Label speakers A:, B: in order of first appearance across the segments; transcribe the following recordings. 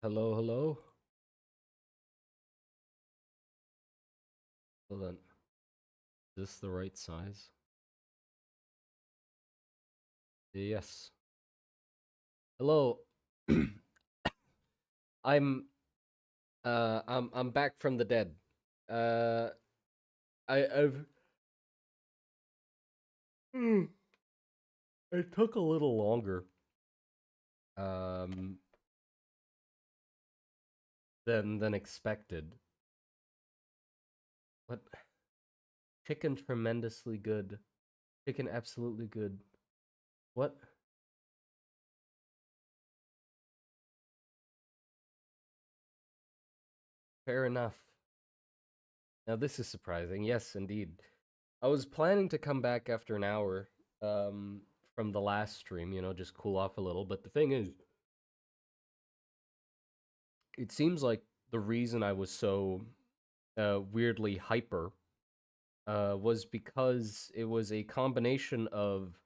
A: Hello, hello. Hold on. Is this the right size? Yes. Hello. I'm I'm back from the dead. Uh I've it took a little longer um than expected. But chicken tremendously good. Chicken absolutely good. What? Fair enough. Now this is surprising. Yes, indeed. I was planning to come back after an hour um from the last stream, just cool off a little, but the thing is, it seems like the reason I was so weirdly hyper was because it was a combination of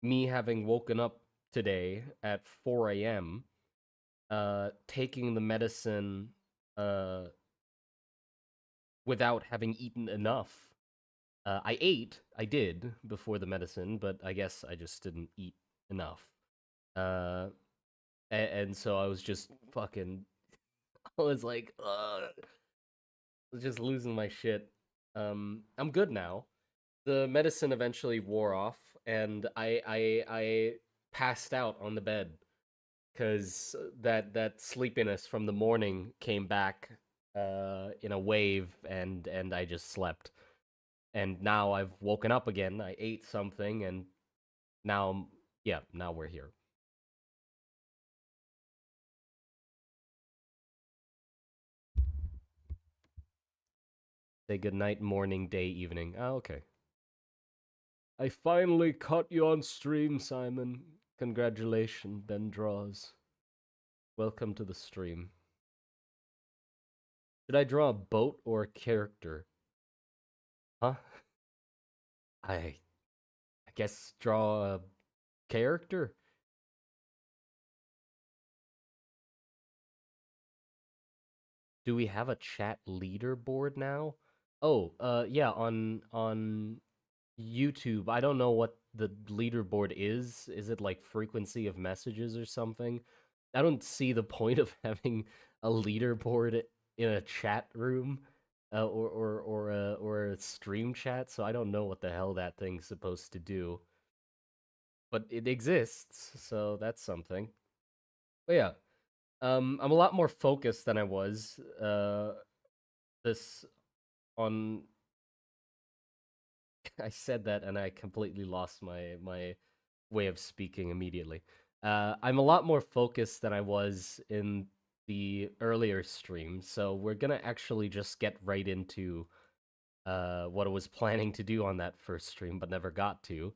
A: me having woken up today at 4 a.m., taking the medicine uh, without having eaten enough. I did before the medicine, but I guess I just didn't eat enough. Uh, and so I was just fucking, I was like, just losing my shit. I'm good now. The medicine eventually wore off, and I passed out on the bed because that sleepiness from the morning came back in a wave, and I just slept. And now I've woken up again. I ate something, and now yeah, now we're here. Say good night, morning, day, evening. Oh, okay. I finally caught you on stream, Simon. Congratulations, Ben Draws. Welcome to the stream. Should I draw a boat or a character? Huh? I I guess draw a character. Do we have a chat leaderboard now? Oh, yeah, on YouTube. I don't know what the leaderboard is. Is it like frequency of messages or something? I don't see the point of having a leaderboard in a chat room, or a stream chat. So I don't know what the hell that thing's supposed to do, but it exists, so that's something. But yeah, I'm a lot more focused than I was. This on I said that and I completely lost my way of speaking immediately. I'm a lot more focused than I was in the earlier stream, so we're gonna actually just get right into what I was planning to do on that first stream but never got to,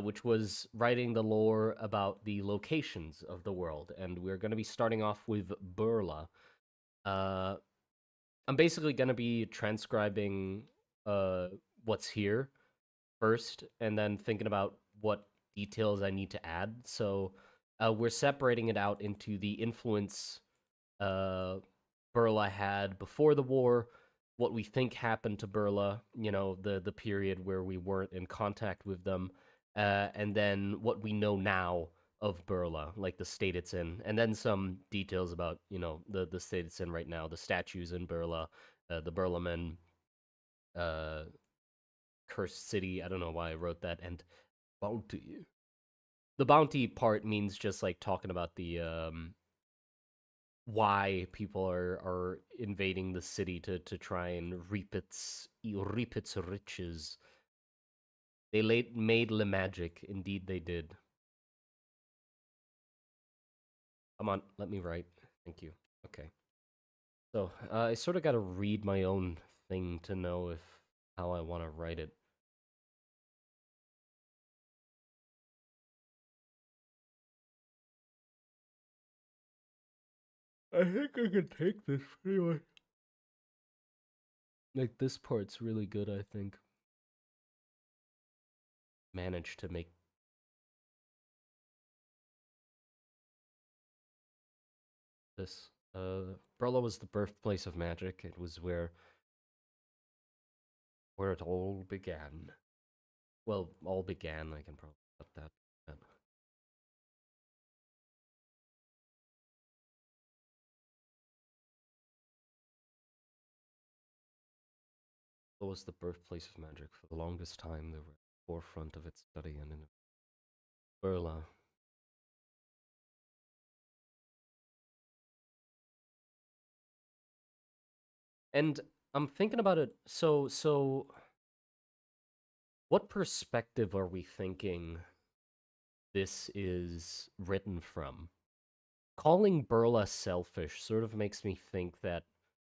A: which was writing the lore about the locations of the world, and we're gonna be starting off with Burla. Uh, I'm basically gonna be transcribing uh, what's here first, and then thinking about what details I need to add. So we're separating it out into the influence uh, Burla had before the war, what we think happened to Burla, the period where we weren't in contact with them, and then what we know now of Burla, like the state it's in, and then some details about the state it's in right now, the statues in Burla, the Burla men, uh, cursed city. I don't know why I wrote that, and bounty. The bounty part means just like talking about the why people are invading the city to try and reap its riches. They made le magic, indeed they did. Come on, let me write. Thank you. Okay. So I sort of got to read my own thing to know if how I want to write it. I think I can take this pretty much. Like this part's really good, I think. Managed to make this. Burla was the birthplace of magic. It was where it all began. Well, all began. I can probably put that. It was the birthplace of magic. For the longest time, they were at the forefront of its study and in Burla. And I'm thinking about it. So, what perspective are we thinking this is written from? Calling Burla selfish sort of makes me think that,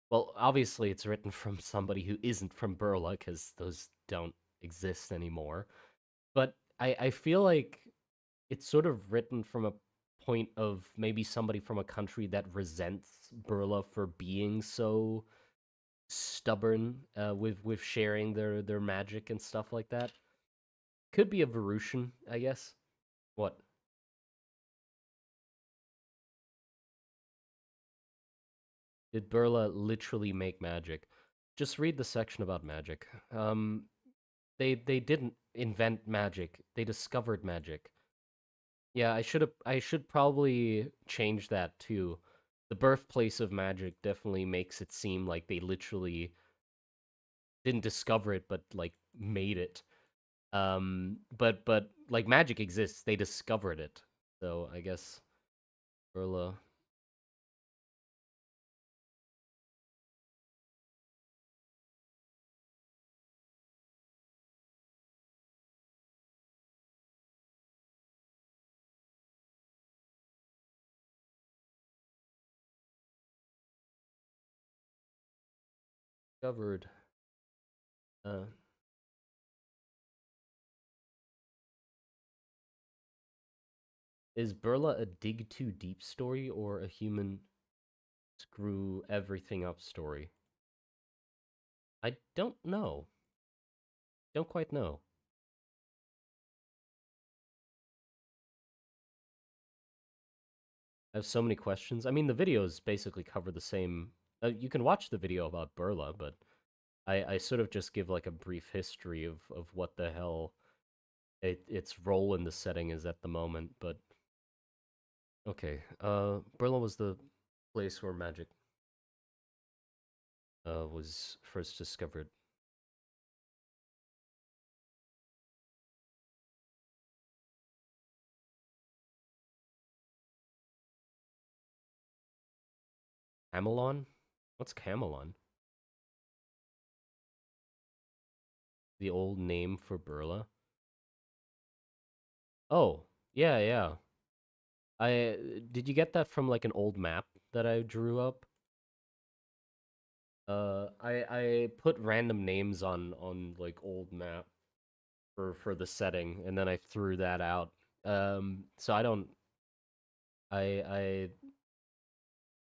A: well, obviously it's written from somebody who isn't from Burla because those don't exist anymore. But I feel like it's sort of written from a point of maybe somebody from a country that resents Burla for being so stubborn with sharing their magic and stuff like that. Could be a Varusian, I guess. What? Did Burla literally make magic? Just read the section about magic. They didn't invent magic. They discovered magic. Yeah, I should probably change that too. The birthplace of magic definitely makes it seem like they literally didn't discover it, but like made it. But like magic exists. They discovered it. So I guess Burla discovered. Uh, is Burla a dig too deep story or a human screw everything up story? I don't know. Don't quite know. I have so many questions. I mean, the videos basically cover the same. You can watch the video about Burla, but I sort of just give like a brief history of what the hell its role in the setting is at the moment. But okay, Burla was the place where magic was first discovered. Camelon? What's Camelon? The old name for Burla? Oh, yeah, yeah. I did you get that from like an old map that I drew up? I put random names on like old map for the setting, and then I threw that out. So I don't I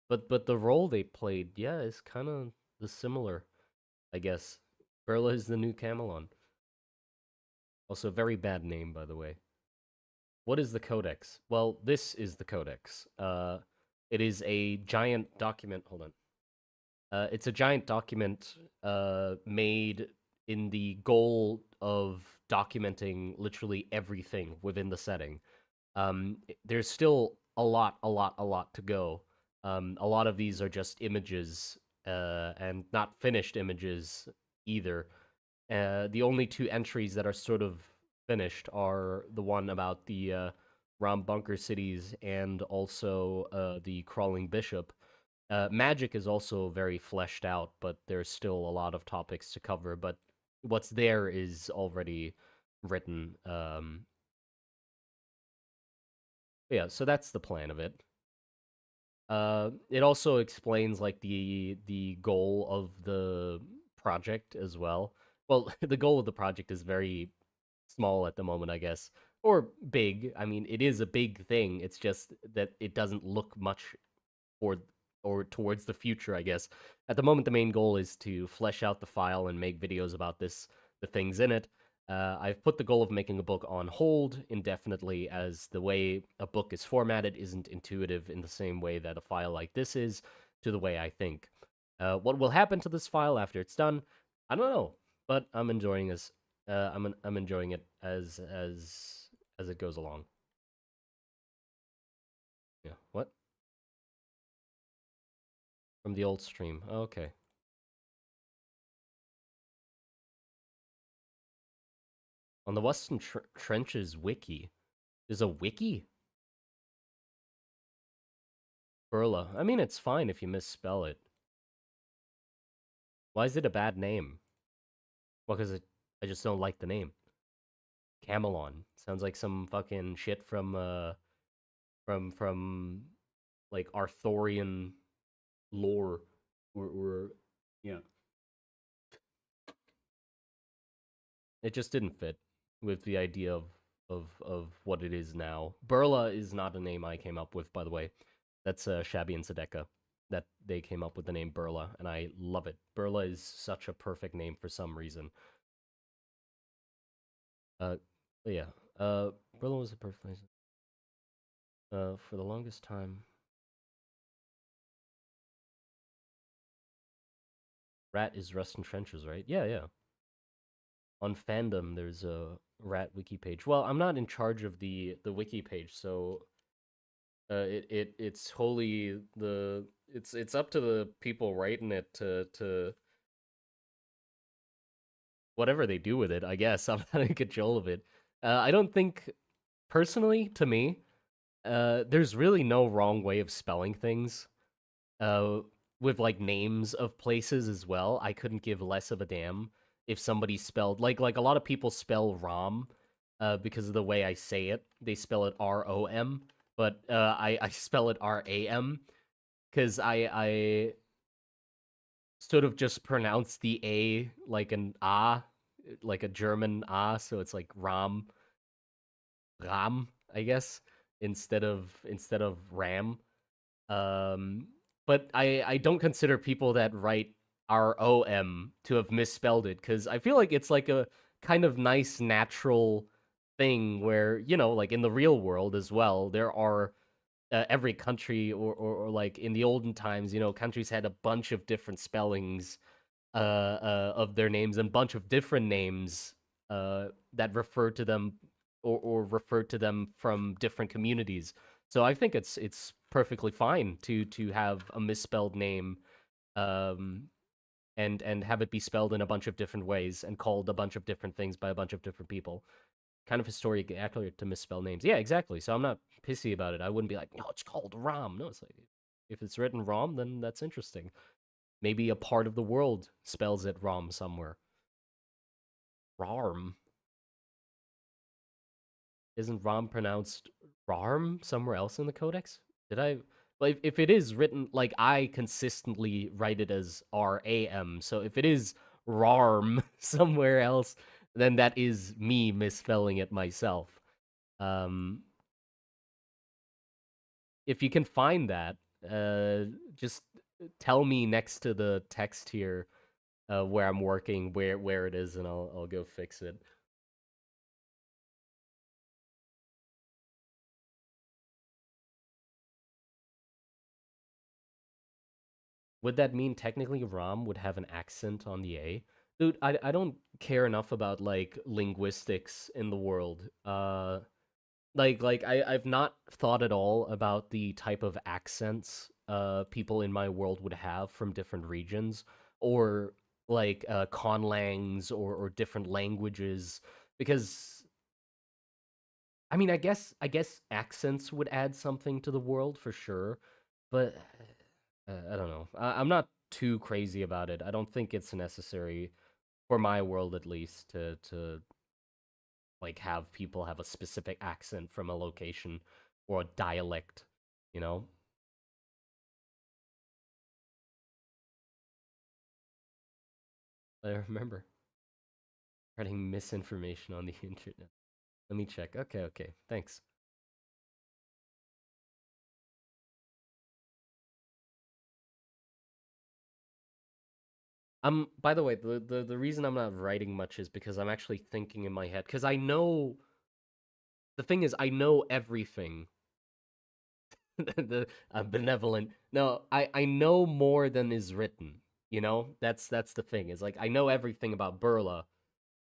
A: but the role they played, yeah, is kind of the similar, I guess. Burla is the new Camelon. Also, very bad name, by the way. What is the Codex? Well, this is the Codex. It is a giant document. Hold on. It's a giant document made in the goal of documenting literally everything within the setting. There's still a lot to go. A lot of these are just images and not finished images either. The only two entries that are sort of finished are the one about the Ram Bunker cities and also the Crawling Bishop. Magic is also very fleshed out, but there's still a lot of topics to cover. But what's there is already written. Yeah, so that's the plan of it. It also explains like the goal of the project as well. Well, the goal of the project is very small at the moment, I guess, or big. I mean, it is a big thing. It's just that it doesn't look much toward or towards the future, I guess. At the moment, the main goal is to flesh out the file and make videos about the things in it. I've put the goal of making a book on hold indefinitely, as the way a book is formatted isn't intuitive in the same way that a file like this is to the way I think. What will happen to this file after it's done? I don't know, but I'm enjoying this. I'm enjoying it as it goes along. Yeah. What? From the old stream. Oh, okay. On the Western Trenches wiki. There's a wiki? Burla. I mean, it's fine if you misspell it. Why is it a bad name? Well, because I just don't like the name. Camelon. Sounds like some fucking shit from like Arthurian lore. Or yeah. It just didn't fit with the idea of what it is now. Burla is not a name I came up with, by the way. That's Shabby and Sedeka. That they came up with the name Burla, and I love it. Burla is such a perfect name for some reason. Uh, but yeah. Burla was the perfect name. For the longest time, Rat is Rust in Trenches, right? Yeah, yeah. On fandom, there's a Rat wiki page. Well, I'm not in charge of the wiki page, so it's wholly the it's up to the people writing it to whatever they do with it. I guess I'm not in control of it. I don't think personally, to me, there's really no wrong way of spelling things. Uh, with like names of places as well, I couldn't give less of a damn if somebody spelled like a lot of people spell Rom, because of the way I say it. They spell it ROM, but I spell it RAM because I sort of just pronounce the A like an ah, like a German ah, so it's like Ram, I guess, instead of Ram. Um, but I don't consider people that write ROM to have misspelled it, because I feel like it's like a kind of nice natural thing where, like in the real world as well, there are every country, or like in the olden times, countries had a bunch of different spellings of their names, and bunch of different names that refer to them, or refer to them from different communities. So I think it's perfectly fine to have a misspelled name, um, and have it be spelled in a bunch of different ways and called a bunch of different things by a bunch of different people. Kind of historically accurate to misspell names. Yeah, exactly. So I'm not pissy about it. I wouldn't be like, no, it's called Rom. No, it's like, if it's written Rom, then that's interesting. Maybe a part of the world spells it Rom somewhere. Rarm. Isn't Rom pronounced Rarm somewhere else in the Codex? Did I? Like, if it is written, like, I consistently write it as RAM, so if it is Rarm somewhere else, then that is me misspelling it myself. Um, if you can find that, just tell me next to the text here, where I'm working, where it is, and I'll go fix it. Would that mean technically Rom would have an accent on the A? Dude, I don't care enough about like linguistics in the world. I've not thought at all about the type of accents people in my world would have from different regions, or like conlangs, or different languages, because I mean, I guess accents would add something to the world for sure, but I don't know. I'm not too crazy about it. I don't think it's necessary for my world, at least, to like have people have a specific accent from a location, or a dialect. You know, I remember spreading misinformation on the internet. Let me check. Okay, okay. Thanks. By the way, the reason I'm not writing much is because I'm actually thinking in my head. Because I know the thing is, I know everything. the benevolent. No, I know more than is written. You know, that's the thing. Is like I know everything about Burla,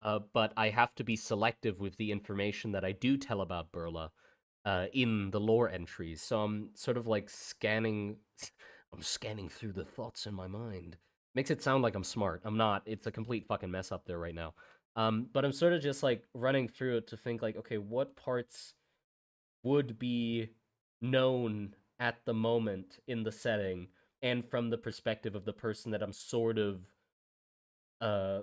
A: but I have to be selective with the information that I do tell about Burla, in the lore entries. So I'm sort of like scanning. I'm scanning through the thoughts in my mind. Makes it sound like I'm smart. I'm not. It's a complete fucking mess up there right now. But I'm sort of just like running through it to think like, okay, what parts would be known at the moment in the setting, and from the perspective of the person that I'm sort of uh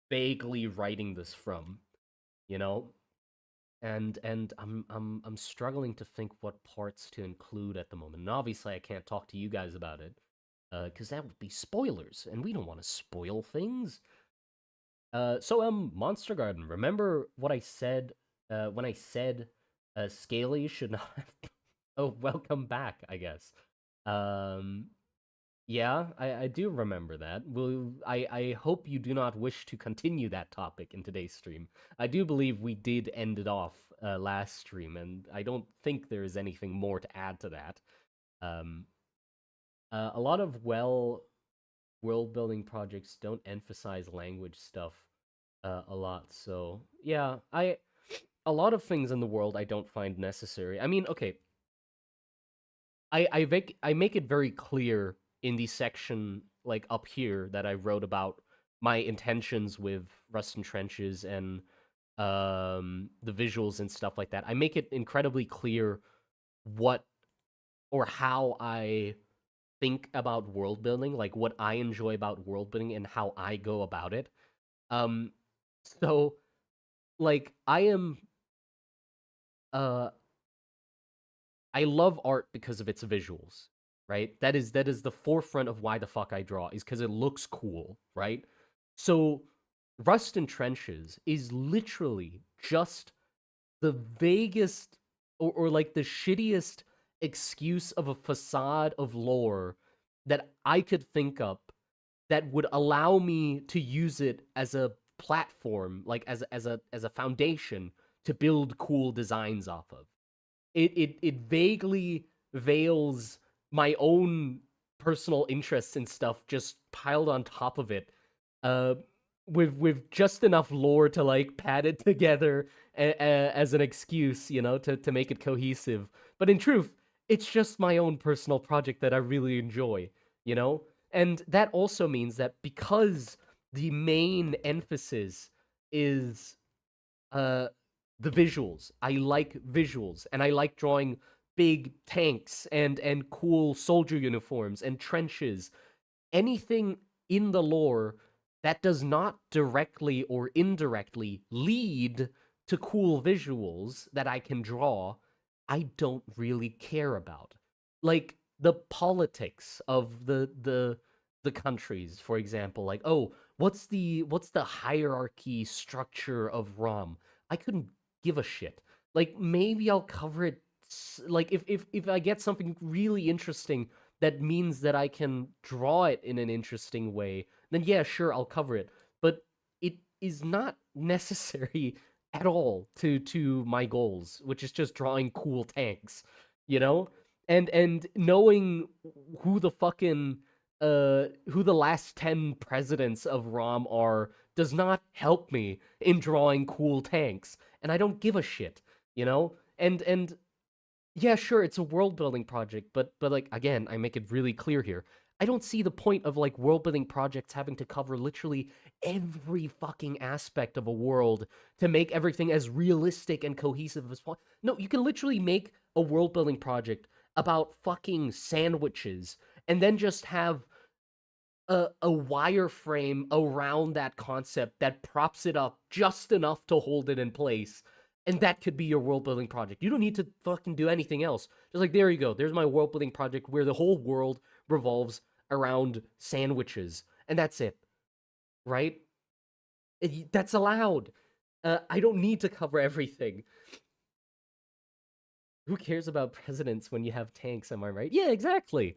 A: vaguely writing this from, you know? And I'm struggling to think what parts to include at the moment. And obviously I can't talk to you guys about it, because that would be spoilers, and we don't want to spoil things. Monster Garden. Remember what I said when I said Scaly should not have. Oh, welcome back, I guess. Um, yeah, I do remember that. I hope you do not wish to continue that topic in today's stream. I do believe we did end it off last stream, and I don't think there is anything more to add to that. Um, a lot of world building projects don't emphasize language stuff a lot. So yeah, I a lot of things in the world I don't find necessary. I mean, okay, I make it very clear in the section like up here that I wrote about my intentions with Rust and Trenches and the visuals and stuff like that. I make it incredibly clear what or how I think about world building, like what I enjoy about world building and how I go about it. Um so like uh I love art because of its visuals, right? That is the forefront of why the fuck I draw is because it looks cool, right? So Rust and Trenches is literally just the vaguest or like the shittiest excuse of a facade of lore that I could think up that would allow me to use it as a platform, like as a foundation to build cool designs off of. It vaguely veils my own personal interests and stuff just piled on top of it, uh with just enough lore to like pad it together as an excuse, to make it cohesive. But in truth, it's just my own personal project that I really enjoy, you know? And that also means that because the main emphasis is uh the visuals. I like visuals, and I like drawing big tanks and cool soldier uniforms and trenches. Anything in the lore that does not directly or indirectly lead to cool visuals that I can draw, I don't really care about. Like the politics of the countries, for example, like, oh, what's the hierarchy structure of Rom? I couldn't give a shit. Like maybe I'll cover it like if I get something really interesting that means that I can draw it in an interesting way, then yeah, sure, I'll cover it. But it is not necessary at all to my goals, which is just drawing cool tanks, you know? And knowing who the fucking who the last 10 presidents of Rom are does not help me in drawing cool tanks, and I don't give a shit, you know? And yeah, sure, it's a world building project, but like again, I make it really clear here. I don't see the point of like world building projects having to cover literally every fucking aspect of a world to make everything as realistic and cohesive as possible. No, you can literally make a world building project about fucking sandwiches and then just have a wireframe around that concept that props it up just enough to hold it in place. And that could be your world building project. You don't need to fucking do anything else. Just like, there you go. There's my world building project where the whole world revolves around sandwiches. And that's it. Right? That's allowed. I don't need to cover everything. Who cares about presidents when you have tanks? Am I right? Yeah, exactly.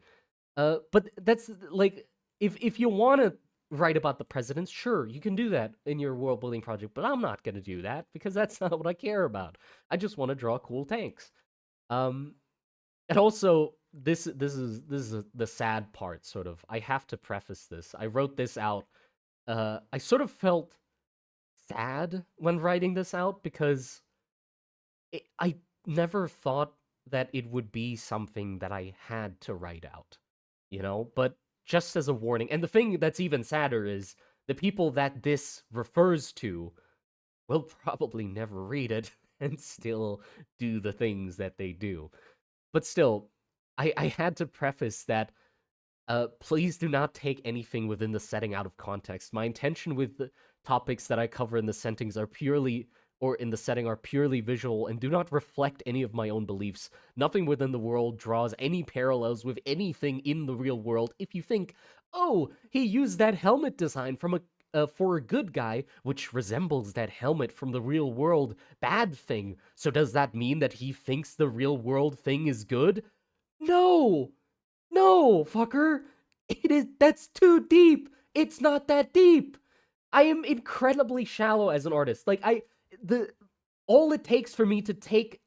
A: But that's like, if you want to write about the presidents, sure, you can do that in your world building project, but I'm not going to do that because that's not what I care about. I just want to draw cool tanks. Um, and also, this is the sad part. Sort of, I have to preface this. I wrote this out. I sort of felt sad when writing this out because I never thought that it would be something that I had to write out, you know? But just as a warning, and the thing that's even sadder is the people that this refers to will probably never read it and still do the things that they do. But still, I had to preface that please do not take anything within the setting out of context. My intention with the topics that I cover in the settings are purely, or in the setting, are purely visual and do not reflect any of my own beliefs. Nothing within the world draws any parallels with anything in the real world. If you think, oh, he used that helmet design from for a good guy, which resembles that helmet from the real world bad thing. So does that mean that he thinks the real world thing is good? No! No, fucker. That's too deep. It's not that deep. I am incredibly shallow as an artist. Like the all it takes for me to take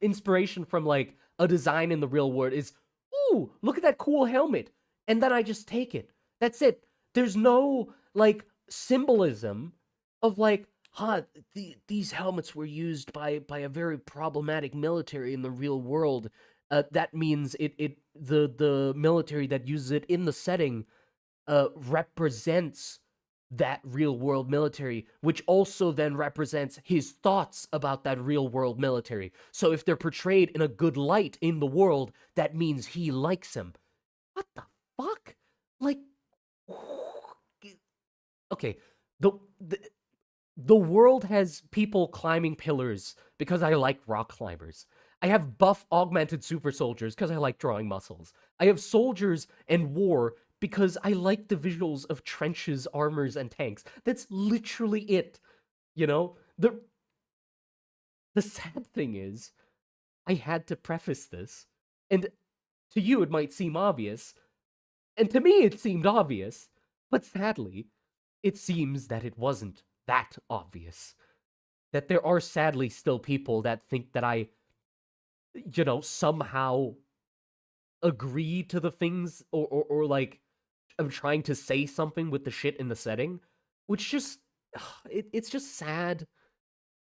A: inspiration from like a design in the real world is, ooh, look at that cool helmet. And then I just take it. That's it. There's no like symbolism of like, these helmets were used by a very problematic military in the real world. That means the military that uses it in the setting represents that real world military, which also then represents his thoughts about that real world military. So if they're portrayed in a good light in the world, that means he likes him. What the fuck? Like, okay, the the world has people climbing pillars because I like rock climbers. I have buff augmented super soldiers because I like drawing muscles. I have soldiers and war because I like the visuals of trenches, armors, and tanks. That's literally it. You know? The sad thing is, I had to preface this, and to you it might seem obvious, and to me it seemed obvious, but sadly, it seems that it wasn't that obvious. That there are sadly still people that think that I, somehow agree to the things or like I'm trying to say something with the shit in the setting, which just it's just sad,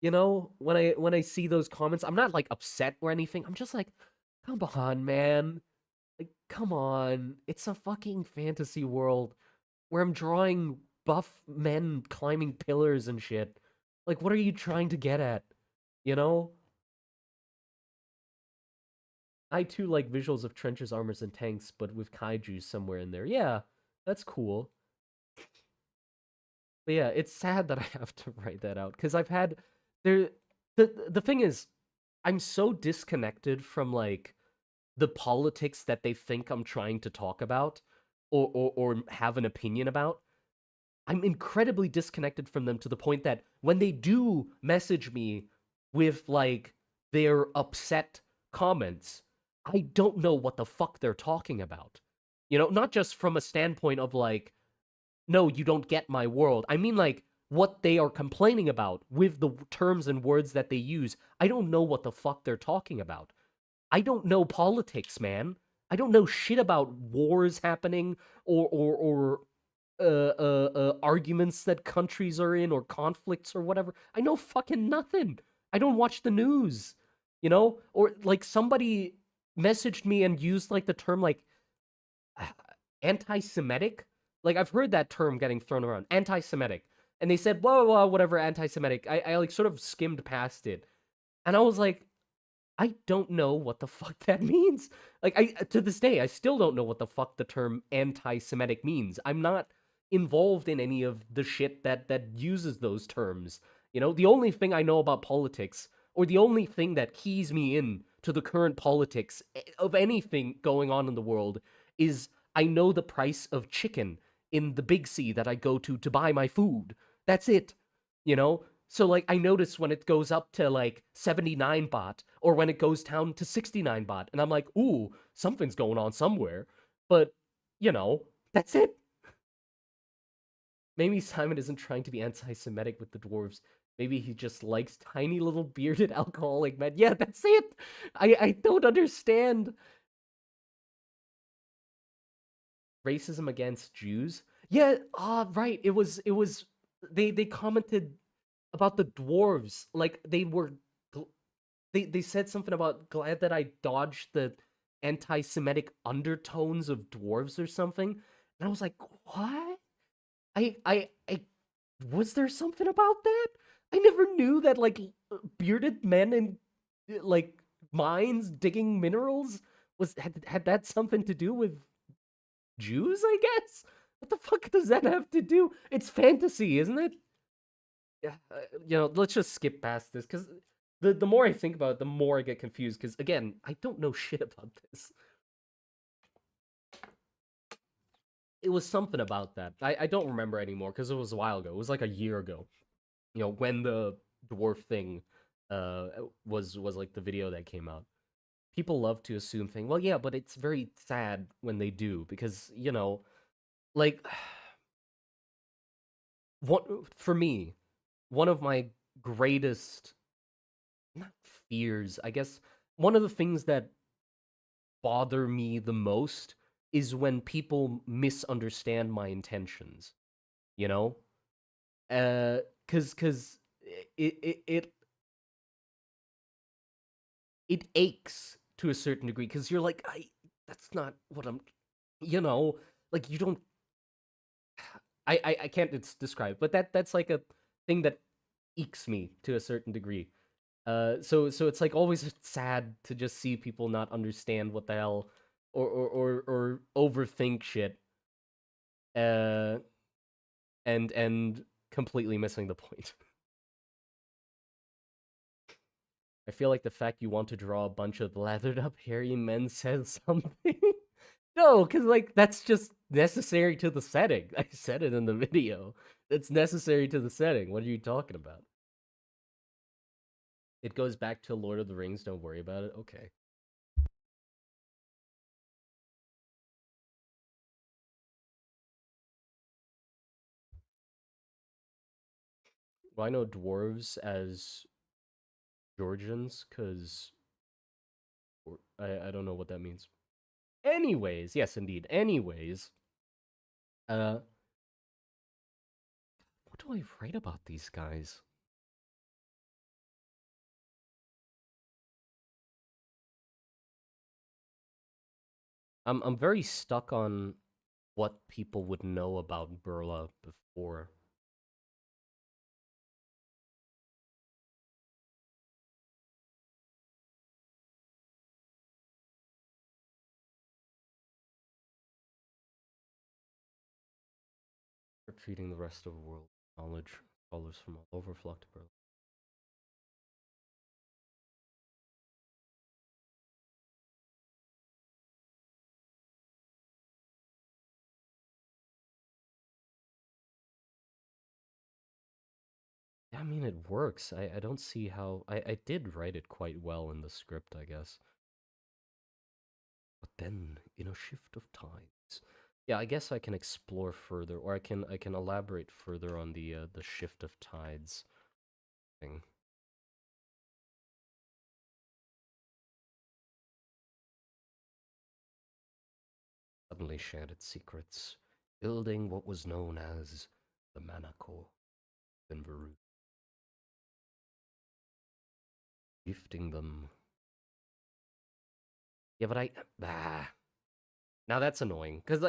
A: when I see those comments. I'm not like upset or anything. I'm just like, come on, man. Like, come on. It's a fucking fantasy world where I'm drawing buff men climbing pillars and shit. Like, what are you trying to get at? You know? I too like visuals of trenches, armors, and tanks, but with kaiju somewhere in there. Yeah, that's cool. But yeah, it's sad that I have to write that out because I've had there. The thing is, I'm so disconnected from like the politics that they think I'm trying to talk about or have an opinion about. I'm incredibly disconnected from them to the point that when they do message me with like their upset comments, I don't know what the fuck they're talking about. Not just from a standpoint of like, no, you don't get my world. I mean like what they are complaining about with the terms and words that they use. I don't know what the fuck they're talking about. I don't know politics, man. I don't know shit about wars happening or arguments that countries are in or conflicts or whatever. I know fucking nothing. I don't watch the news, Or like somebody messaged me and used like the term like anti-Semitic. Like I've heard that term getting thrown around, anti-Semitic, and they said blah blah blah whatever anti-Semitic. I like sort of skimmed past it, and I was like, I don't know what the fuck that means. Like I to this day I still don't know what the fuck the term anti-Semitic means. I'm not involved in any of the shit that uses those terms. The only thing I know about politics, or the only thing that keys me in to the current politics of anything going on in the world is I know the price of chicken in the big C that I go to buy my food. That's it. So like I notice when it goes up to like 79 baht or when it goes down to 69 baht and I'm like, "Ooh, something's going on somewhere." But, that's it. Maybe Simon isn't trying to be anti-Semitic with the dwarves. Maybe he just likes tiny little bearded alcoholic men. Yeah, that's it. I don't understand. Racism against Jews. Yeah, right. It was they commented about the dwarves. Like they said something about glad that I dodged the anti-Semitic undertones of dwarves or something. And I was like, what? I was there something about that? I never knew that like bearded men in like mines digging minerals had that something to do with Jews, I guess? What the fuck does that have to do? It's fantasy, isn't it? Yeah, let's just skip past this because the more I think about it, the more I get confused. Because again, I don't know shit about this. It was something about that. I don't remember anymore because it was a while ago. It was like a year ago. When the dwarf thing uh was like the video that came out. People love to assume thing. Well, yeah, but it's very sad when they do because like what for me, one of my greatest not fears, I guess one of the things that bother me the most is when people misunderstand my intentions, you know? Cuz it it it it aches to a certain degree cuz you're like I that's not what I'm you know, like you don't I can't describe, but that's like a thing that ekes me to a certain degree. So it's like always sad to just see people not understand what the hell or overthink shit, uh, and completely missing the point. I feel like the fact you want to draw a bunch of lathered up hairy men says something. No, because like that's just necessary to the setting. I said it in the video. It's necessary to the setting. What are you talking about? It goes back to Lord of the Rings. Don't worry about it. Okay. Well, I know dwarves as Georgians because I don't know what that means. Anyways, yes, indeed. Anyways, uh, what do I write about these guys? I'm very stuck on what people would know about Burla before. Treating the rest of the world knowledge scholars from all over flock to Burla. Yeah, I mean, it works. I don't see how. I did write it quite well in the script, I guess. But then, in a shift of tides. Yeah, I guess I can explore further, or I can elaborate further on the shift of tides thing. Suddenly shared its secrets, building what was known as the Manacor in Veru, gifting them. Yeah, but now that's annoying because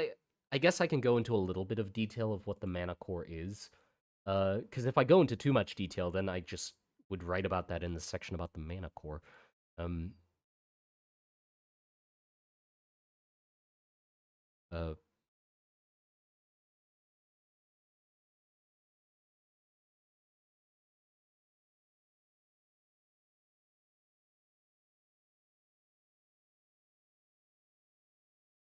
A: I guess I can go into a little bit of detail of what the Manacor is. Because if I go into too much detail, then I just would write about that in the section about the Manacor. Um, uh,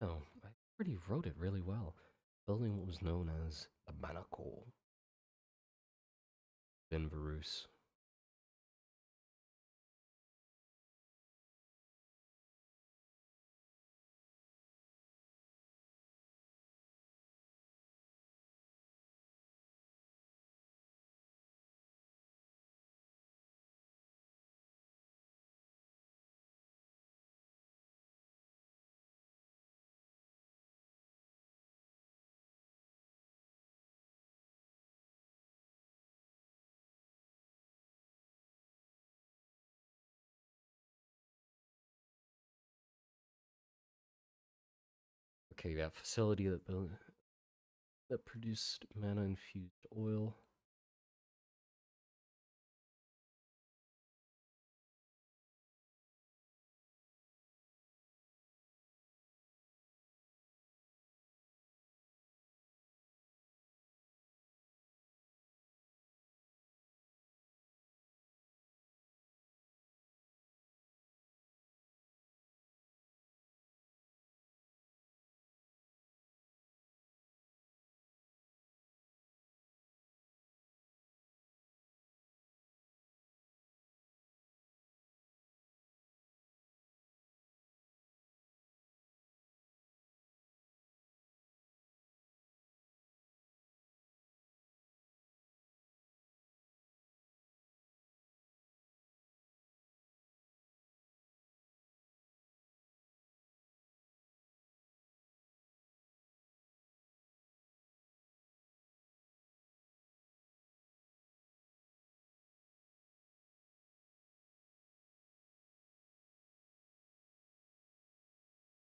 A: no, I already wrote it really well. Building what was known as the Manacor in Verus. Okay, yeah, facility that produced mana infused oil.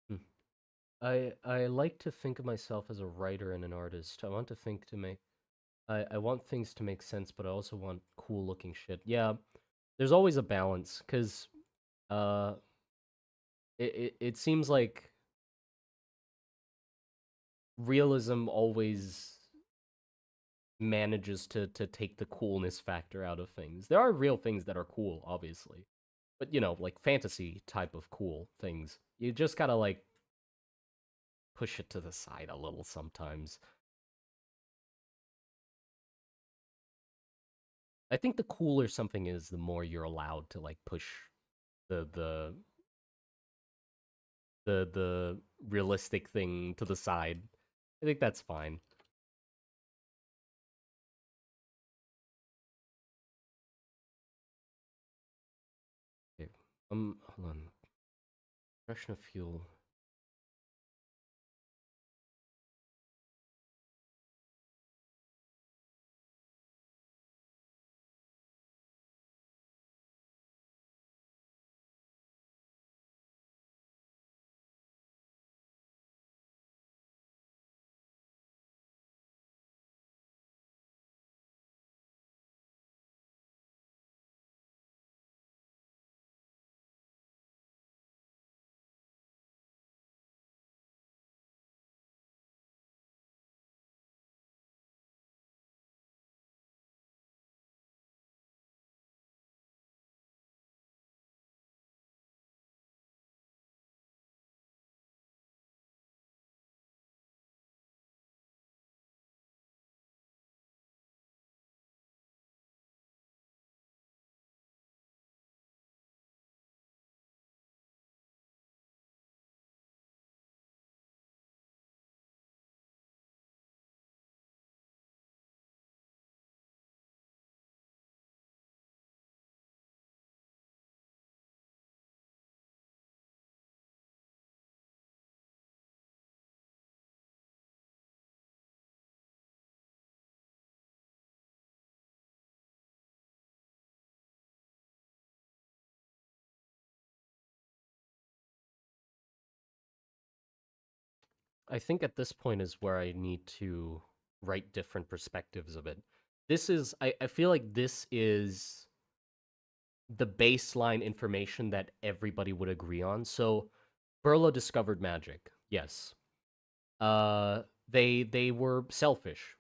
A: Hmm. I like to think of myself as a writer and an artist. I want to think to make I want things to make sense, but I also want cool looking shit. Yeah, there's always a balance, because uh it seems like realism always manages to take the coolness factor out of things. There are real things that are cool, obviously. But like fantasy type of cool things. You just gotta like push it to the side a little sometimes. I think the cooler something is, the more you're allowed to like push the the the realistic thing to the side. I think that's fine. Okay. Hold on. Ration of fuel. I think at this point is where I need to write different perspectives of it. I feel like this is the baseline information that everybody would agree on. So Burla discovered magic. Yes. They were selfish.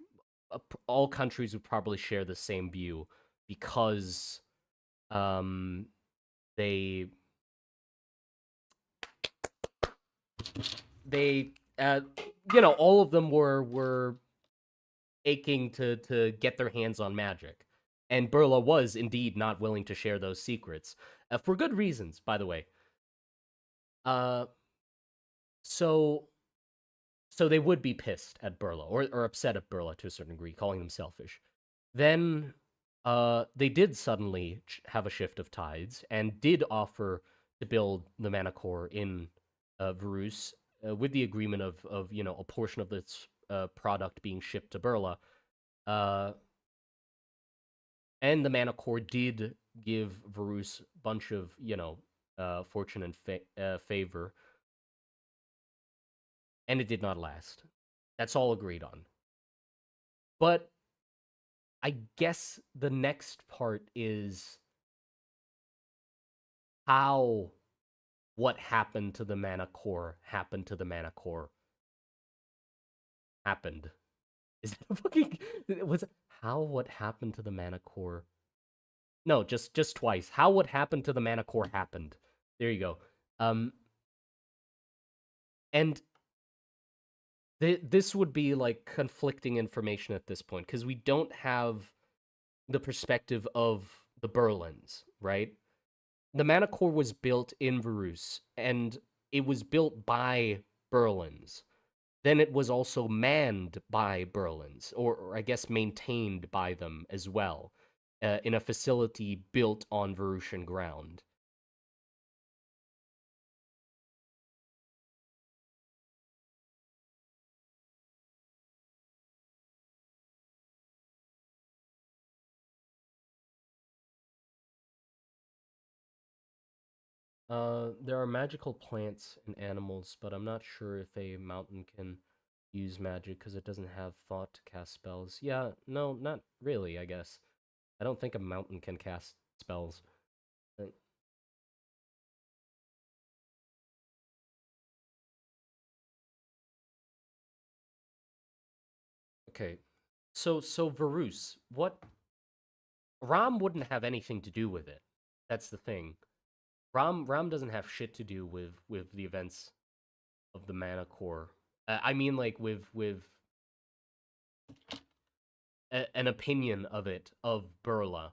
A: All countries would probably share the same view, because um they they all of them were aching to get their hands on magic. And Burla was indeed not willing to share those secrets, for good reasons, by the way. Uh, so so they would be pissed at Burla, or upset at Burla to a certain degree, calling them selfish. Then they did suddenly have a shift of tides and did offer to build the Manacor in Varus, with the agreement of a portion of this product being shipped to Burla. Uh, and the Manacor did give Varus a bunch of fortune and favor. and it did not last. That's all agreed on. But I guess the next part is how what happened to the Manacor happened to the Manacor happened. Is that a fucking was it, how what happened to the Manacor? No, just twice. How what happened to the Manacor happened. There you go. Um, and this would be like conflicting information at this point because we don't have the perspective of the Burlans, right? The Manacor was built in Varus, and it was built by Burlans. Then it was also manned by Burlans, or I guess maintained by them as well, in a facility built on Varusian ground. There are magical plants and animals, but I'm not sure if a mountain can use magic because it doesn't have thought to cast spells. Yeah, no, not really, I guess. I don't think a mountain can cast spells. Uh, Okay, so Varus, what Ram wouldn't have anything to do with it. That's the thing. Ram doesn't have shit to do with the events of the Manacor. I mean, like with an opinion of it of Burla,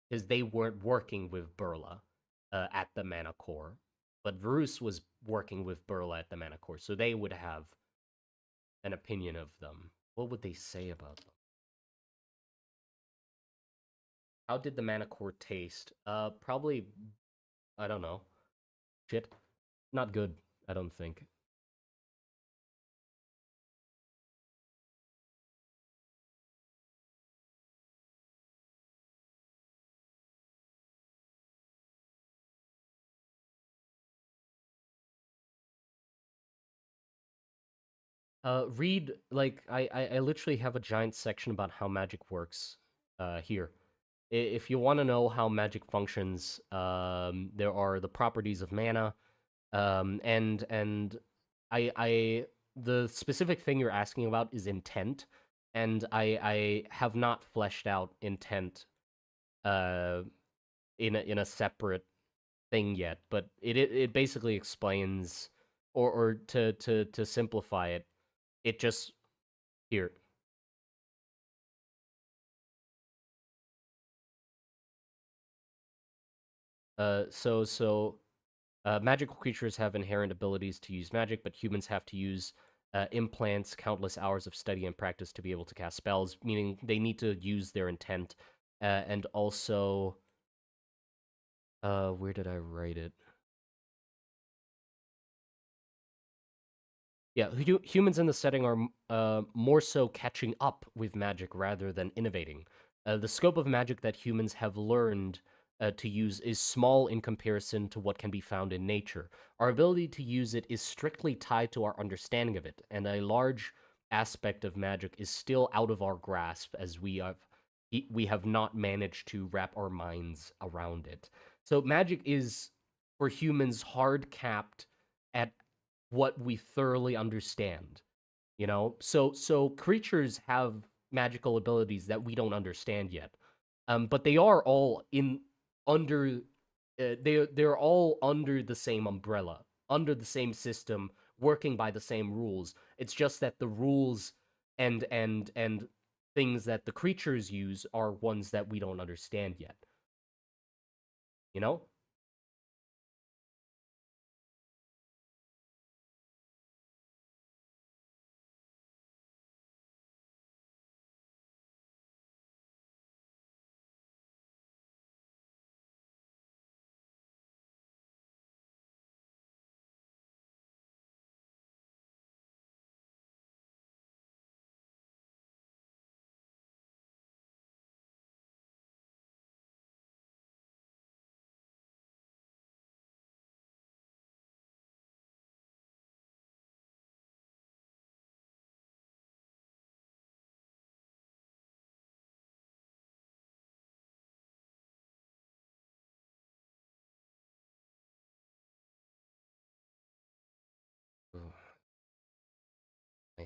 A: because they weren't working with Burla at the Manacor, but Varus was working with Burla at the Manacor, so they would have an opinion of them. What would they say about them? How did the Manacor taste? Probably I don't know. Shit, not good. I don't think. Read like I literally have a giant section about how magic works. Here, if you want to know how magic functions, there are the properties of mana, and I the specific thing you're asking about is intent, and I have not fleshed out intent uh in a separate thing yet, but it basically explains or to simplify it, it just here. Magical creatures have inherent abilities to use magic, but humans have to use implants, countless hours of study and practice to be able to cast spells, meaning they need to use their intent. And also, where did I write it? Yeah, humans in the setting are more so catching up with magic rather than innovating. The scope of magic that humans have learned to use is small in comparison to what can be found in nature. Our ability to use it is strictly tied to our understanding of it, and a large aspect of magic is still out of our grasp as we have not managed to wrap our minds around it. So magic is for humans hard capped at what we thoroughly understand, you know? So creatures have magical abilities that we don't understand yet. But they are all in under they're all under the same umbrella, under the same system, working by the same rules. It's just that the rules and things that the creatures use are ones that we don't understand yet, you know?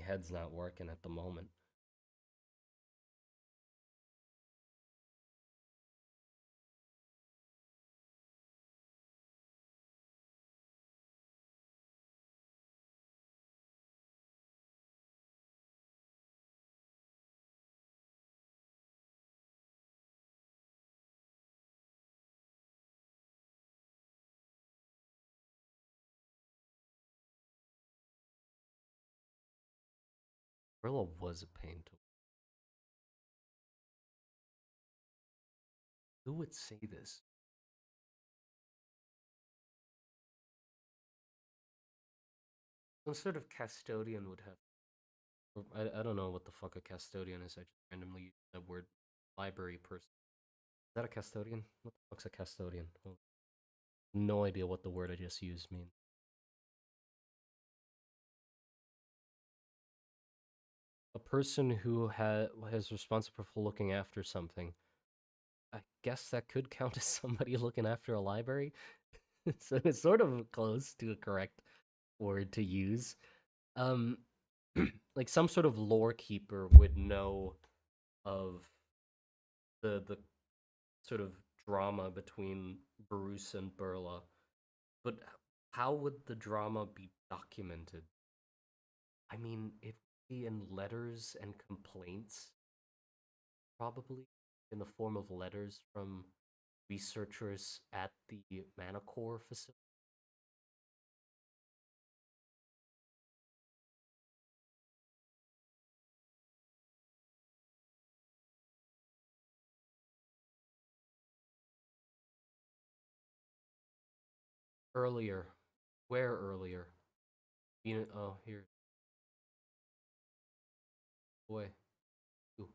A: head's not working at the moment. Burla was a pain to. Who would say this? Some sort of custodian would have. I don't know what the fuck a custodian is. I just randomly used that word. Library person. Is that a custodian? What the fuck's a custodian? Oh, no idea what the word I just used means. A person who has responsible for looking after something. I guess that could count as somebody looking after a library. So it's sort of close to a correct word to use. Um, like some sort of lore keeper would know of the sort of drama between Bruce and Burla, but how would the drama be documented? I mean, it would be in letters and complaints, probably in the form of letters from researchers at the Manacor facility. Earlier, where earlier? Oh, here, boy. Ooh.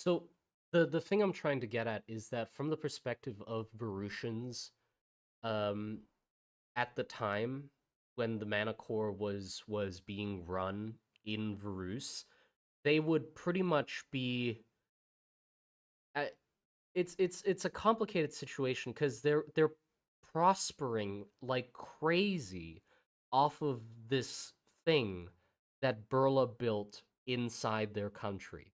A: So the thing I'm trying to get at is that from the perspective of Varusians, um, at the time when the Manacor was being run in Varus, they would pretty much be. Uh, it's a complicated situation because they're prospering like crazy off of this thing that Burla built inside their country.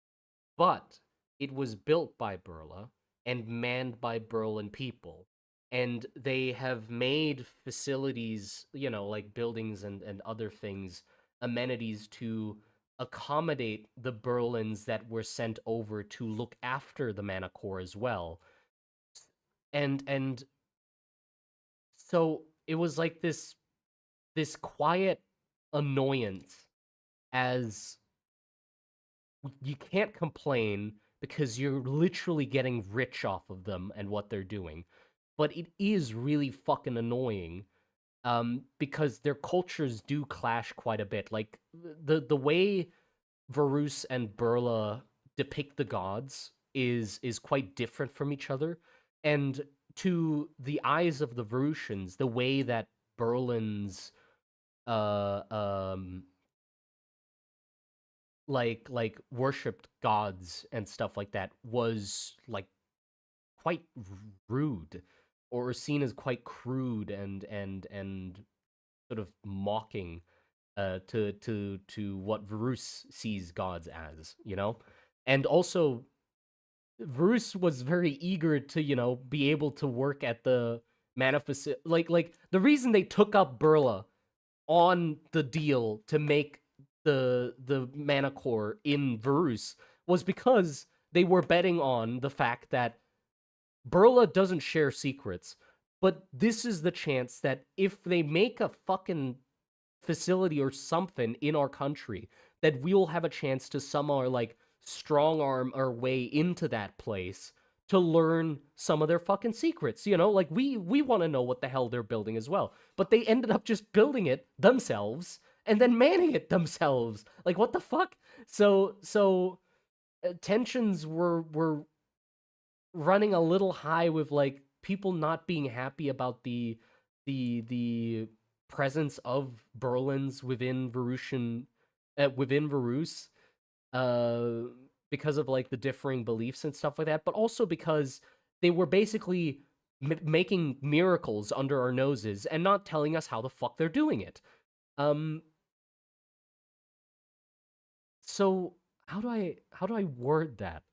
A: But it was built by Burla and manned by Berlin people. And they have made facilities, like buildings and other things, amenities to accommodate the Berlins that were sent over to look after the Manacor as well. And so it was like this quiet annoyance as you can't complain because you're literally getting rich off of them and what they're doing. But it is really fucking annoying because their cultures do clash quite a bit. Like the way Varus and Burla depict the gods is quite different from each other. And to the eyes of the Varusians, the way that Berlin's uh um like worshipped gods and stuff like that was like quite rude or seen as quite crude and sort of mocking to what Varus sees gods as, you know? And also Varus was very eager to, be able to work at the mana like the reason they took up Burla on the deal to make the Manacor in Varus was because they were betting on the fact that Burla doesn't share secrets, but this is the chance that if they make a fucking facility or something in our country, that we'll have a chance to somehow like strong arm our way into that place to learn some of their fucking secrets. Like we want to know what the hell they're building as well. But they ended up just building it themselves and then manning it themselves. Like what the fuck? So tensions were running a little high with like people not being happy about the presence of Berlins within Varus, uh, because of like the differing beliefs and stuff like that, but also because they were basically making miracles under our noses and not telling us how the fuck they're doing it. Um, so how do I word that?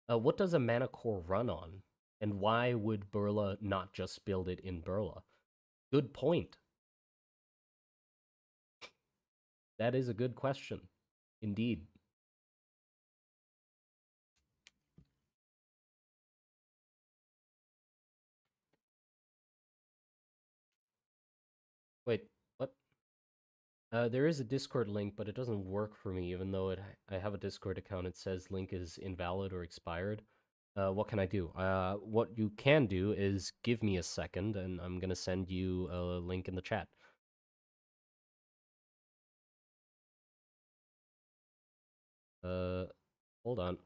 A: What does a Manacor run on? And why would Burla not just build it in Burla? Good point. That is a good question. Indeed. Wait, what? There is a Discord link, but it doesn't work for me, even though I have a Discord account. It says link is invalid or expired. What can I do? What you can do is give me a second, and I'm gonna send you a link in the chat. Uh, Hold on.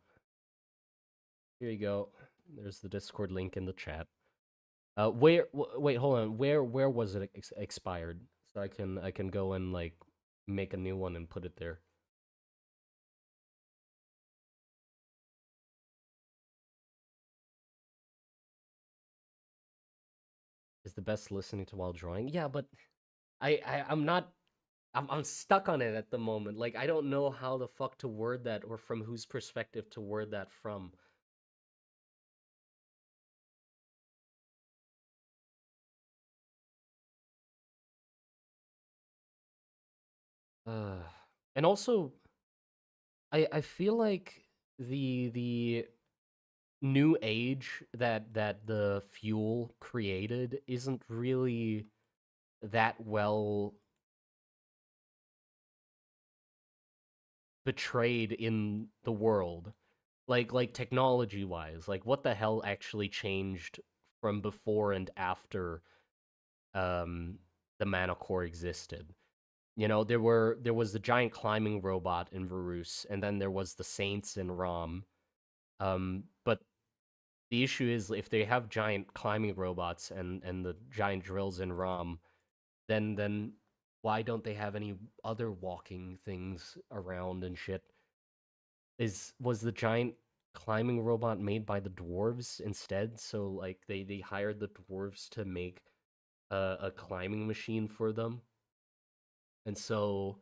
A: Here you go. There's the Discord link in the chat. Wait, hold on. Where was it expired? So I can go and like make a new one and put it there. Is the best listening to while drawing? Yeah, but I'm not. I'm stuck on it at the moment. Like I don't know how the fuck to word that or from whose perspective to word that from. Uh, and also, I feel like the new age that the fuel created isn't really that well betrayed in the world. Like technology wise, like what the hell actually changed from before and after um the Manacor existed. There was the giant climbing robot in Varus, and then there was the Saints in Rom. But the issue is if they have giant climbing robots and the giant drills in Rom, then why don't they have any other walking things around and shit? Was the giant climbing robot made by the dwarves instead? So like they hired the dwarves to make a climbing machine for them, and so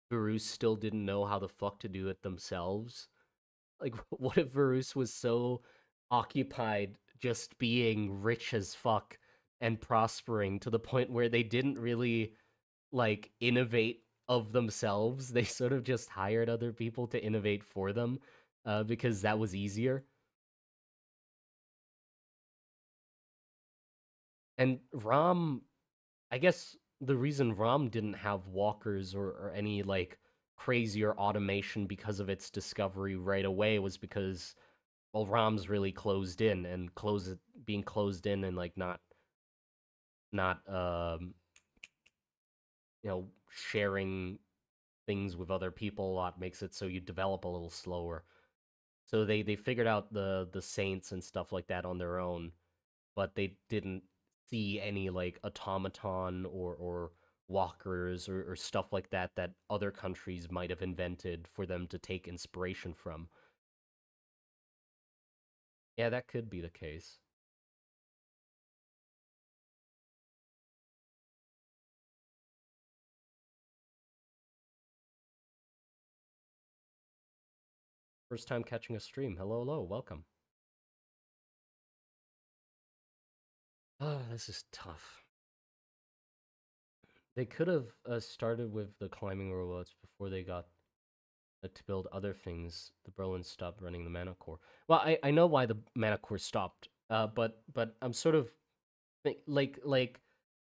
A: Varus still didn't know how the fuck to do it themselves. Like, what if Varus was so occupied just being rich as fuck and prospering to the point where they didn't really like innovate of themselves? They sort of just hired other people to innovate for them, because that was easier. And Rom, I guess the reason Rom didn't have walkers or any like crazier automation because of its discovery right away was because well, Rom's really closed in and being closed in and like not sharing things with other people a lot makes it so you develop a little slower. So they figured out the saints and stuff like that on their own, but they didn't see any like automaton or walkers or stuff like that that other countries might have invented for them to take inspiration from. Yeah, that could be the case. First time catching a stream. Hello, hello, welcome. Oh, this is tough. They could have started with the climbing robots before they got to build other things. The Berlin stopped running the Manacor. Well, I know why the Manacor stopped, but I'm sort of like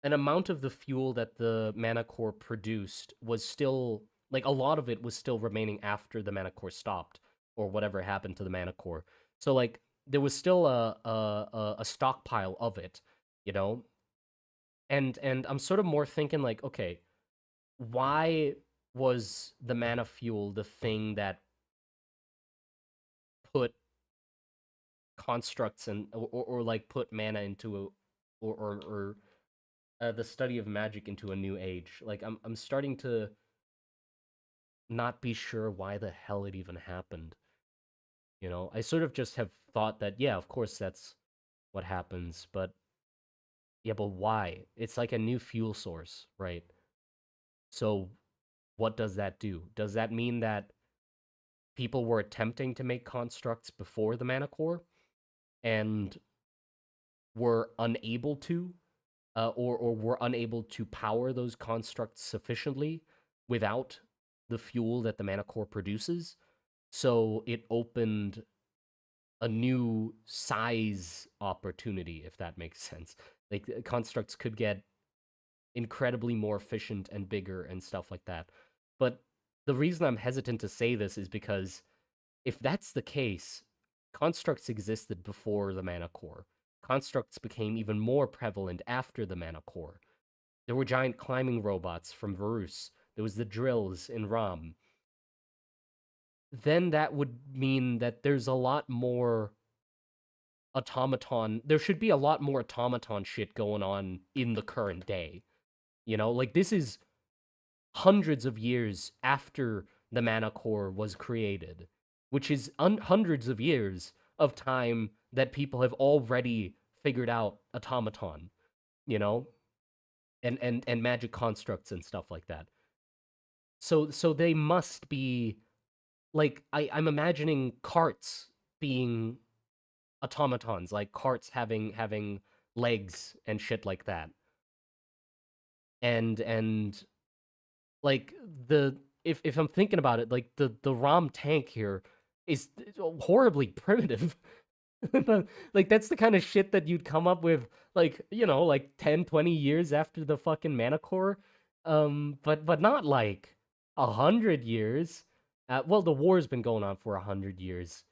A: an amount of the fuel that the Manacor produced was still like a lot of it was still remaining after the Manacor stopped or whatever happened to the Manacor. So like there was still a stockpile of it, you know, and I'm sort of more thinking like, okay, why was the mana fuel the thing that put constructs and or like put mana into a or the study of magic into a new age? Like I'm starting to not be sure why the hell it even happened. You know, I sort of just have thought that yeah, of course that's what happens, but yeah, but why? It's like a new fuel source, right? So what does that do? Does that mean that people were attempting to make constructs before the mana core and were unable to, or were unable to power those constructs sufficiently without the fuel that the mana core produces? So it opened a new size opportunity, if that makes sense. Like constructs could get incredibly more efficient and bigger and stuff like that. But the reason I'm hesitant to say this is because if that's the case, constructs existed before the mana core. Constructs became even more prevalent after the mana core. There were giant climbing robots from Varus. There was the drills in Ram. Then that would mean that there's a lot more automaton. There should be a lot more automaton shit going on in the current day. You know, like this is hundreds of years after the mana core was created, which is hundreds of years of time that people have already figured out automaton, you know, and magic constructs and stuff like that. So they must be like I'm imagining carts being automatons, like carts having legs and shit like that. And like the if I'm thinking about it, like the ROM tank here is horribly primitive. Like that's the kind of shit that you'd come up with like, you know, like 10, 20 years after the fucking Manacor. But not like 100 years. Well, the war's been going on for 100 years.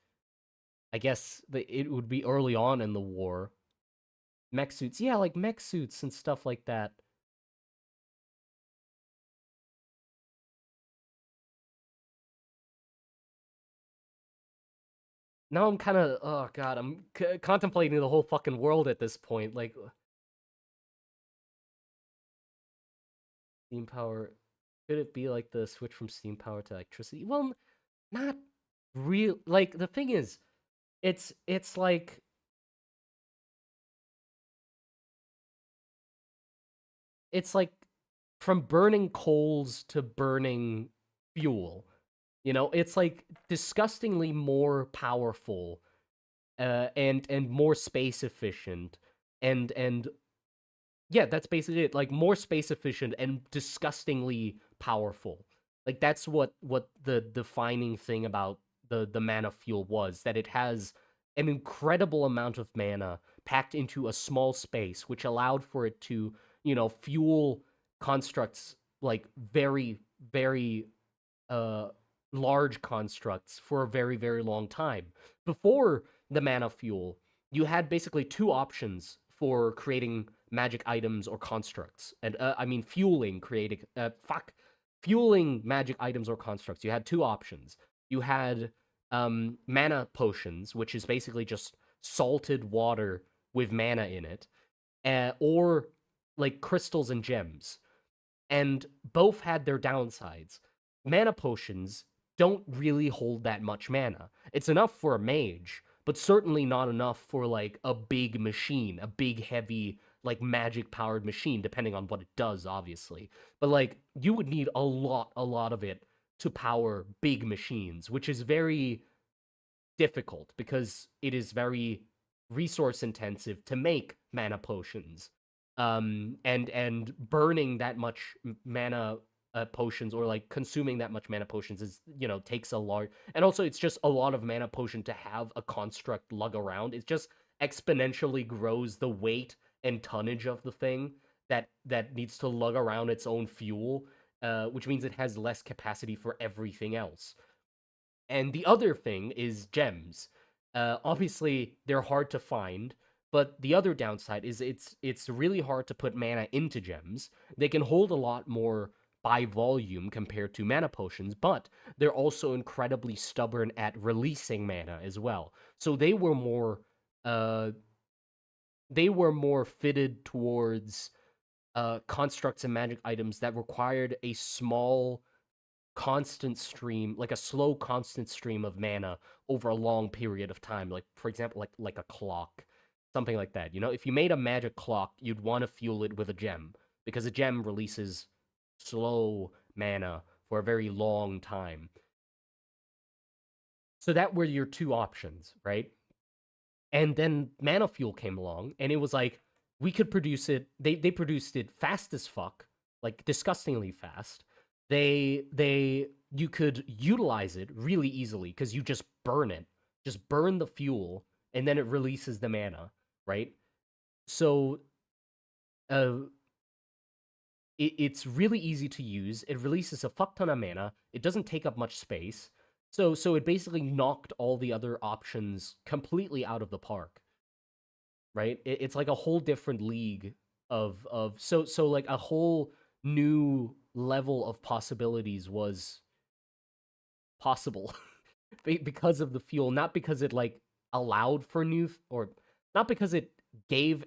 A: I guess it would be early on in the war. Mech suits, yeah, like mech suits and stuff like that. Now I'm kind of, oh god, I'm contemplating the whole fucking world at this point. Like, steam power, could it be like the switch from steam power to electricity? Well, not real. Like the thing is, it's like it's like from burning coals to burning fuel. You know, it's like disgustingly more powerful, and more space efficient, and yeah, that's basically it. Like more space efficient and disgustingly powerful. Like that's what the defining thing about the mana fuel was, that it has an incredible amount of mana packed into a small space, which allowed for it to, you know, fuel constructs like very uh large constructs for a very long time. Before the mana fuel, you had basically two options for creating magic items or constructs. And I mean fueling creating fueling magic items or constructs. You had two options. You had mana potions, which is basically just salted water with mana in it, or like crystals and gems. And both had their downsides. Mana potions don't really hold that much mana. It's enough for a mage, but certainly not enough for like a big machine, a big heavy like magic powered machine, depending on what it does, obviously. But like you would need a lot of it to power big machines, which is very difficult because it is very resource intensive to make mana potions. And burning that much mana potions, or like consuming that much mana potions, is, you know, takes a large, and also it's just a lot of mana potion to have a construct lug around. It just exponentially grows the weight and tonnage of the thing that needs to lug around its own fuel, which means it has less capacity for everything else. And the other thing is gems. Obviously, they're hard to find, but the other downside is it's really hard to put mana into gems. They can hold a lot more by volume compared to mana potions, but they're also incredibly stubborn at releasing mana as well. So uh they were more fitted towards constructs and magic items that required a small constant stream, like a slow constant stream of mana over a long period of time. Like for example, like a clock, something like that. You know, if you made a magic clock, you'd want to fuel it with a gem because a gem releases slow mana for a very long time. So that were your two options, right? And then Mana Fuel came along, and it was like we could produce it. They produced it fast as fuck, like disgustingly fast. They you could utilize it really easily because you just burn the fuel, and then it releases the mana, right? So uh, it's really easy to use. It releases a fuck ton of mana. It doesn't take up much space. So it basically knocked all the other options completely out of the park, right? It's like a whole different league of so like a whole new level of possibilities was possible because of the fuel, not because it like allowed for new, or not because it gave.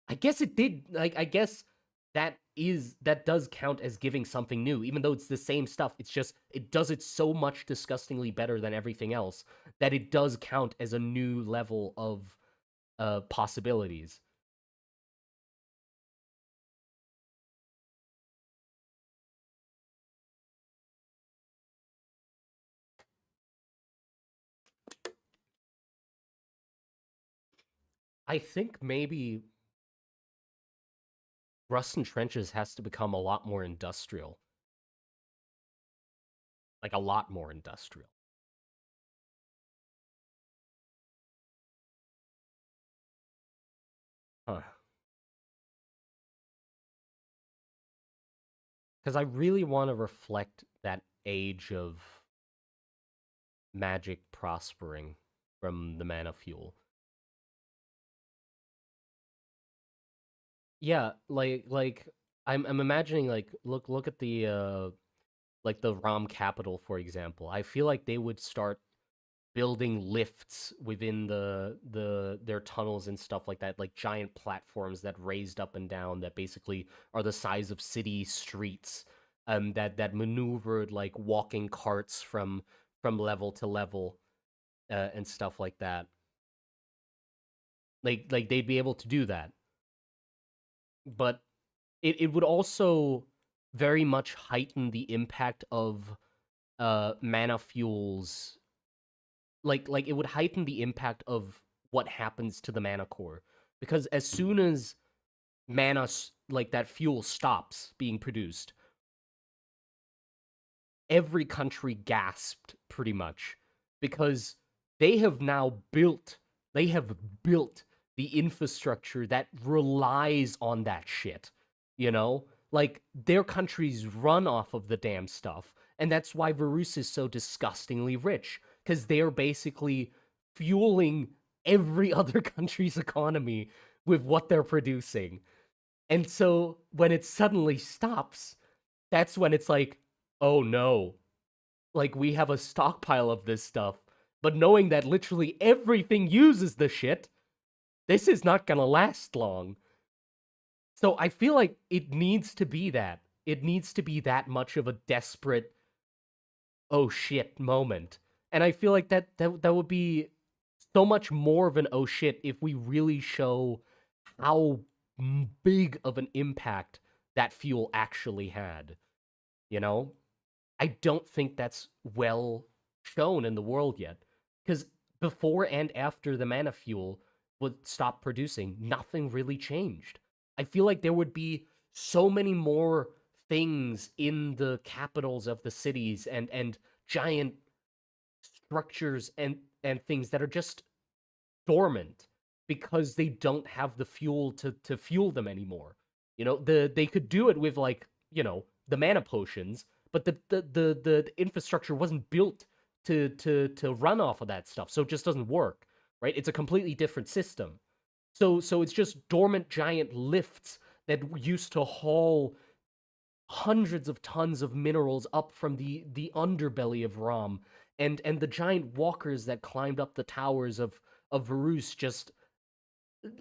A: I guess it did. Like I guess that does count as giving something new, even though it's the same stuff. It's just it does it so much disgustingly better than everything else that it does count as a new level of possibilities. I think maybe Rust and Trenches has to become a lot more industrial, like a lot more industrial. Huh. Because I really want to reflect that age of magic prospering from the mana fuel. Yeah, like I'm imagining like look at the like the ROM capital, for example. I feel like they would start building lifts within their tunnels and stuff like that, like giant platforms that raised up and down that basically are the size of city streets, that maneuvered like walking carts from level to level, and stuff like that. Like they'd be able to do that, but it would also very much heighten the impact of mana fuels. Like it would heighten the impact of what happens to the mana core, because as soon as like that fuel stops being produced, every country gasped pretty much, because they have now built they have built the infrastructure that relies on that shit, you know? Like their countries run off of the damn stuff, and that's why Varus is so disgustingly rich, cuz they're basically fueling every other country's economy with what they're producing. And so when it suddenly stops, that's when it's like, oh no, like we have a stockpile of this stuff. But knowing that literally everything uses the shit, this is not gonna last long. So I feel like it needs to be that. It needs to be that much of a desperate, oh shit moment. And I feel like that would be so much more of an oh shit if we really show how big of an impact that fuel actually had. You know? I don't think that's well shown in the world yet. Because before and after the mana fuel would stop producing, nothing really changed. I feel like there would be so many more things in the capitals of the cities and giant structures and things that are just dormant because they don't have the fuel to fuel them anymore. They could do it with like, the mana potions, but the infrastructure wasn't built to run off of that stuff, so it just doesn't work, right? It's a completely different system. So it's just dormant giant lifts that used to haul hundreds of tons of minerals up from the underbelly of Rom, and the giant walkers that climbed up the towers of Varus just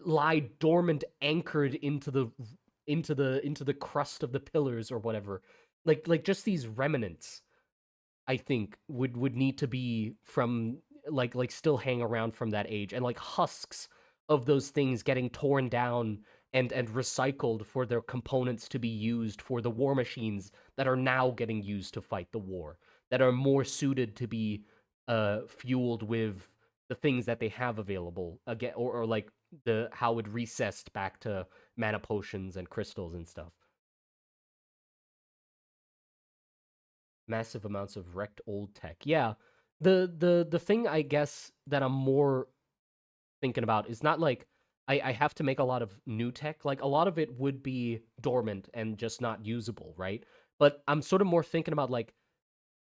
A: lie dormant, anchored into the crust of the pillars or whatever. Like just these remnants, I think would need to be from like still hang around from that age, and like husks of those things getting torn down and recycled for their components to be used for the war machines that are now getting used to fight the war, that are more suited to be fueled with the things that they have available again, or like the how it recessed back to mana potions and crystals and stuff. Massive amounts of wrecked old tech. Yeah. The thing I guess that I'm more thinking about is not like I have to make a lot of new tech. Like a lot of it would be dormant and just not usable, right? But I'm sort of more thinking about like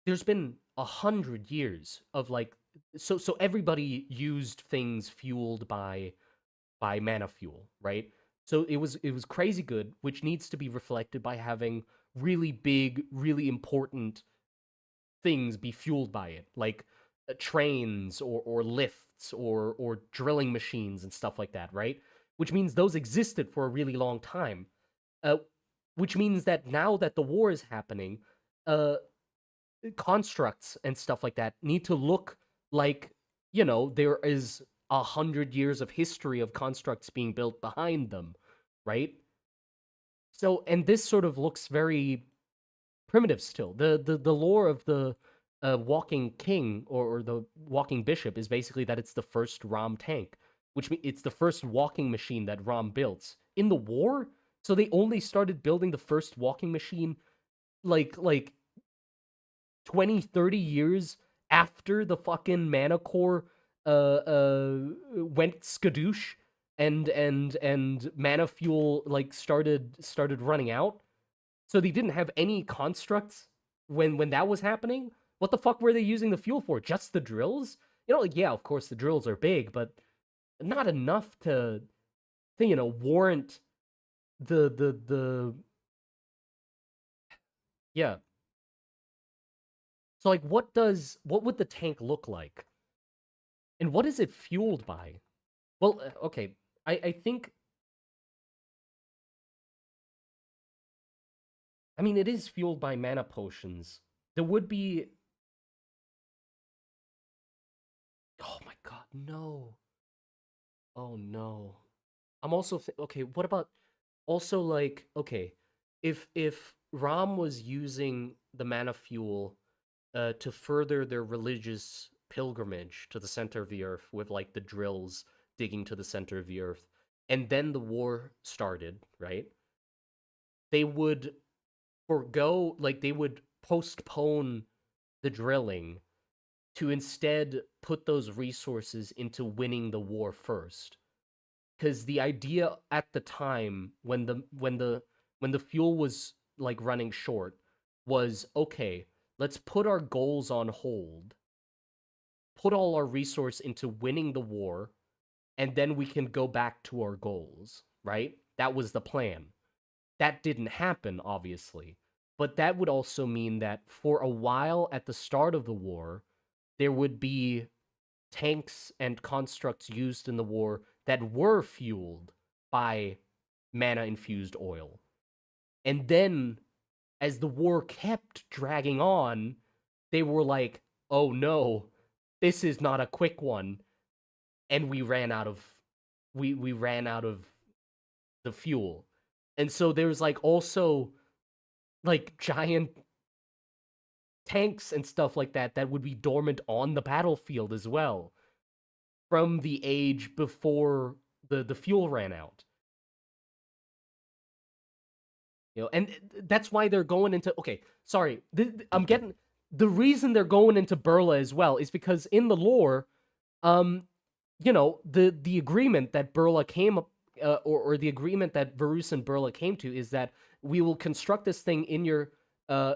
A: there's been 100 years of like so everybody used things fueled by mana fuel, right? So it was crazy good, which needs to be reflected by having really big, really important things be fueled by it, like trains or lifts or drilling machines and stuff like that, right? Which means those existed for a really long time. Uh, which means that now that the war is happening, uh, constructs and stuff like that need to look like there is 100 years of history of constructs being built behind them, right? So, and this sort of looks very primitive still. The lore of the walking king or the walking bishop is basically that it's the first Rom tank, which means it's the first walking machine that Rom built in the war. So they only started building the first walking machine like 20, 30 years after the fucking Manacor went skadoosh and mana fuel like started running out. So they didn't have any constructs when that was happening. What the fuck were they using the fuel for? Just the drills? Like yeah, of course the drills are big, but not enough to warrant the yeah. So like what would the tank look like? And what is it fueled by? Well, okay. I think I mean it is fueled by mana potions. There would be oh my god, no. Oh no. I'm also okay, what about also like okay, if Ram was using the mana fuel to further their religious pilgrimage to the center of the earth with like the drills digging to the center of the earth, and then the war started, right? They would forgo, like they would postpone the drilling to instead put those resources into winning the war first. Because the idea at the time when the fuel was like running short was okay, let's put our goals on hold, put all our resource into winning the war, and then we can go back to our goals, right? That was the plan. That didn't happen, obviously. But that would also mean that for a while at the start of the war, there would be tanks and constructs used in the war that were fueled by mana infused oil. And then, as the war kept dragging on, they were like, oh no, this is not a quick one. And we ran out of the fuel. And so there's like also like giant tanks and stuff like that that would be dormant on the battlefield as well from the age before the fuel ran out. And that's why they're going into okay, sorry. I'm getting the reason they're going into Burla as well is because in the lore, um the agreement that Burla came up or the agreement that Varus and Burla came to is that we will construct this thing in your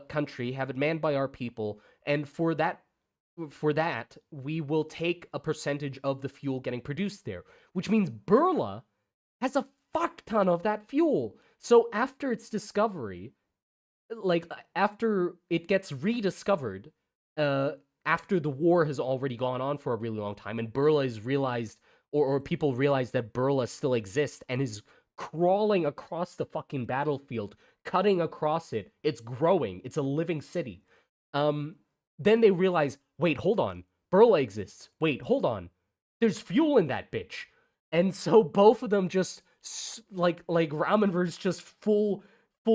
A: country, have it manned by our people, and for that we will take a percentage of the fuel getting produced there, which means Burla has a fuck ton of that fuel. So after its discovery, like after it gets rediscovered, uh, after the war has already gone on for a really long time, and Burla is realized, or people realize that Burla still exists and is crawling across the fucking battlefield, cutting across it. It's growing. It's a living city. Um, then they realize, wait, hold on, Burla exists. Wait, hold on, there's fuel in that bitch, and so both of them just like Ramenverse just full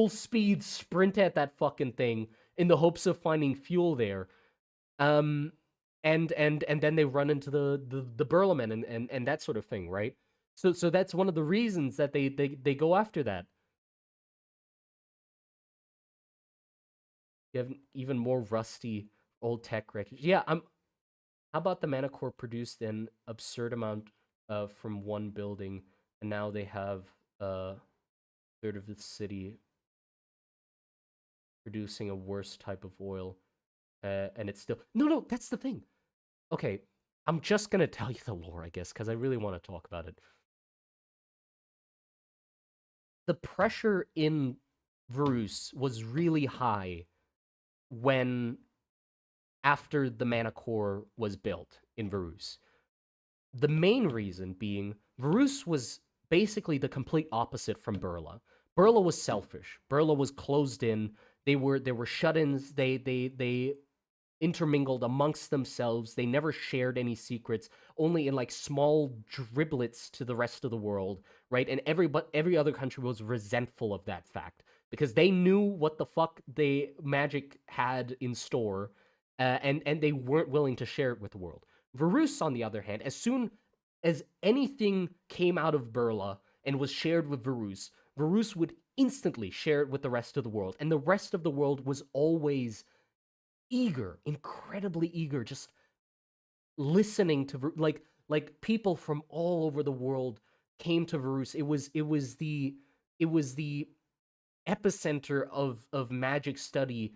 A: speed sprint at that fucking thing in the hopes of finding fuel there. Um, and then they run into the Burleman and that sort of thing, right? So that's one of the reasons that they go after that. You have even more rusty old tech wreckage. Yeah, I'm. How about the Manacor produced an absurd amount from one building, and now they have a third of the city producing a worse type of oil, and it's still no. That's the thing. Okay, I'm just gonna tell you the lore, I guess, because I really want to talk about it. The pressure in Varus was really high when after the Manacor was built in Varus. The main reason being Varus was basically the complete opposite from Burla. Burla was selfish. Burla was closed in. They were shut-ins. They intermingled amongst themselves. They never shared any secrets, only in like small driblets to the rest of the world, right? And every other country was resentful of that fact because they knew what the fuck magic had in store, and they weren't willing to share it with the world. Varus, on the other hand, as soon as anything came out of Burla and was shared with Varus, Varus would instantly share it with the rest of the world, and the rest of the world was always eager, incredibly eager, just listening to like people from all over the world came to Varus. It was the epicenter of magic study.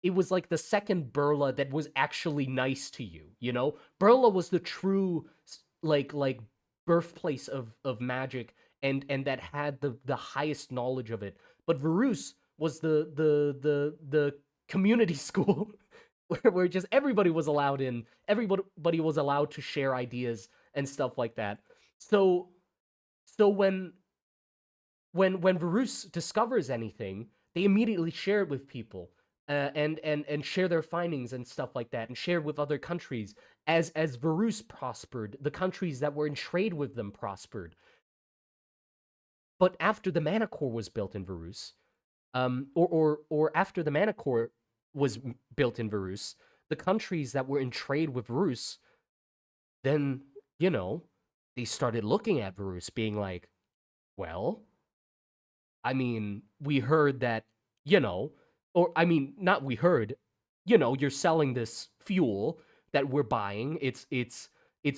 A: It was like the second Burla that was actually nice to you, you know? Burla was the true like birthplace of magic and that had the highest knowledge of it. But Varus was the community school where just everybody was allowed in, everybody was allowed to share ideas and stuff like that. So when Varus discovers anything, they immediately share it with people, and share their findings and stuff like that, and share with other countries. As Varus prospered, the countries that were in trade with them prospered. But after the Manacor was built in Varus, or after the Manacor was built in Varus, the countries that were in trade with Varus, then they started looking at Varus, being like, well, I mean, we heard that, or I mean, not we heard, you're selling this fuel that we're buying. It's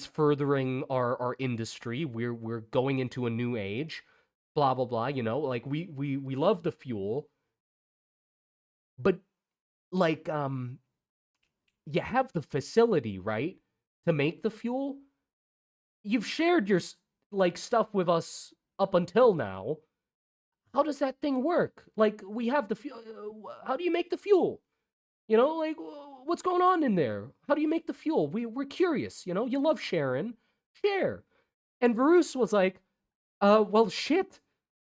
A: furthering our industry. We're going into a new age, blah blah blah. Like we love the fuel, but like you have the facility, right, to make the fuel, you've shared your like stuff with us up until now. How does that thing work? Like, we have the fuel. How do you make the fuel? You know, like, what's going on in there? How do you make the fuel? We're curious. You know, you love sharing, share. And Varus was like, well, shit.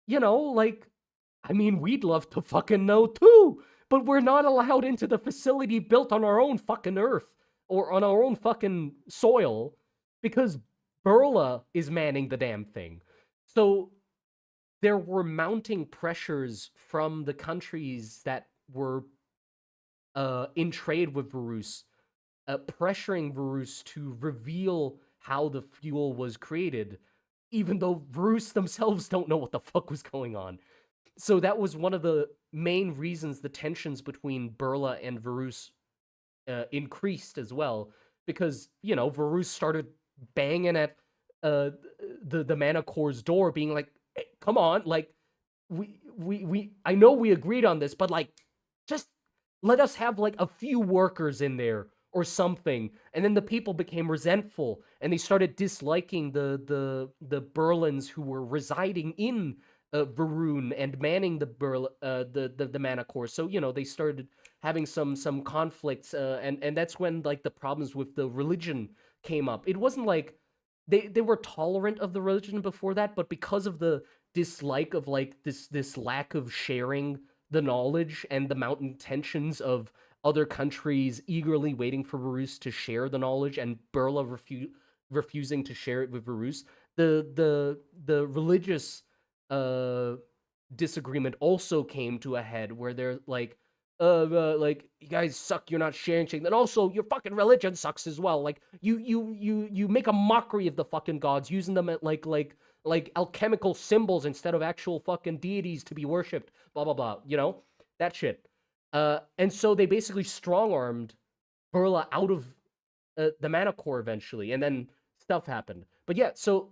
A: You know, like, I mean, we'd love to fucking know too, but we're not allowed into the facility built on our own fucking earth or on our own fucking soil because Burla is manning the damn thing. So there were mounting pressures from the countries that were in trade with Varus, pressuring Varus to reveal how the fuel was created, even though Varus themselves don't know what the fuck was going on. So that was one of the main reasons the tensions between Burla and Varus increased as well, because you know Varus started banging at uh, the Manacor's door, being like, hey, "Come on, like we I know we agreed on this, but like just let us have like a few workers in there or something." And then the people became resentful and they started disliking the Berlins who were residing in Varun and manning the the Manacor. So you know they started having some conflicts, and that's when like the problems with the religion came up. It wasn't like they were tolerant of the religion before that, but because of the dislike of like this lack of sharing the knowledge and the mountain tensions of other countries eagerly waiting for Varus to share the knowledge and Burla refusing to share it with Varus, the religious uh disagreement also came to a head where they're like you guys suck, you're not sharing shit, and also your fucking religion sucks as well. Like you make a mockery of the fucking gods, using them at like alchemical symbols instead of actual fucking deities to be worshipped, blah blah blah, you know, that shit. And so they basically strong-armed Burla out of the Manacor eventually, and then stuff happened. But yeah, so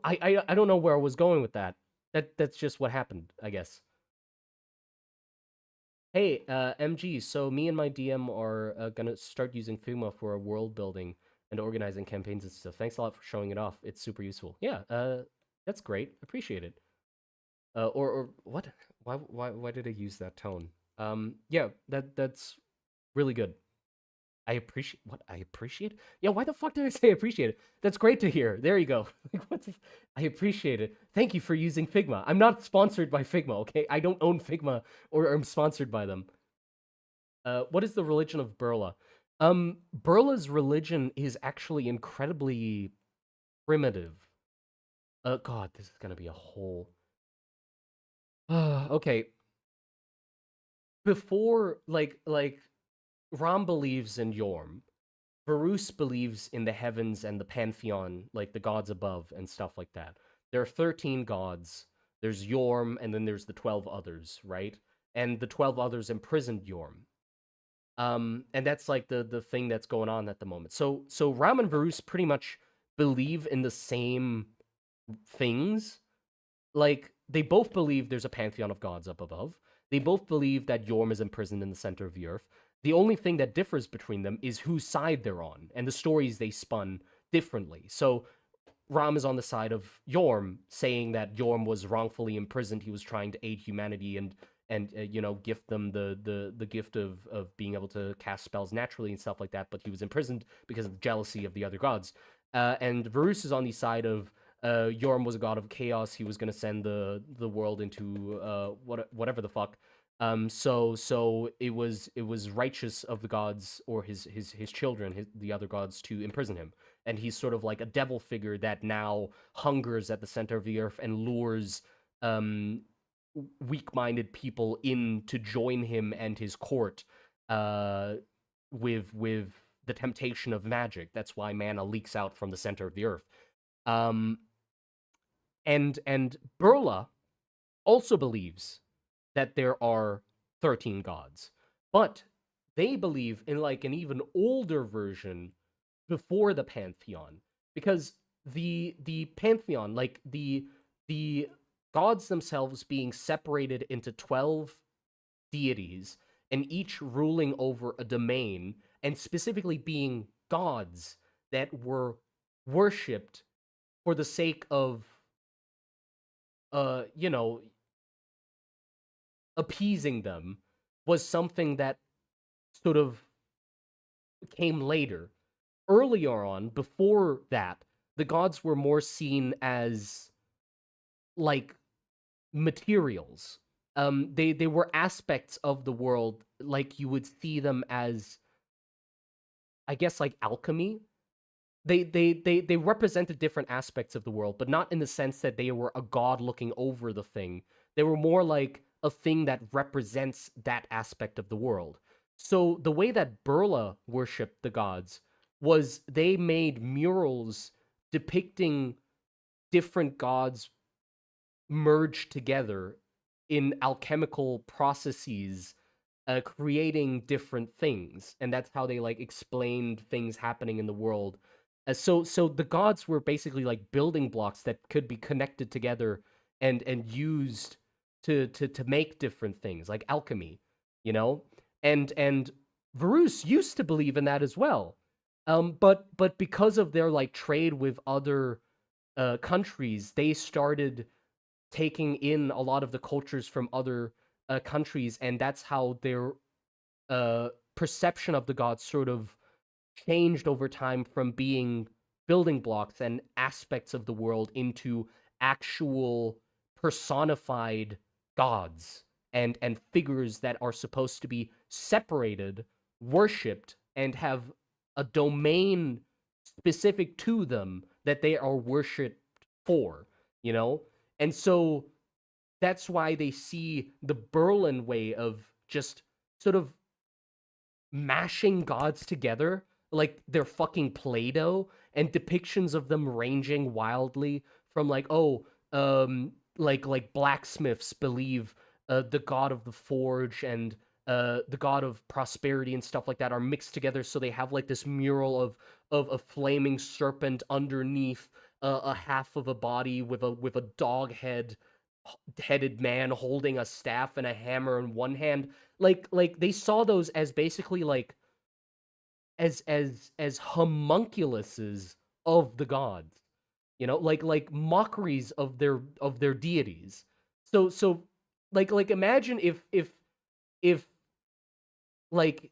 A: I don't know where I was going with that. That's just what happened, I guess. Hey, MG, so me and my DM are gonna start using Figma for our world building and organizing campaigns and stuff. Thanks a lot for showing it off. It's super useful. Yeah, that's great. Appreciate it. Or what? Why did I use that tone? Yeah, that's really good. I appreciate what I appreciate. Yeah, why the fuck did I say appreciate it? That's great to hear. There you go. I appreciate it. Thank you for using Figma. I'm not sponsored by Figma, okay? I don't own Figma or am sponsored by them. What is the religion of Burla? Burla's religion is actually incredibly primitive. God, this is gonna be a whole. Okay. Before, like, Ram believes in Yorm. Varus believes in the heavens and the pantheon, like the gods above and stuff like that. There are 13 gods. There's Yorm, and then there's the 12 others, right? And the 12 others imprisoned Yorm. And that's like the thing that's going on at the moment. So Ram and Varus pretty much believe in the same things. Like they both believe there's a pantheon of gods up above. They both believe that Yorm is imprisoned in the center of the earth. The only thing that differs between them is whose side they're on and the stories they spun differently. So Ram is on the side of Yorm, saying that Yorm was wrongfully imprisoned. He was trying to aid humanity and you know, gift them the gift of being able to cast spells naturally and stuff like that. But he was imprisoned because of jealousy of the other gods. And Varus is on the side of Yorm was a god of chaos. He was going to send the world into whatever the fuck. So it was righteous of the gods or his children, the other gods, to imprison him. And he's sort of like a devil figure that now hungers at the center of the earth and lures um weak-minded people in to join him and his court uh with the temptation of magic. That's why mana leaks out from the center of the earth. Um and Burla also believes that there are 13 gods, but they believe in like an even older version before the pantheon, because the pantheon, like the gods themselves being separated into 12 deities and each ruling over a domain and specifically being gods, that were worshipped for the sake of you know, appeasing them was something that sort of came later. Earlier on, before that, the gods were more seen as like materials. They were aspects of the world, like you would see them as, I guess, like alchemy. They represented different aspects of the world, but not in the sense that they were a god looking over the thing. They were more like a thing that represents that aspect of the world. So the way that Burla worshipped the gods was they made murals depicting different gods merged together in alchemical processes, creating different things, and that's how they like explained things happening in the world. So the gods were basically like building blocks that could be connected together and used to make different things, like alchemy, you know. And Varus used to believe in that as well, but because of their like trade with other countries, they started taking in a lot of the cultures from other countries, and that's how their perception of the gods sort of changed over time from being building blocks and aspects of the world into actual personified gods and figures that are supposed to be separated, worshipped, and have a domain specific to them that they are worshipped for, you know? And so that's why they see the Berlin way of just sort of mashing gods together like they're fucking Play-Doh, and depictions of them ranging wildly from like, oh, like blacksmiths believe the god of the forge and the god of prosperity and stuff like that are mixed together, so they have like this mural of a flaming serpent underneath a half of a body with a dog headed man holding a staff and a hammer in one hand. Like they saw those as basically like as homunculuses of the gods, you know, like mockeries of their deities. So like imagine if like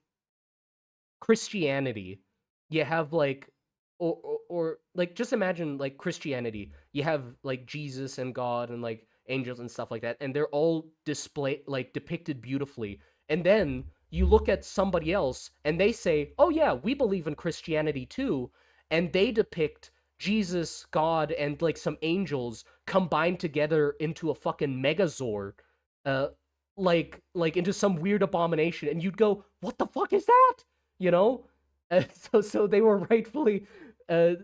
A: Christianity, you have like, or like just imagine like Christianity, you have like Jesus and God and like angels and stuff like that, and they're all displayed like depicted beautifully. And then you look at somebody else and they say, "Oh yeah, we believe in Christianity too," and they depict Jesus, God, and like some angels combined together into a fucking Megazord, uh, like into some weird abomination, and you'd go, "What the fuck is that?" You know. So they were rightfully uh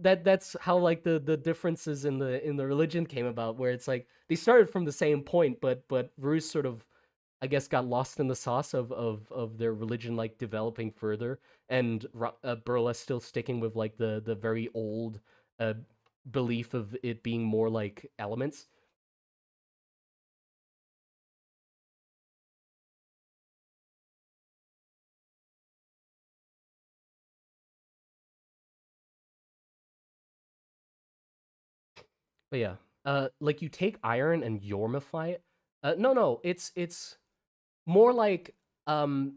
A: that's how like the differences in the religion came about, where it's like they started from the same point, but Rus sort of, I guess, got lost in the sauce of their religion like developing further, and Burla still sticking with like the very old uh belief of it being more like elements. But yeah, like you take iron and yormify it. No, it's more like um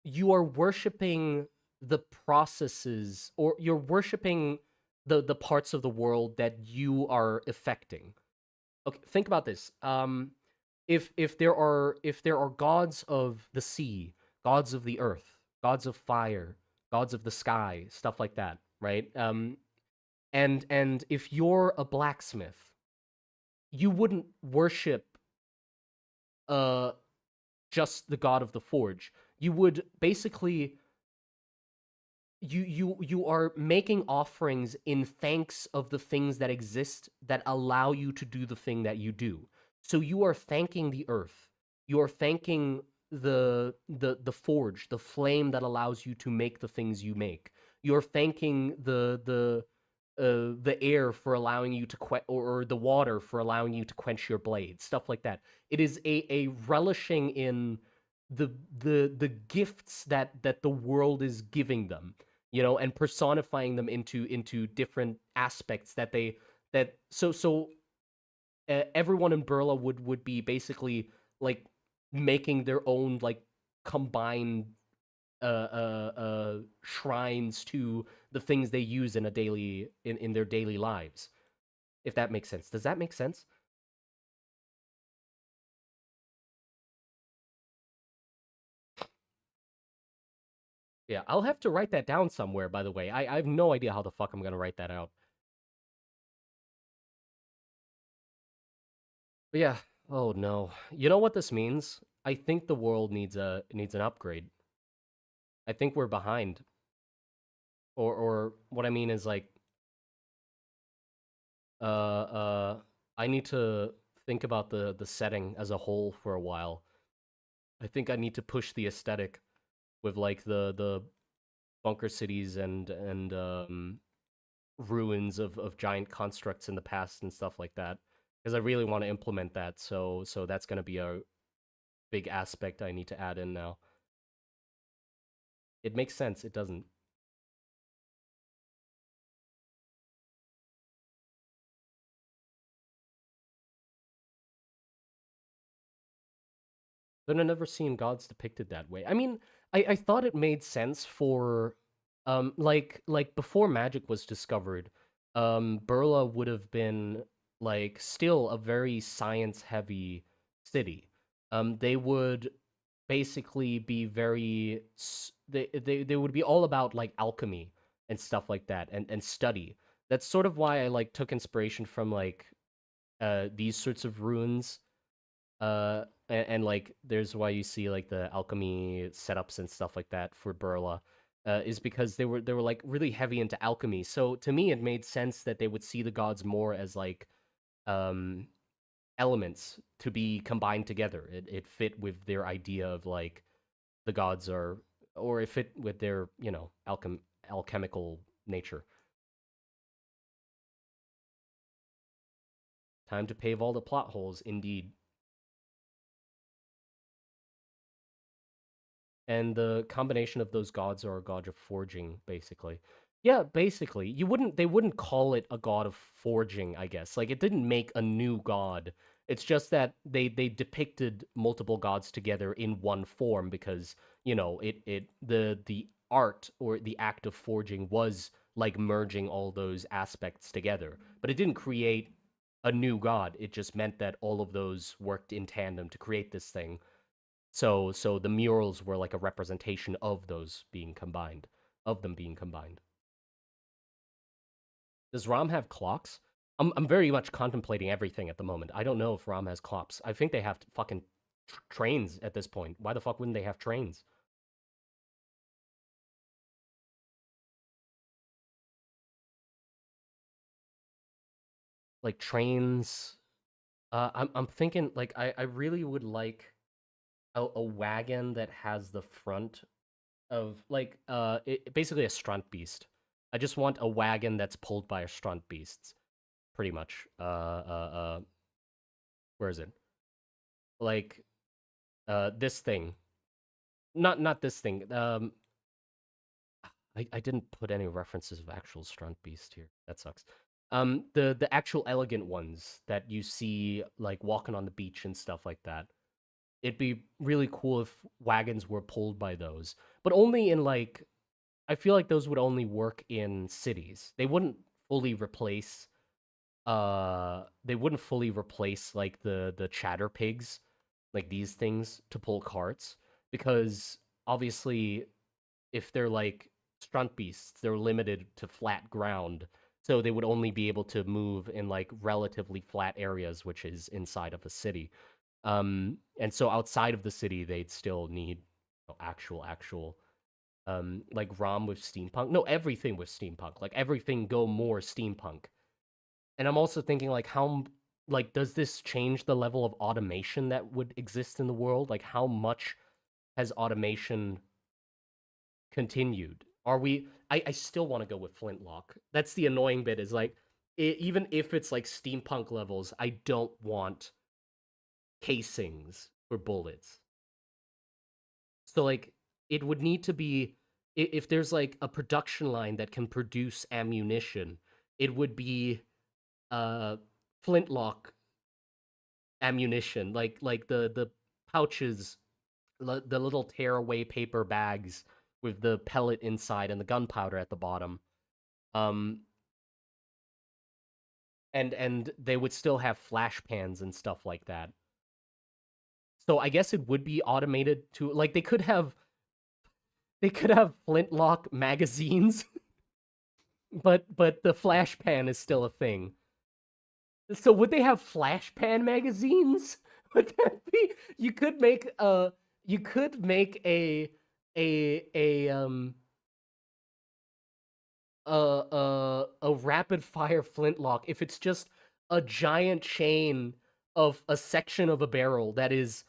A: you are worshiping the processes, or you're worshiping the parts of the world that you are affecting. Okay, think about this. If there are gods of the sea, gods of the earth, gods of fire, gods of the sky, stuff like that, right? And if you're a blacksmith, you wouldn't worship uh just the god of the forge. You would basically, you are making offerings in thanks of the things that exist that allow you to do the thing that you do. So you are thanking the earth. You are thanking the forge, the flame that allows you to make the things you make. You're thanking the air for allowing you to or the water for allowing you to quench your blade, stuff like that. It is a relishing in the gifts that the world is giving them. and personifying them into different aspects that everyone in Burla would be basically like making their own like combined shrines to the things they use in their daily lives. If that makes sense. Does that make sense? Yeah, I'll have to write that down somewhere, by the way. I have no idea how the fuck I'm gonna write that out. But yeah. Oh no. You know what this means? I think the world needs an upgrade. I think we're behind. Or what I mean is like I need to think about the setting as a whole for a while. I think I need to push the aesthetic with like the bunker cities and ruins of giant constructs in the past and stuff like that, because I really want to implement that. So that's going to be a big aspect I need to add in now. It makes sense. It doesn't. But I've never seen gods depicted that way. I mean, I thought it made sense for like before magic was discovered, Burla would have been like still a very science heavy city. They would basically be they would be all about like alchemy and stuff like that and study. That's sort of why I like took inspiration from like these sorts of ruins and like there's why you see like the alchemy setups and stuff like that for Burla, is because they were like really heavy into alchemy. So to me, it made sense that they would see the gods more as like um elements to be combined together. It fit with their idea of like the gods are, or it fit with their alchemical nature. Time to pave all the plot holes, indeed. And the combination of those gods are a god of forging, basically. Yeah, basically. They wouldn't call it a god of forging, I guess. Like it didn't make a new god. It's just that they depicted multiple gods together in one form because, the art or the act of forging was like merging all those aspects together. But it didn't create a new god. It just meant that all of those worked in tandem to create this thing. So the murals were like a representation of them being combined. Does Rom have clocks? I'm very much contemplating everything at the moment. I don't know if Rom has clocks. I think they have fucking trains at this point. Why the fuck wouldn't they have trains? Like trains. I'm thinking like I really would like a wagon that has the front of like basically a strunt beast. I just want a wagon that's pulled by a strunt beast, pretty much. Where is it? Like this thing. Not this thing. I didn't put any references of actual strunt beast here. That sucks. The actual elegant ones that you see like walking on the beach and stuff like that. It'd be really cool if wagons were pulled by those, but only in like I feel like those would only work in cities. Fully replace they wouldn't fully replace like the chatter pigs, like these things to pull carts, because obviously if they're like strunt beasts, they're limited to flat ground. So they would only be able to move in like relatively flat areas, which is inside of a city. And so outside of the city, they'd still need actual like ROM with steampunk. No, everything with steampunk. Like everything go more steampunk. And I'm also thinking like like does this change the level of automation that would exist in the world? Like how much has automation continued? Are we I still want to go with flintlock. That's the annoying bit is like even if it's like steampunk levels, I don't want casings for bullets. So like it would need to be if there's like a production line that can produce ammunition, it would be uh flintlock ammunition, like the pouches, the little tearaway paper bags with the pellet inside and the gunpowder at the bottom. Um, and they would still have flash pans and stuff like that. So I guess it would be automated to like they could have flintlock magazines, but the flash pan is still a thing. So would they have flash pan magazines? Would that be you could make a a rapid fire flintlock if it's just a giant chain of a section of a barrel that is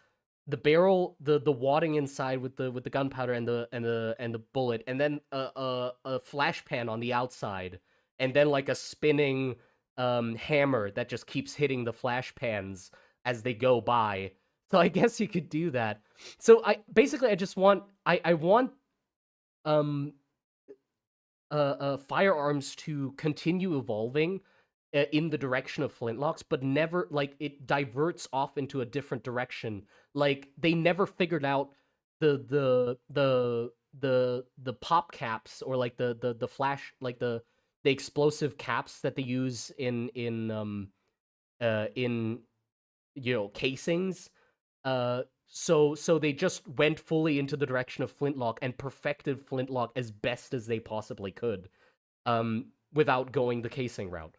A: the barrel, the wadding inside with the gunpowder and the bullet, and then a flash pan on the outside, and then like a spinning hammer that just keeps hitting the flash pans as they go by. So I guess you could do that. So I just want I want um firearms to continue evolving in the direction of flintlocks, but never like it diverts off into a different direction. Like they never figured out the pop caps or like the flash like the explosive caps that they use in casings. So they just went fully into the direction of flintlock and perfected flintlock as best as they possibly could, without going the casing route.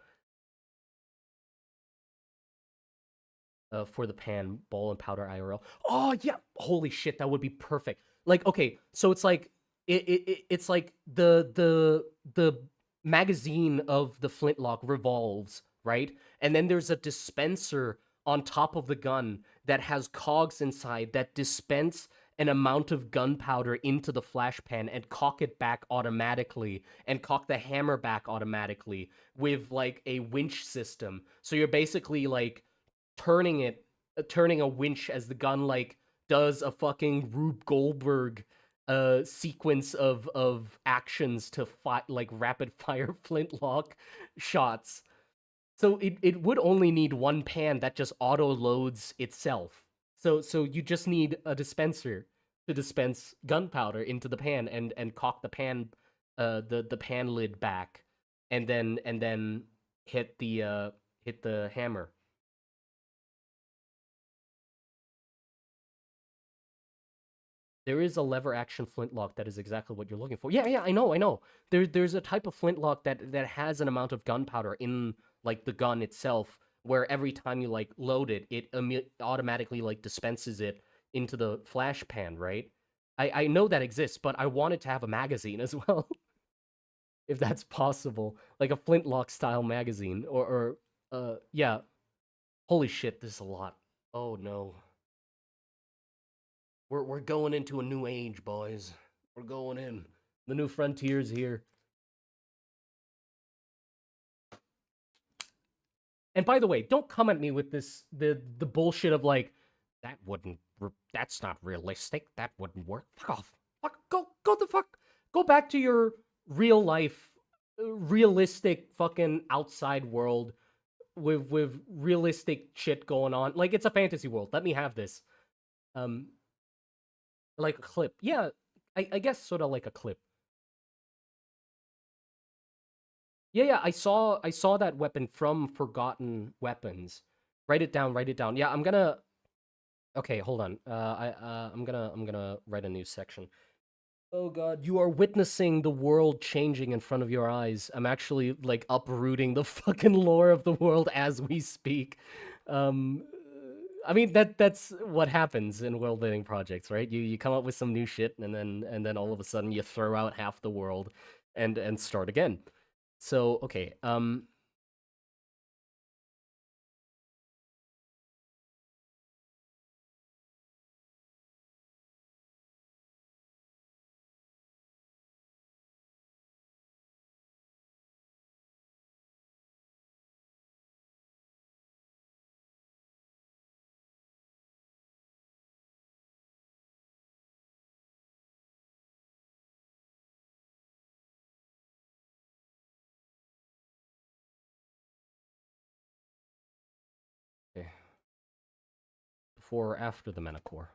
A: For the pan, ball and powder IRL. Oh yeah, holy shit, that would be perfect. Like, okay, so it's like it's like the magazine of the flintlock revolves, right? And then there's a dispenser on top of the gun that has cogs inside that dispense an amount of gunpowder into the flash pan and cock it back automatically and cock the hammer back automatically with like a winch system. So you're basically like turning a winch as the gun like does a fucking Rube Goldberg sequence of actions to fight like rapid fire flintlock shots. So it would only need one pan that just auto loads itself. So you just need a dispenser to dispense gunpowder into the pan and cock the pan lid back, and then hit the hammer. There is a lever action flintlock that is exactly what you're looking for. Yeah, yeah, I know, I know. There's a type of flintlock that has an amount of gunpowder in like the gun itself, where every time you like load it, it automatically like dispenses it into the flash pan, right? I know that exists, but I wanted to have a magazine as well, if that's possible, like a flintlock style magazine, or yeah. Holy shit, this is a lot. Oh no. We're going into a new age, boys. We're going in. The new frontier's here. And by the way, don't come at me with the bullshit of like that's not realistic. That wouldn't work. Fuck off. Fuck go the fuck go back to your real life realistic fucking outside world with realistic shit going on. Like it's a fantasy world. Let me have this. Um like a clip. Yeah, I guess sort of like a clip. Yeah, yeah, I saw that weapon from Forgotten Weapons. Write it down, write it down. Yeah, I'm gonna okay, hold on. I'm gonna write a new section. Oh god, you are witnessing the world changing in front of your eyes. I'm actually like uprooting the fucking lore of the world as we speak. Um I mean that's what happens in world building projects, right? You come up with some new shit and then all of a sudden you throw out half the world and start again. So, okay, before or after the Manacor?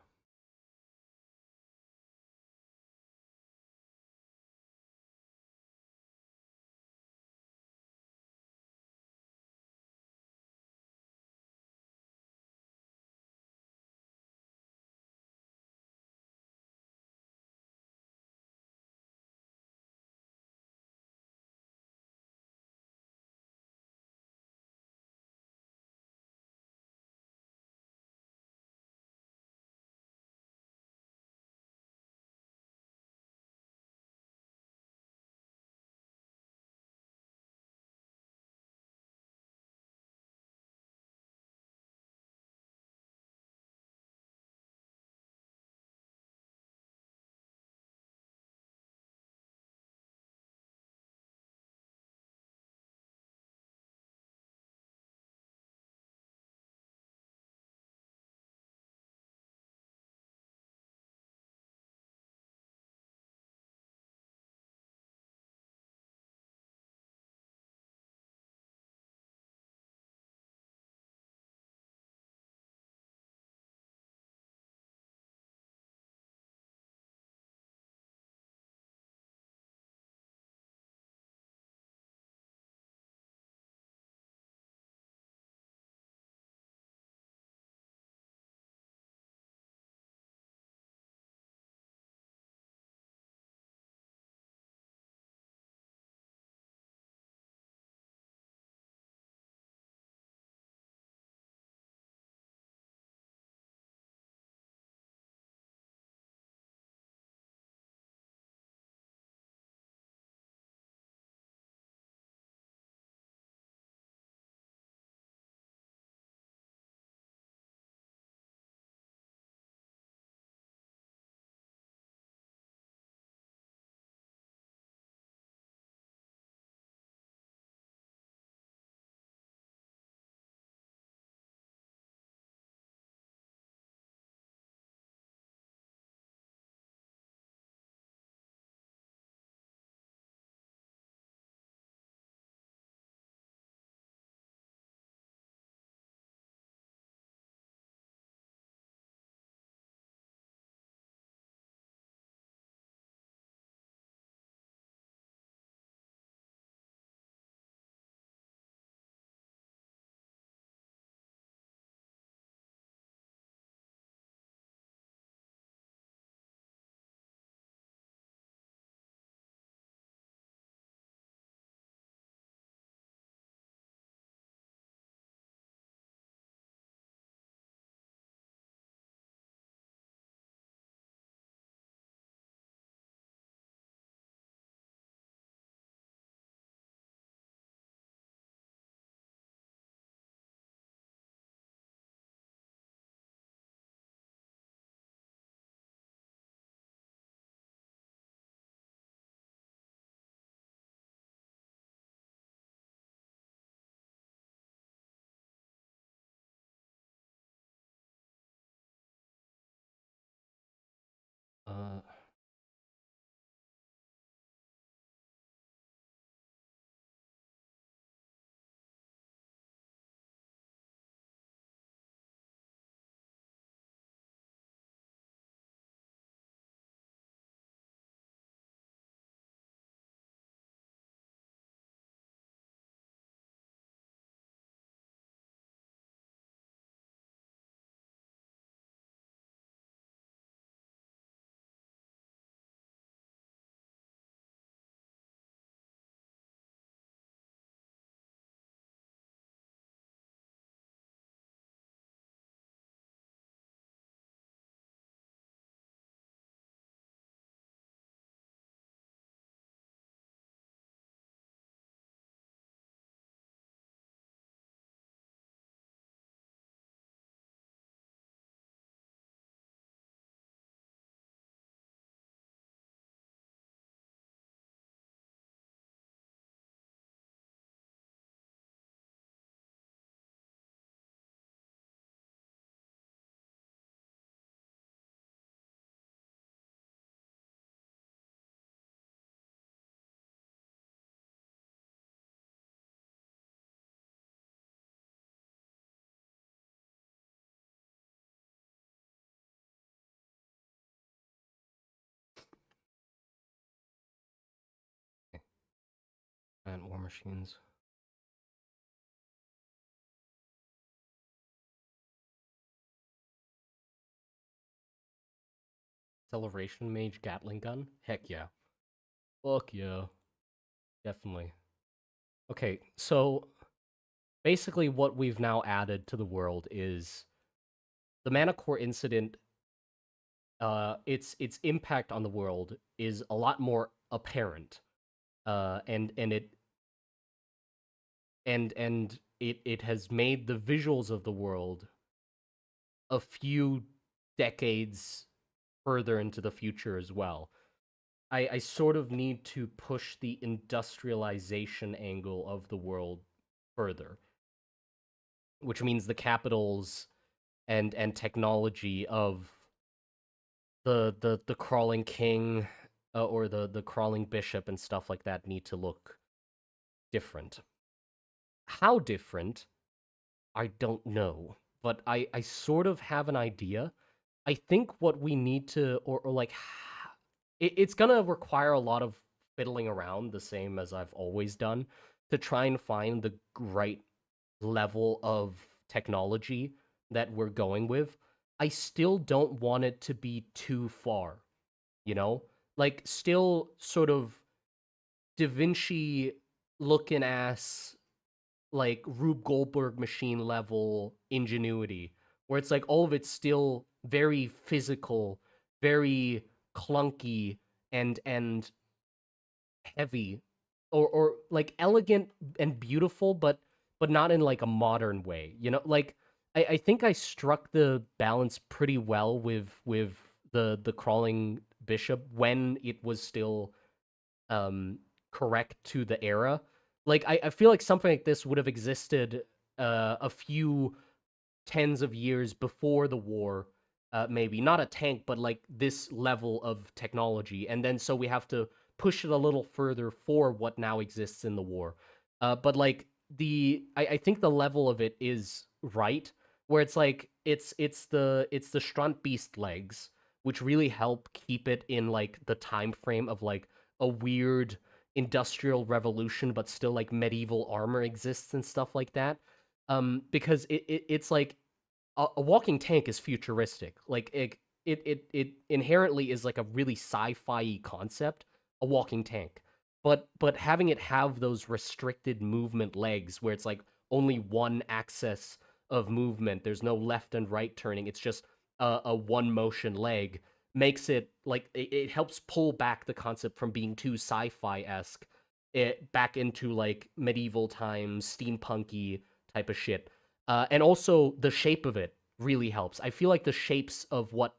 A: And war machines. Acceleration mage Gatling gun? Heck yeah. Fuck yeah. Definitely. Okay, so basically what we've now added to the world is the Manacor incident. Its impact on the world is a lot more apparent. And it has made the visuals of the world a few decades further into the future as well. I sort of need to push the industrialization angle of the world further, which means the capitals and technology of the crawling king, or the crawling bishop and stuff like that need to look different. How different? I don't know, but I sort of have an idea. I think what we need to, or like, it's gonna require a lot of fiddling around, the same as I've always done, to try and find the right level of technology that we're going with. I still don't want it to be too far, you know? Like, still sort of Da Vinci looking ass, like Rube Goldberg machine level ingenuity, where it's like all of it's still very physical, very clunky, and heavy, or like elegant and beautiful, but not in like a modern way. You know, like I think I struck the balance pretty well with the crawling bishop when it was still um correct to the era. Like I feel like something like this would have existed a few tens of years before the war, maybe not a tank, but like this level of technology, and then so we have to push it a little further for what now exists in the war. But like I think the level of it is right, where it's like it's the Strunt Beast legs, which really help keep it in like the time frame of like a weird industrial revolution, but still like medieval armor exists and stuff like that. Because it's like a walking tank is futuristic. Like it inherently is like a really sci-fi concept, a walking tank. But having it have those restricted movement legs where it's like only one axis of movement, there's no left and right turning, it's just a one motion leg, makes it like it helps pull back the concept from being too sci-fi-esque, it back into like medieval times, steampunky type of shit. And also the shape of it really helps. I feel like the shapes of what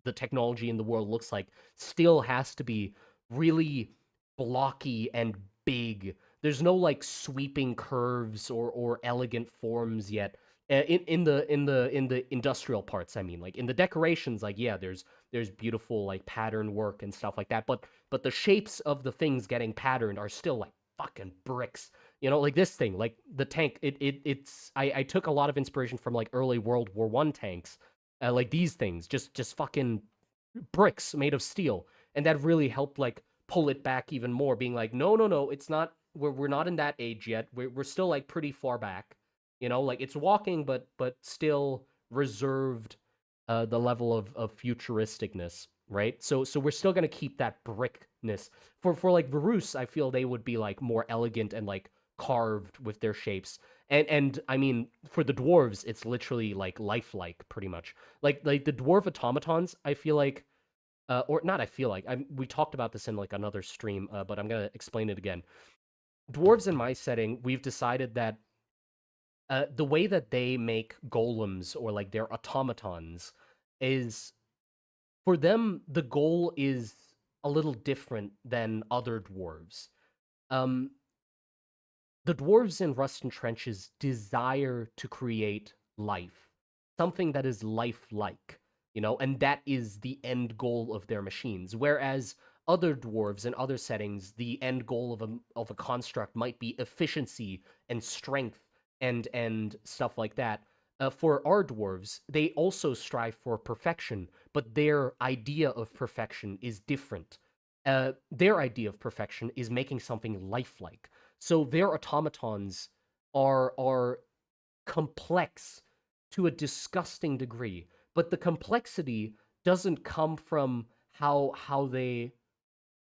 A: the technology in the world looks like still has to be really blocky and big. There's no like sweeping curves or elegant forms yet. In the industrial parts, I mean, like in the decorations, like yeah, there's beautiful like pattern work and stuff like that, but the shapes of the things getting patterned are still like fucking bricks. You know, like this thing, like the tank. It's I took a lot of inspiration from like early World War One tanks, like these things, just fucking bricks made of steel, and that really helped like pull it back even more, being like, no, no, no, it's not. We're not in that age yet. We're still like pretty far back. You know, like it's walking, but still reserved the level of futuristicness, right? So we're still gonna keep that brickness. For like Varus, I feel they would be like more elegant and like carved with their shapes. And I mean, for the dwarves, it's literally like lifelike, pretty much. Like the dwarf automatons, I feel like, or not. I feel like we talked about this in like another stream, but I'm gonna explain it again. Dwarves in my setting, we've decided that the way that they make golems or like their automatons is, for them the goal is a little different than other dwarves. Um, the dwarves in Rust and Trenches desire to create life, something that is lifelike, you know, and that is the end goal of their machines. Whereas other dwarves in other settings, the end goal of a construct might be efficiency and strength and stuff like that. For our dwarves, they also strive for perfection, but their idea of perfection is different. Their idea of perfection is making something lifelike. So their automatons are complex to a disgusting degree, but the complexity doesn't come from how they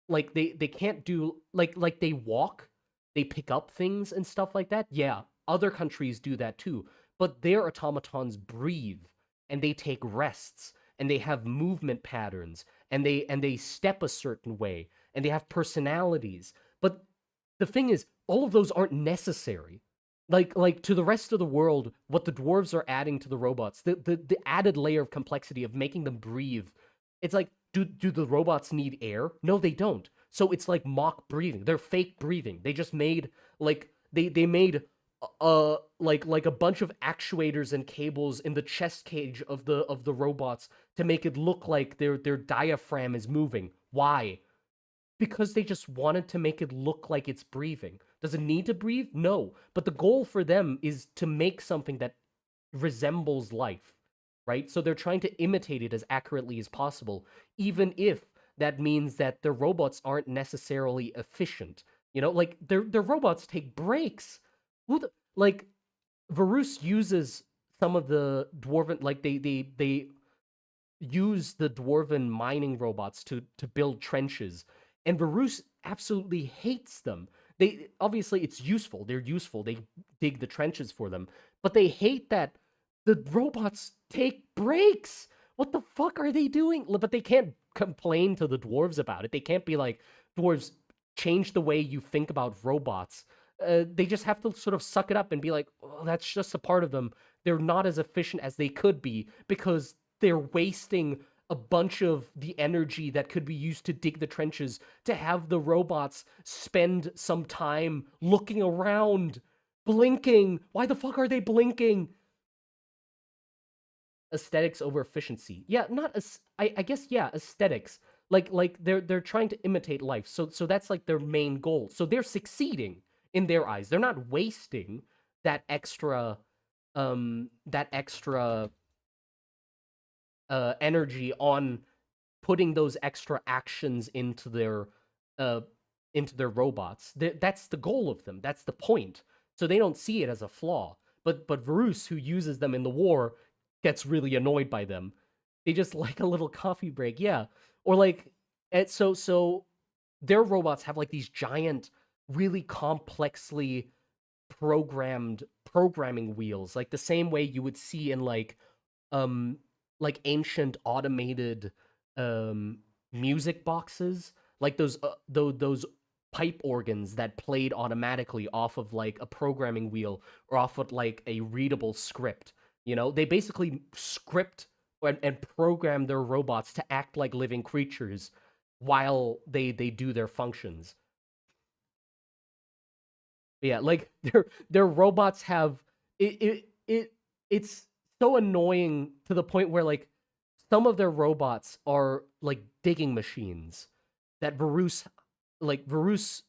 A: they can't do like they walk, they pick up things and stuff like that. Yeah, other countries do that too, but their automatons breathe and they take rests and they have movement patterns and they step a certain way and they have personalities. But the thing is, all of those aren't necessary. Like to the rest of the world, what the dwarves are adding to the robots, the added layer of complexity of making them breathe. It's like, do the robots need air? No, they don't. So it's like mock breathing. They're fake breathing. They just made they made like a bunch of actuators and cables in the chest cage of the robots to make it look like their diaphragm is moving. Why? Because they just wanted to make it look like it's breathing. Does it need to breathe? No. But the goal for them is to make something that resembles life, right? So they're trying to imitate it as accurately as possible, even if that means that the robots aren't necessarily efficient. You know, like their robots take breaks. Like Varus uses some of the dwarven they use the dwarven mining robots to build trenches, and Varus absolutely hates them. They obviously it's useful. They're useful. They dig the trenches for them, but they hate that the robots take breaks. What the fuck are they doing? But they can't complain to the dwarves about it. They can't be like, dwarves, change the way you think about robots. They just have to sort of suck it up and be like, oh, that's just a part of them. They're not as efficient as they could be because they're wasting a bunch of the energy that could be used to dig the trenches to have the robots spend some time looking around, blinking. Why the fuck are they blinking? Aesthetics over efficiency. Yeah, not as I guess yeah, aesthetics. Like they're trying to imitate life. So that's like their main goal. So they're succeeding in their eyes. They're not wasting that extra that extra energy on putting those extra actions uh into their robots. That's the goal of them. That's the point. So they don't see it as a flaw. But Varus, who uses them in the war, gets really annoyed by them. They just like a little coffee break, yeah. Or like, so their robots have like these giant, really complexly programmed programming wheels, like the same way you would see in um ancient automated um music boxes, like those pipe organs that played automatically off of like a programming wheel or off of like a readable script. You know, they basically script and program their robots to act like living creatures while they do their functions. Yeah, like their robots have it's so annoying to the point where like some of their robots are like digging machines that Varus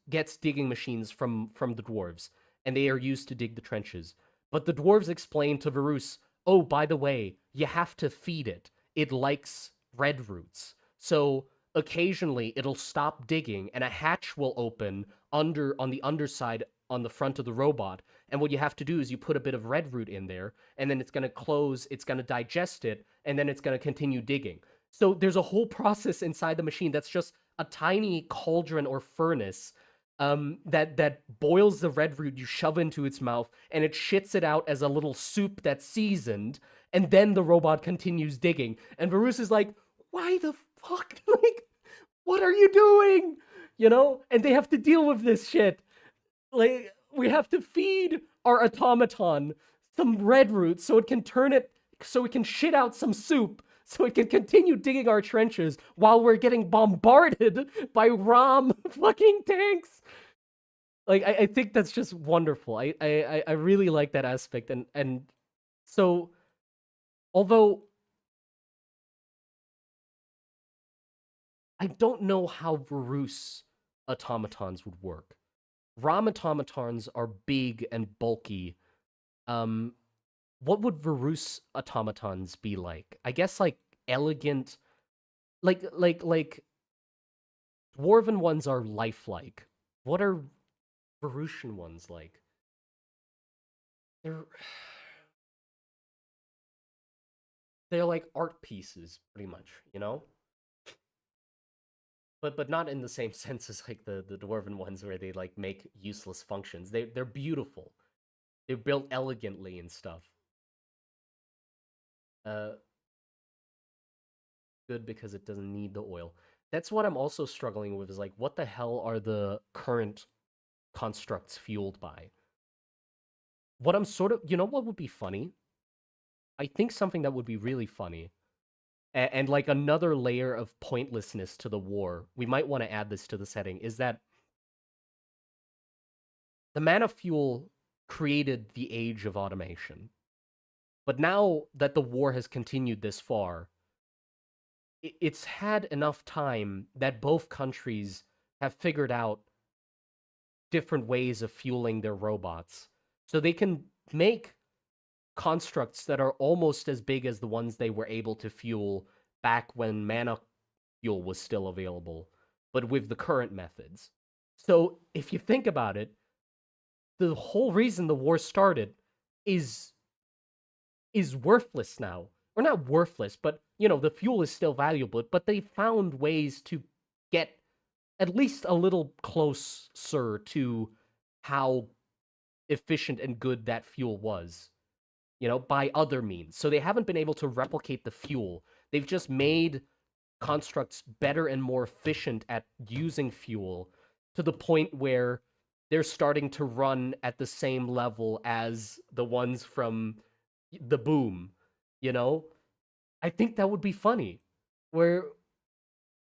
A: gets digging machines from the dwarves, and they are used to dig the trenches. But the dwarves explain to Varus, "Oh, by the way, you have to feed it. It likes red roots. So occasionally it'll stop digging and a hatch will open on the underside on the front of the robot. And what you have to do is you put a bit of red root in there, and then it's going to close, it's going to digest it, and then it's going to continue digging." So there's a whole process inside the machine that's just a tiny cauldron or furnace that boils the red root you shove into its mouth, and it shits it out as a little soup that's seasoned, and then the robot continues digging. And Varus is like, why the fuck? Like, what are you doing? You know? And they have to deal with this shit. Like, we have to feed our automaton some red root so it can turn it, so it can shit out some soup, so it can continue digging our trenches while we're getting bombarded by Rom fucking tanks. Like, I think that's just wonderful. I really like that aspect, and so although I don't know how Varus automatons would work. Rom automatons are big and bulky. Um, what would Varus automatons be like? I guess like elegant, like dwarven ones are lifelike. What are Verusian ones, like they're they're like art pieces, pretty much, you know. But not in the same sense as like the dwarven ones where they like make useless functions. They're beautiful. They're built elegantly and stuff. Uh, Good because it doesn't need the oil. That's what I'm also struggling with. Is like, what the hell are the current constructs fueled by? What I'm sort of, you know, what would be funny? I think something that would be really funny, and like another layer of pointlessness to the war. We might want to add this to the setting. Is that the mana fuel created the age of automation. But now that the war has continued this far, it's had enough time that both countries have figured out different ways of fueling their robots. So they can make constructs that are almost as big as the ones they were able to fuel back when mana fuel was still available, but with the current methods. So if you think about it, the whole reason the war started is worthless now. Or not worthless, but you know, the fuel is still valuable, but they found ways to get at least a little closer to how efficient and good that fuel was, you know, by other means. So they haven't been able to replicate the fuel. They've just made constructs better and more efficient at using fuel to the point where they're starting to run at the same level as the ones from the boom, you know? I think that would be funny. Where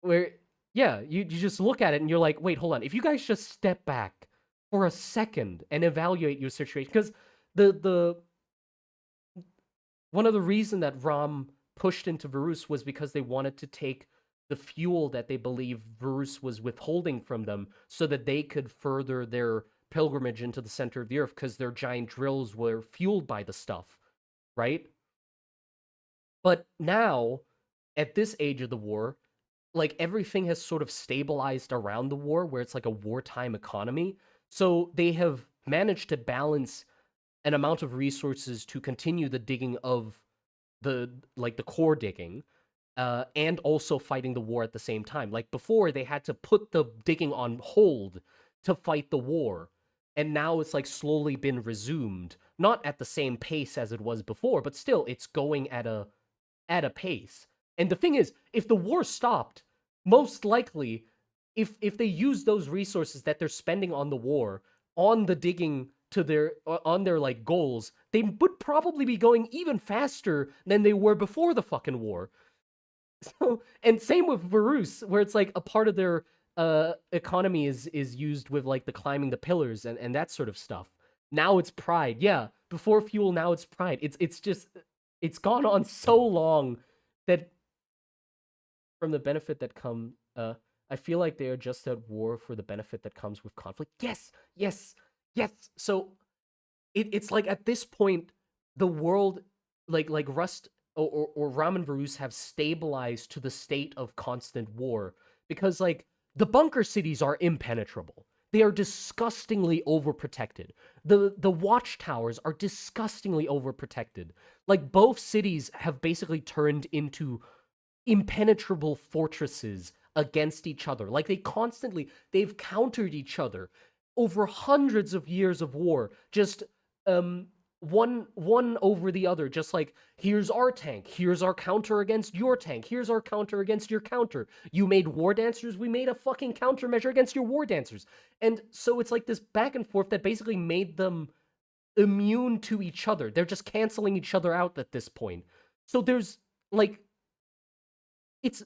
A: where yeah, you just look at it and you're like, wait, hold on. If you guys just step back for a second and evaluate your situation, because the one of the reason that Rom pushed into Varus was because they wanted to take the fuel that they believe Varus was withholding from them so that they could further their pilgrimage into the center of the earth because their giant drills were fueled by the stuff, right? But now, at this age of the war, like everything has sort of stabilized around the war where it's like a wartime economy. So they have managed to balance an amount of resources to continue the digging of the core digging, and also fighting the war at the same time. Like before, they had to put the digging on hold to fight the war, and now it's like slowly been resumed, not at the same pace as it was before, but still it's going at a pace. And the thing is, if the war stopped, most likely, if they use those resources that they're spending on the war on the digging to their on their like goals, they would probably be going even faster than they were before the fucking war. So, and same with Varus, where it's like a part of their economy is used with like the climbing the pillars and that sort of stuff. Now it's pride. Yeah, before fuel, now it's pride. It's just it's gone on so long that from the benefit that come I feel like they are just at war for the benefit that comes with conflict. Yes, yes, yes. So it's like at this point the world like Rust or Ramen Varus have stabilized to the state of constant war because like the bunker cities are impenetrable. They are disgustingly overprotected. The watchtowers are disgustingly overprotected. Like both cities have basically turned into impenetrable fortresses against each other. Like they've countered each other over hundreds of years of war. Just one over the other. Just like here's our tank, here's our counter against your tank, here's our counter against your counter. You made war dancers, we made a fucking countermeasure against your war dancers. And so it's like this back and forth that basically made them immune to each other. They're just canceling each other out at this point. So there's like it's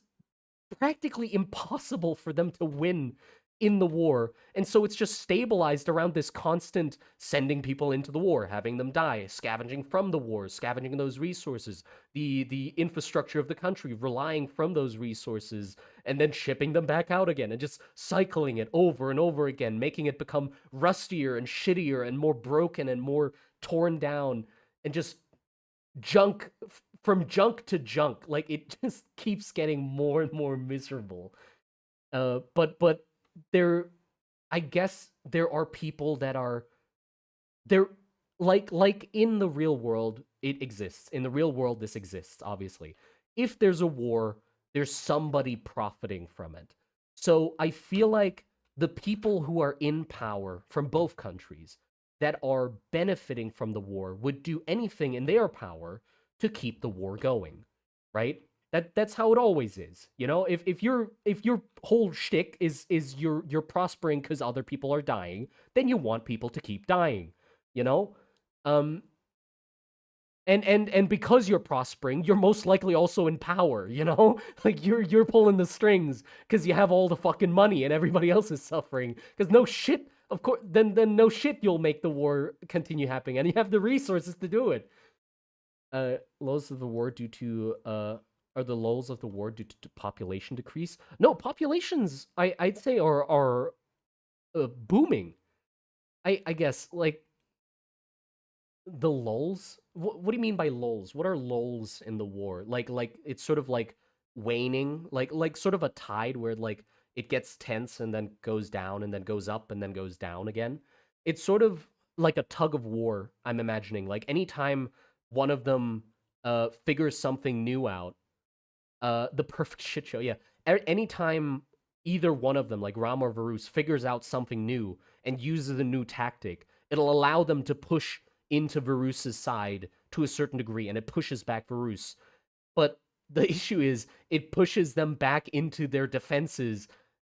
A: practically impossible for them to win in the war. And so it's just stabilized around this constant sending people into the war, having them die, scavenging from the wars, scavenging those resources, the infrastructure of the country, relying from those resources, and then shipping them back out again, and just cycling it over and over again, making it become rustier and shittier and more broken and more torn down, and just junk from junk to junk. Like it just keeps getting more and more miserable. But they're I guess there are people that are there, like in the real world it exists. In the real world this exists, obviously. If there's a war, there's somebody profiting from it. So I feel like the people who are in power from both countries that are benefiting from the war would do anything in their power to keep the war going, right? That's how it always is. You know, if your whole shtick is you're prospering because other people are dying, then you want people to keep dying, you know. um and because you're prospering, you're most likely also in power, you know. Like you're pulling the strings because you have all the fucking money and everybody else is suffering because no shit, of course, then no shit you'll make the war continue happening and you have the resources to do it. Lows of the war due to are the lows of the war due to population decrease? No, populations I'd say are booming. I guess, like, the lulls? What do you mean by lulls? What are lulls in the war? Like it's sort of like waning, like sort of a tide where like it gets tense and then goes down and then goes up and then goes down again. It's sort of like a tug of war, I'm imagining. Like anytime one of them figures something new out, the perfect shit show. Yeah. Anytime either one of them, like Ram or Varus, figures out something new and uses a new tactic, it'll allow them to push into Varus's side to a certain degree, and it pushes back Varus. But the issue is, it pushes them back into their defenses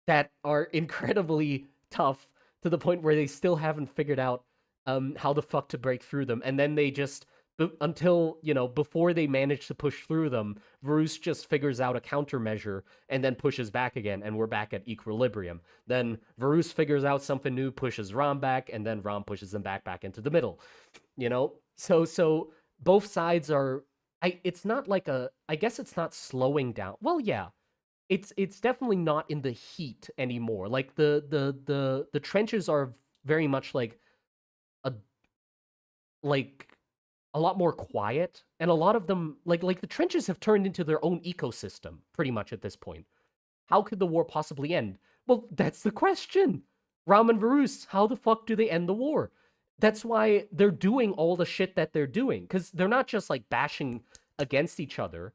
A: that are incredibly tough to the point where they still haven't figured out how the fuck to break through them, and then they just until, you know, before they manage to push through them, Varus just figures out a countermeasure and then pushes back again, and we're back at equilibrium. Then Varus figures out something new, pushes Ram back, and then Ram pushes them back into the middle. You know, so both sides are. It's not like a. I guess it's not slowing down. Well, yeah, it's definitely not in the heat anymore. Like the trenches are very much a like a lot more quiet, and a lot of them, like the trenches have turned into their own ecosystem pretty much at this point. How could the war possibly end? Well, that's the question. Ram and Varus, how the fuck do they end the war? That's why they're doing all the shit that they're doing, because they're not just like bashing against each other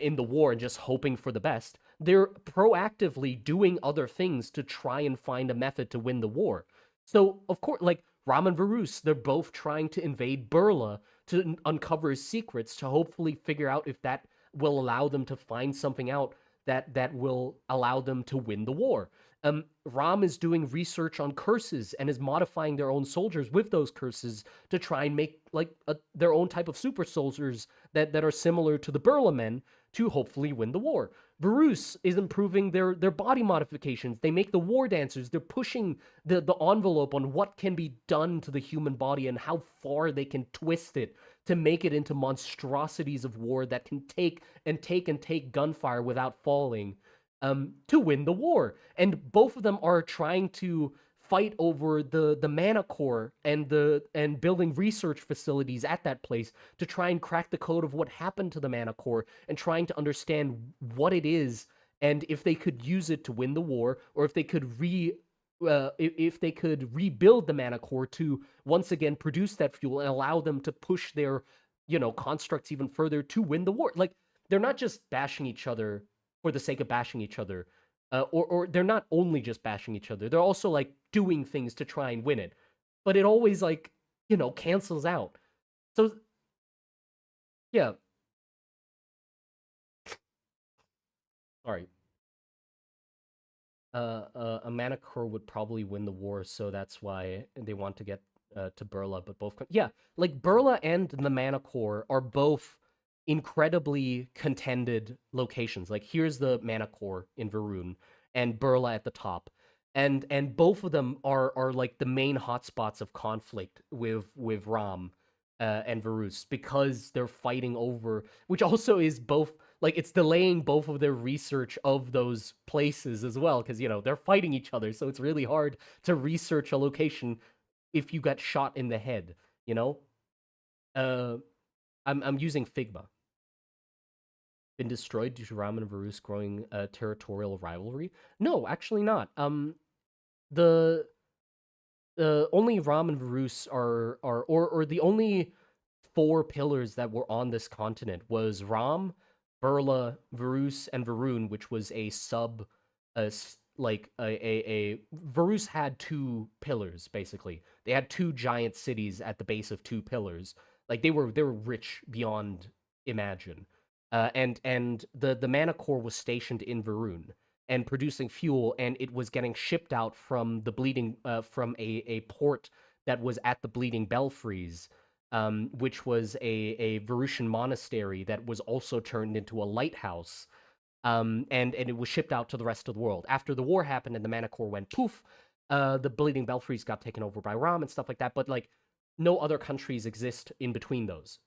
A: in the war and just hoping for the best. They're proactively doing other things to try and find a method to win the war. So, of course, like Ram and Varus, they're both trying to invade Burla to uncover his secrets to hopefully figure out if that will allow them to find something out that will allow them to win the war. Ram is doing research on curses and is modifying their own soldiers with those curses to try and make like their own type of super soldiers that are similar to the Burla men to hopefully win the war. Varus is improving their body modifications. They make the war dancers. They're pushing the envelope on what can be done to the human body and how far they can twist it to make it into monstrosities of war that can take gunfire without falling, to win the war. And both of them are trying to fight over the Manacor and building research facilities at that place to try and crack the code of what happened to the Manacor and trying to understand what it is and if they could use it to win the war, or if they could if they could rebuild the Manacor to once again produce that fuel and allow them to push their, you know, constructs even further to win the war. Like, they're not just bashing each other for the sake of bashing each other, or they're not only just bashing each other. They're also like doing things to try and win it, but it always, like, you know, cancels out. So yeah, sorry. A Manacor would probably win the war, so that's why they want to get to Burla. But both, yeah, like Burla and the Manacor are both incredibly contended locations. Like here's the Manacor in Varun and Burla at the top, and both of them are like the main hotspots of conflict with Ram and Varus because they're fighting over, which also is both like it's delaying both of their research of those places as well, because you know they're fighting each other, so it's really hard to research a location if you got shot in the head, you know. uh I'm using Figma. Been destroyed due to Ram and Varus growing territorial rivalry? No, actually not. The only Ram and Varus or the only four pillars that were on this continent was Ram, Burla, Varus, and Varun, which was a sub, like a Varus had two pillars basically. They had two giant cities at the base of two pillars. Like they were rich beyond imagine. And the Manacor was stationed in Varun and producing fuel, and it was getting shipped out from the bleeding from a port that was at the Bleeding Belfries, which was a Varusian monastery that was also turned into a lighthouse. And it was shipped out to the rest of the world. After the war happened and the Manacor went poof, the Bleeding Belfries got taken over by Ram and stuff like that. But like, no other countries exist in between those.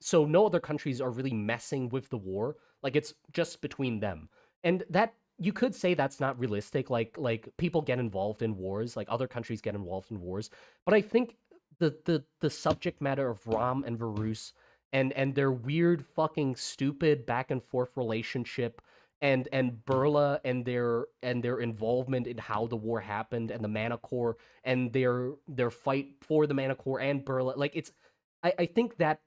A: So no other countries are really messing with the war. Like it's just between them, and that you could say that's not realistic. Like people get involved in wars, like other countries get involved in wars. But I think the subject matter of Ram and Varus and their weird fucking stupid back and forth relationship and Burla and their involvement in how the war happened and the Manacor and their fight for the Manacor and Burla, like it's I think that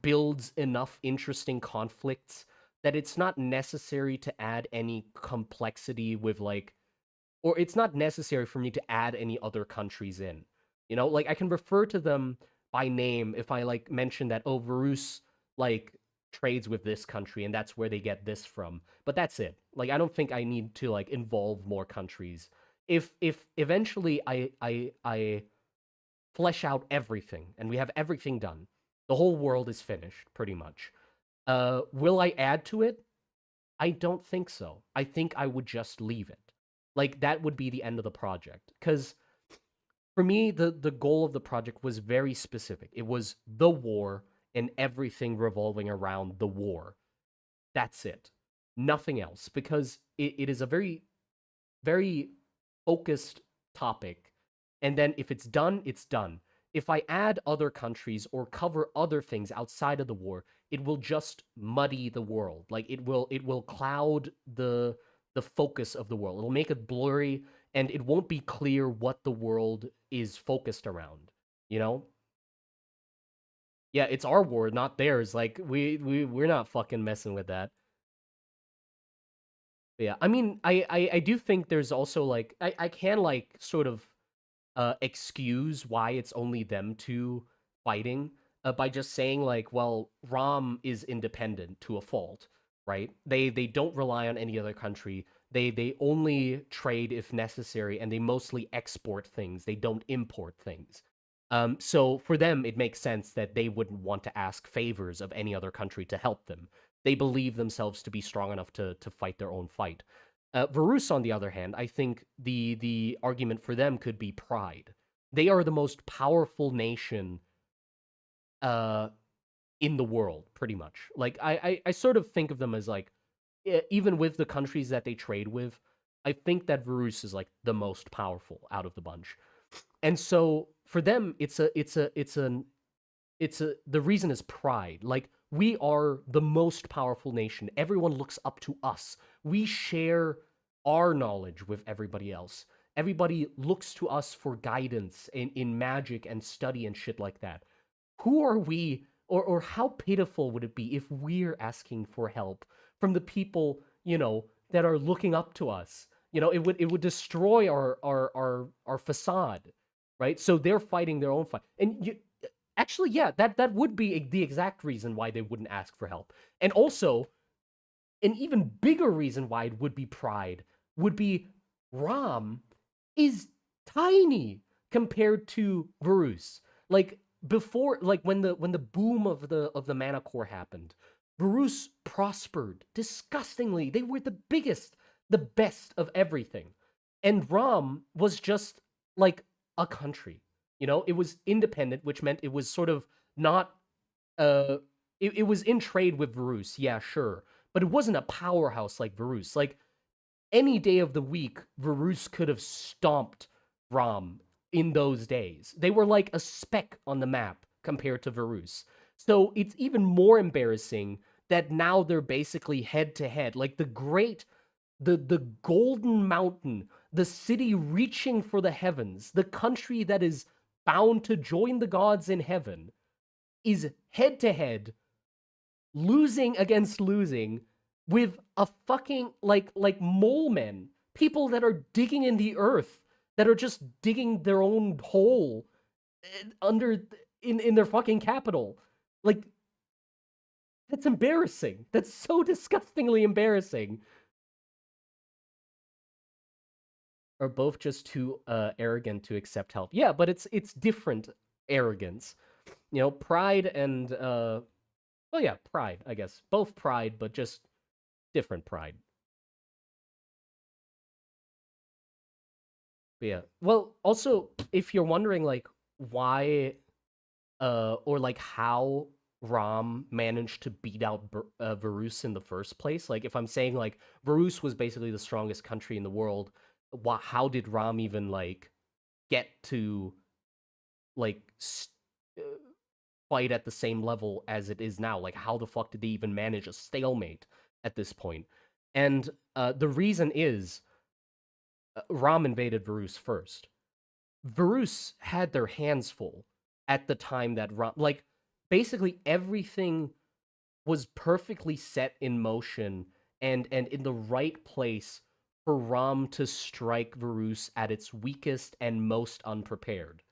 A: builds enough interesting conflicts that it's not necessary to add any complexity with like, or it's not necessary for me to add any other countries in. You know, like I can refer to them by name if I like mention that, oh, Varus like trades with this country and that's where they get this from. But that's it. Like I don't think I need to like involve more countries. If eventually I flesh out everything and we have everything done, the whole world is finished pretty much. Will I add to it? I don't think so. I think I would just leave it. Like that would be the end of the project. Because for me, the goal of the project was very specific. It was the war and everything revolving around the war. That's it. Nothing else. Because it is a very, very focused topic. And then if it's done, it's done. If I add other countries or cover other things outside of the war, it will just muddy the world. Like it will cloud the focus of the world. It'll make it blurry and it won't be clear what the world is focused around, you know? Yeah, it's our war, not theirs. Like we're not fucking messing with that. But yeah, I mean, I do think there's also like I can like sort of excuse why it's only them two fighting by just saying like, well, Rom is independent to a fault, right? They don't rely on any other country. They only trade if necessary, and they mostly export things. They don't import things. So for them, it makes sense that they wouldn't want to ask favors of any other country to help them. They believe themselves to be strong enough to fight their own fight. Varus, on the other hand, I think the argument for them could be pride. They are the most powerful nation uh, in the world, pretty much. Like I sort of think of them as like, even with the countries that they trade with, I think that Varus is like the most powerful out of the bunch. And so for them, the reason is pride. Like we are the most powerful nation. Everyone looks up to us. We share our knowledge with everybody else. Everybody looks to us for guidance in magic and study and shit like that. Who are we, or how pitiful would it be if we're asking for help from the people, that are looking up to us? It would destroy our facade, right? So they're fighting their own fight. And actually, yeah, that would be the exact reason why they wouldn't ask for help. And also, an even bigger reason why it would be pride would be Ram is tiny compared to Varus. Like before, like when the boom of the Manacor happened, Varus prospered disgustingly. They were the biggest, the best of everything. And Ram was just like a country. It was independent, which meant it was sort of not it was in trade with Varus, yeah, sure. But it wasn't a powerhouse like Varus. Like any day of the week, Varus could have stomped Ram in those days. They were like a speck on the map compared to Varus. So it's even more embarrassing that now they're basically head to head. Like the golden mountain, the city reaching for the heavens, the country that is bound to join the gods in heaven, is head to head, losing against losing with a fucking like mole men, people that are digging in the earth, that are just digging their own hole under in their fucking capital. Like, that's embarrassing. That's so disgustingly embarrassing. Are both just too arrogant to accept help. Yeah, but it's different arrogance. You know, pride and well, yeah, pride, I guess. Both pride, but just different pride. But yeah. Well, also, if you're wondering like why or like how Rom managed to beat out Varus in the first place, like if I'm saying like Varus was basically the strongest country in the world, how did Rom even like get to like uh, fight at the same level as it is now? Like, how the fuck did they even manage a stalemate at this point? And the reason is Rom invaded Varus first. Varus had their hands full at the time that Rom, like, basically everything was perfectly set in motion and in the right place for Rom to strike Varus at its weakest and most unprepared.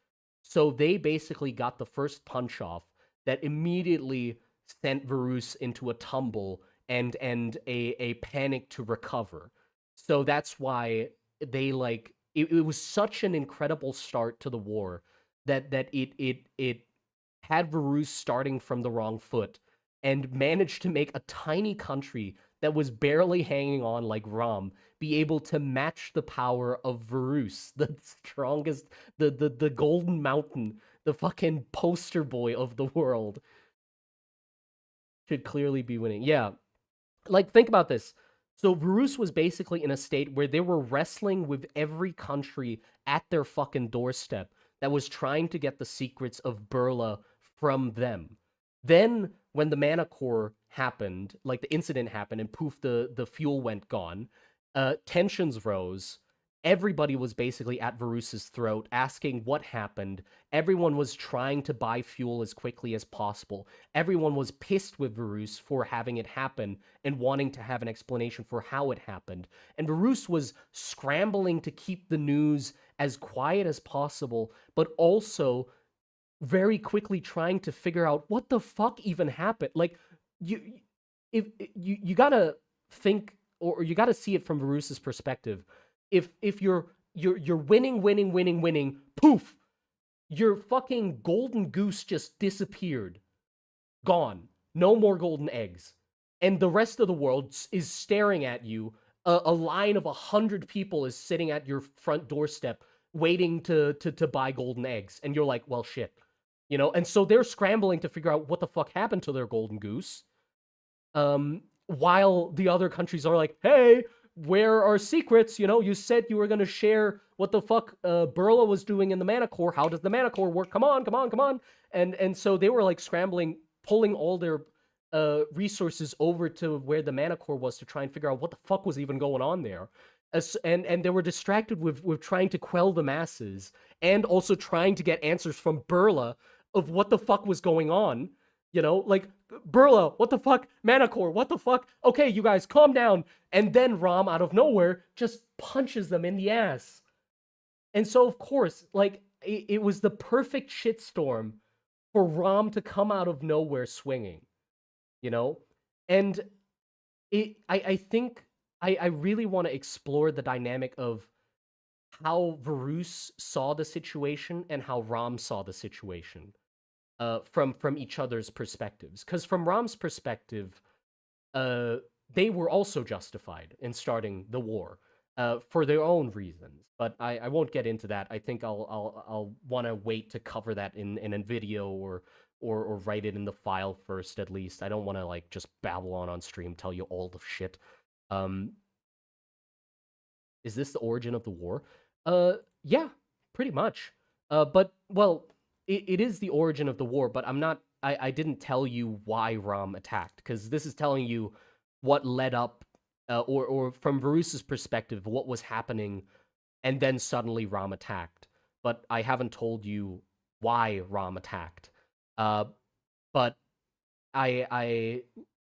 A: So they basically got the first punch off that immediately sent Varus into a tumble and a panic to recover. So that's why they like it was such an incredible start to the war that it had Varus starting from the wrong foot and managed to make a tiny country that was barely hanging on like Rom be able to match the power of Varus, the strongest, the Golden Mountain, the fucking poster boy of the world, should clearly be winning. Yeah, like think about this. So Varus was basically in a state where they were wrestling with every country at their fucking doorstep that was trying to get the secrets of Burla from them. Then when the Manacor happened, like the incident happened and poof, the fuel went gone, tensions rose. Everybody was basically at Varus's throat asking what happened. Everyone was trying to buy fuel as quickly as possible. Everyone was pissed with Varus for having it happen and wanting to have an explanation for how it happened. And Varus was scrambling to keep the news as quiet as possible, but also very quickly trying to figure out what the fuck even happened. Like, you if you gotta think, or you gotta see it from Varus's perspective. If you're winning, poof, your fucking golden goose just disappeared, gone, no more golden eggs, and the rest of the world is staring at you. A line of 100 people is sitting at your front doorstep waiting to buy golden eggs, and you're like, well, shit, you know. And so they're scrambling to figure out what the fuck happened to their golden goose, while the other countries are like, hey, where are secrets? You know, you said you were going to share what the fuck Burla was doing in the Manacor. How does the Manacor work? Come on. And so they were like scrambling, pulling all their resources over to where the Manacor was to try and figure out what the fuck was even going on there. And they were distracted with trying to quell the masses and also trying to get answers from Burla of what the fuck was going on. You know, like, Burla, what the fuck? Manacor, what the fuck? Okay, you guys, calm down. And then Rom, out of nowhere, just punches them in the ass. And so, of course, like, it was the perfect shitstorm for Rom to come out of nowhere swinging, you know? And I think I really want to explore the dynamic of how Varus saw the situation and how Rom saw the situation. From each other's perspectives. Because from Rom's perspective, they were also justified in starting the war for their own reasons. But I won't get into that. I think I'll want to wait to cover that in a video or write it in the file first at least. I don't want to like just babble on stream, tell you all the shit. Um, is this the origin of the war? Yeah, pretty much. But well, it is the origin of the war, but I didn't tell you why Rom attacked, because this is telling you what led up or from Varus's perspective, what was happening, and then suddenly Ram attacked. But I haven't told you why Ram attacked. Uh, but I I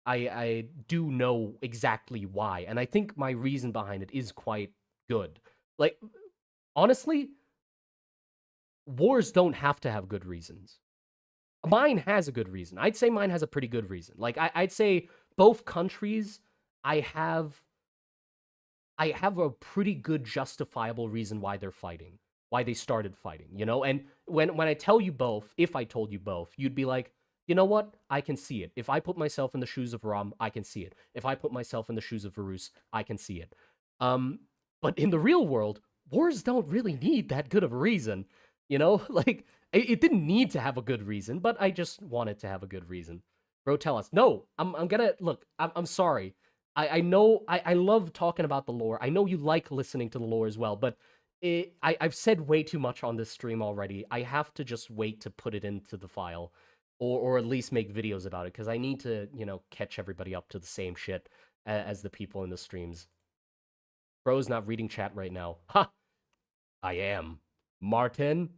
A: I do know exactly why, and I think my reason behind it is quite good. Like, honestly, wars don't have to have good reasons. Mine has a good reason. I'd say mine has a pretty good reason. Like, I'd say both countries, I have I have a pretty good justifiable reason why they're fighting, why they started fighting, you know? And when I tell you both, if I told you both, you'd be like, you know what? I can see it. If I put myself in the shoes of Ram, I can see it. If I put myself in the shoes of Varus, I can see it. Um, but in the real world, wars don't really need that good of a reason, you know? Like, it didn't need to have a good reason, but I just wanted to have a good reason. Bro, tell us. No, I'm gonna look. I'm sorry. I know I love talking about the lore. I know you like listening to the lore as well, but I've said way too much on this stream already. I have to just wait to put it into the file, or at least make videos about it, because I need to, you know, catch everybody up to the same shit as the people in the streams. Bro's not reading chat right now. Ha! I am. Martin,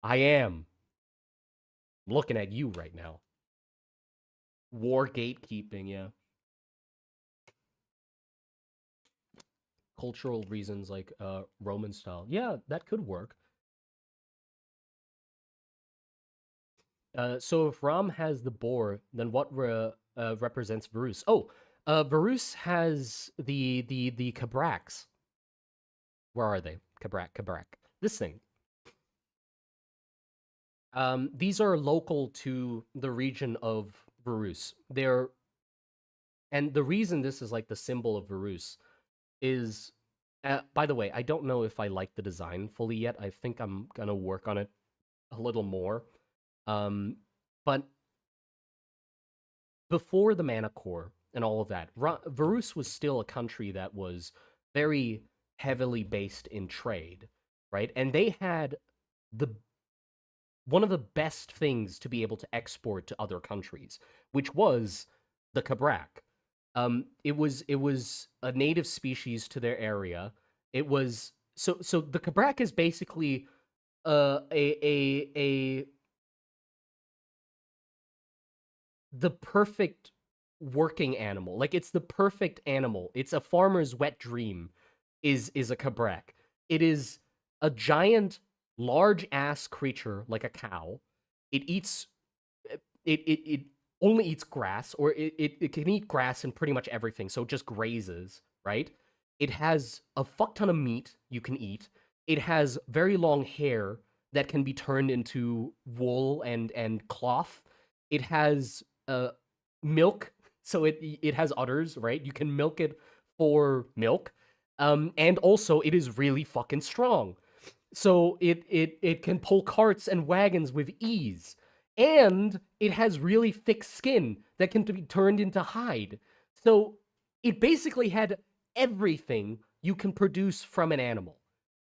A: I am. I'm looking at you right now. War gatekeeping, yeah. Cultural reasons like Roman style. Yeah, that could work. So if Ram has the boar, then what represents Varus? Oh, Varus has the Cabraks. Where are they? Cabrak. This thing. These are local to the region of Varus. And the reason this is like the symbol of Varus is, by the way, I don't know if I like the design fully yet. I think I'm gonna work on it a little more. But before the Manacor and all of that, Varus was still a country that was very heavily based in trade, right? And they had the one of the best things to be able to export to other countries, which was the Cabrak. It was a native species to their area. It was so the Cabrak is basically a the perfect working animal. Like, it's the perfect animal. It's a farmer's wet dream. Is a cabrak. It is a giant, large ass creature like a cow. It eats. It only eats grass, or it can eat grass and pretty much everything. So it just grazes, right? It has a fuck ton of meat you can eat. It has very long hair that can be turned into wool and cloth. It has milk, so it has udders, right? You can milk it for milk, and also it is really fucking strong. So it can pull carts and wagons with ease, and it has really thick skin that can be turned into hide. So it basically had everything you can produce from an animal.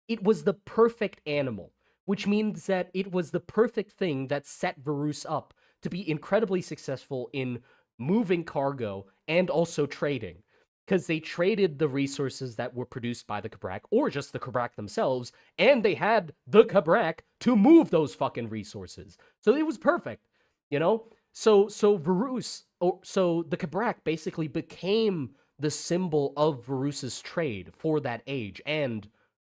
A: It was the perfect animal, which means that it was the perfect thing that set Varus up to be incredibly successful in moving cargo and also trading, because they traded the resources that were produced by the Cabrak, or just the Cabrak themselves, and they had the Cabrak to move those fucking resources. So it was perfect, you know? So Varus, so the Cabrak basically became the symbol of Varus's trade for that age, and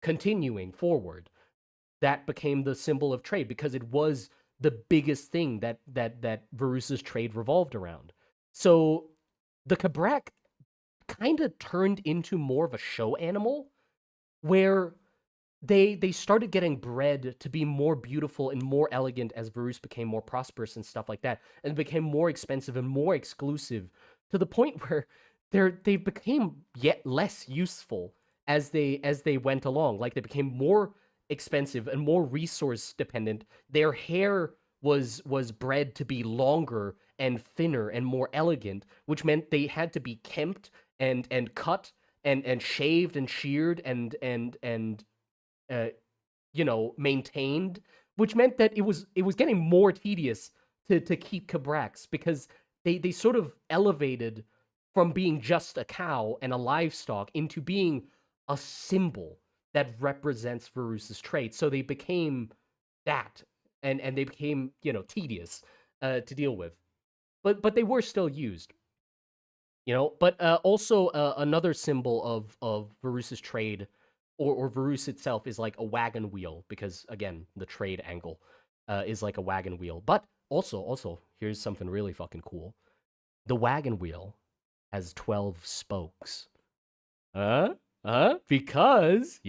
A: continuing forward, that became the symbol of trade because it was the biggest thing that Varus's trade revolved around. So the Cabrak kind of turned into more of a show animal, where they started getting bred to be more beautiful and more elegant as Varus became more prosperous and stuff like that, and became more expensive and more exclusive, to the point where they became yet less useful as they went along. Like, they became more expensive and more resource dependent. Their hair was bred to be longer and thinner and more elegant, which meant they had to be kempt and cut and shaved and sheared and uh, maintained, which meant that it was getting more tedious to keep Cabraks, because they sort of elevated from being just a cow and a livestock into being a symbol that represents Varus's trait. So they became that, and they became, tedious to deal with. But they were still used. But also another symbol of Varus's trade, or Varus itself, is like a wagon wheel, because again, the trade angle is like a wagon wheel. But also, here's something really fucking cool. The wagon wheel has 12 spokes. Because,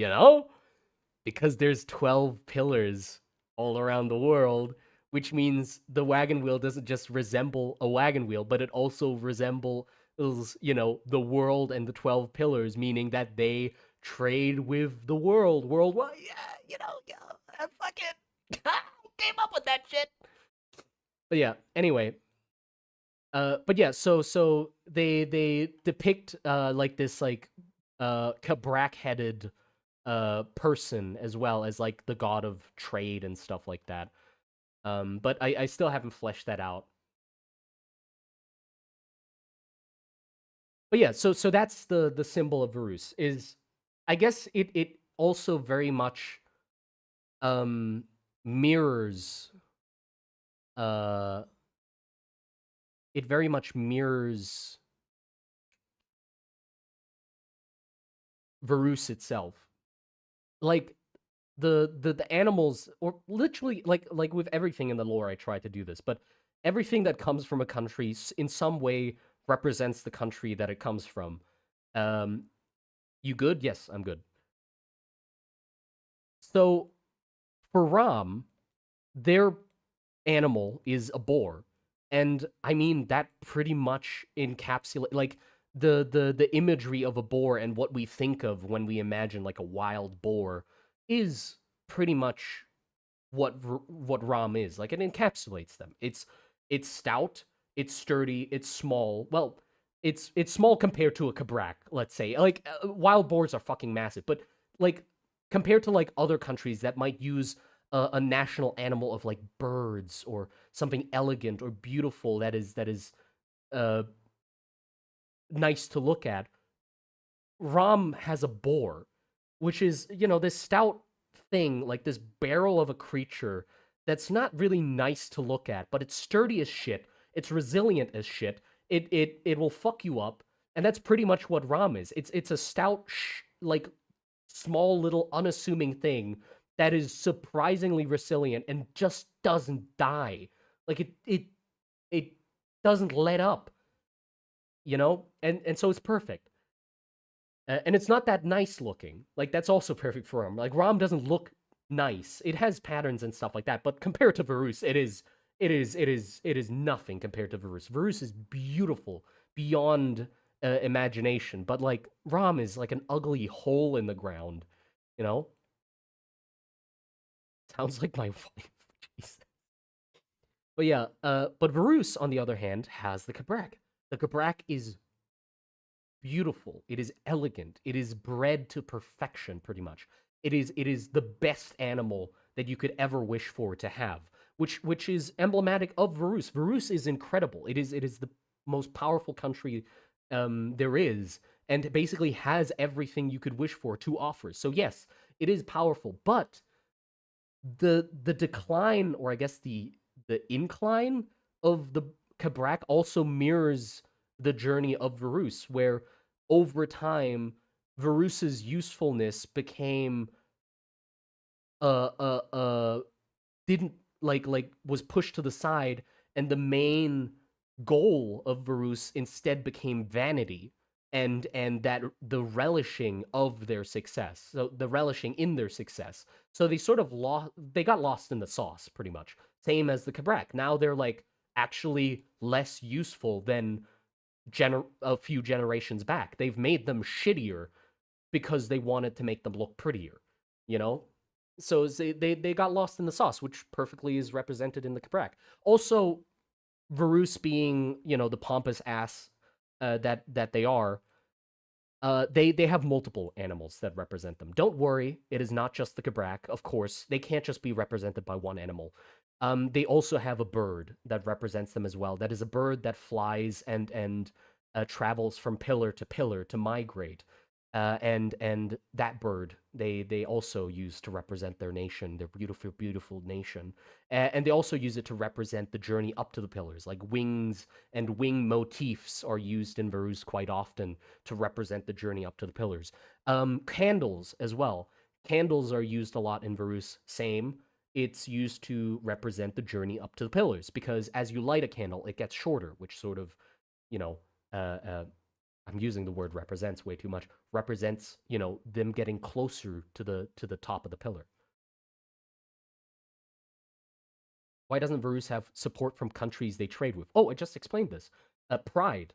A: because there's 12 pillars all around the world, which means the wagon wheel doesn't just resemble a wagon wheel, but it also resembles, the world and the 12 pillars, meaning that they trade with the worldwide. Yeah, I fucking came up with that shit. But yeah, anyway, but yeah, so they depict like this like Kabrak headed person, as well as like the god of trade and stuff like that. But I still haven't fleshed that out. But yeah, so that's the symbol of Varus. Is, I guess, it also very much mirrors uh it very much mirrors Varus itself. Like the animals, or literally, like with everything in the lore, I try to do this, but everything that comes from a country in some way represents the country that it comes from. Um, you good? Yes, I'm good. So for Ram, their animal is a boar, and I mean that pretty much encapsulate like the imagery of a boar, and what we think of when we imagine like a wild boar is pretty much what Ram is. Like, it encapsulates them. It's stout, it's sturdy, it's small. Well, it's small compared to a Kabrak, let's say. Like, wild boars are fucking massive, but like compared to like other countries that might use a national animal of like birds or something elegant or beautiful that is uh nice to look at, Ram has a boar, which is, this stout thing, like this barrel of a creature that's not really nice to look at, but it's sturdy as shit. It's resilient as shit. It will fuck you up, and that's pretty much what Ram is. It's a stout, like small little unassuming thing that is surprisingly resilient and just doesn't die. Like it doesn't let up, and so it's perfect. And it's not that nice looking. Like, that's also perfect for him. Like, Rom doesn't look nice. It has patterns and stuff like that, but compared to Varus, it is nothing compared to Varus. Varus is beautiful beyond imagination, but like Rom is like an ugly hole in the ground. You know, sounds like my wife. Jeez. But yeah, but Varus, on the other hand, has the Kabrak. The Kabrak is beautiful. It is elegant. It is bred to perfection, pretty much. It is the best animal that you could ever wish for to have, which is emblematic of Varus. Varus is incredible. It is the most powerful country there is, and basically has everything you could wish for to offer. So yes, it is powerful, but the decline, or I guess the incline of the Kabrak also mirrors the journey of Varus, where over time Varus's usefulness became uh didn't like was pushed to the side, and the main goal of Varus instead became vanity, and that the relishing of their success. So the relishing in their success. So they sort of they got lost in the sauce, pretty much. Same as the Kabrak. Now they're like actually less useful than a few generations back. They've made them shittier because they wanted to make them look prettier, you know? So they got lost in the sauce, which perfectly is represented in the Kabrak. Also, Varus being, the pompous ass that they are, they have multiple animals that represent them. Don't worry, it is not just the Kabrak. Of course, they can't just be represented by one animal. They also have a bird that represents them as well. That is a bird that flies and travels from pillar to migrate. And that bird they also use to represent their nation, their beautiful beautiful nation, and they also use it to represent the journey up to the pillars. Like wings and wing motifs are used in Varus quite often to represent the journey up to the pillars. Candles as well. Candles are used a lot in Varus. Same. It's used to represent the journey up to the pillars because as you light a candle, it gets shorter, which sort of, you know, uh, uh, I'm using the word represents way too much. Represents, them getting closer to the top of the pillar. Why doesn't Varus have support from countries they trade with? Oh, I just explained this. Pride.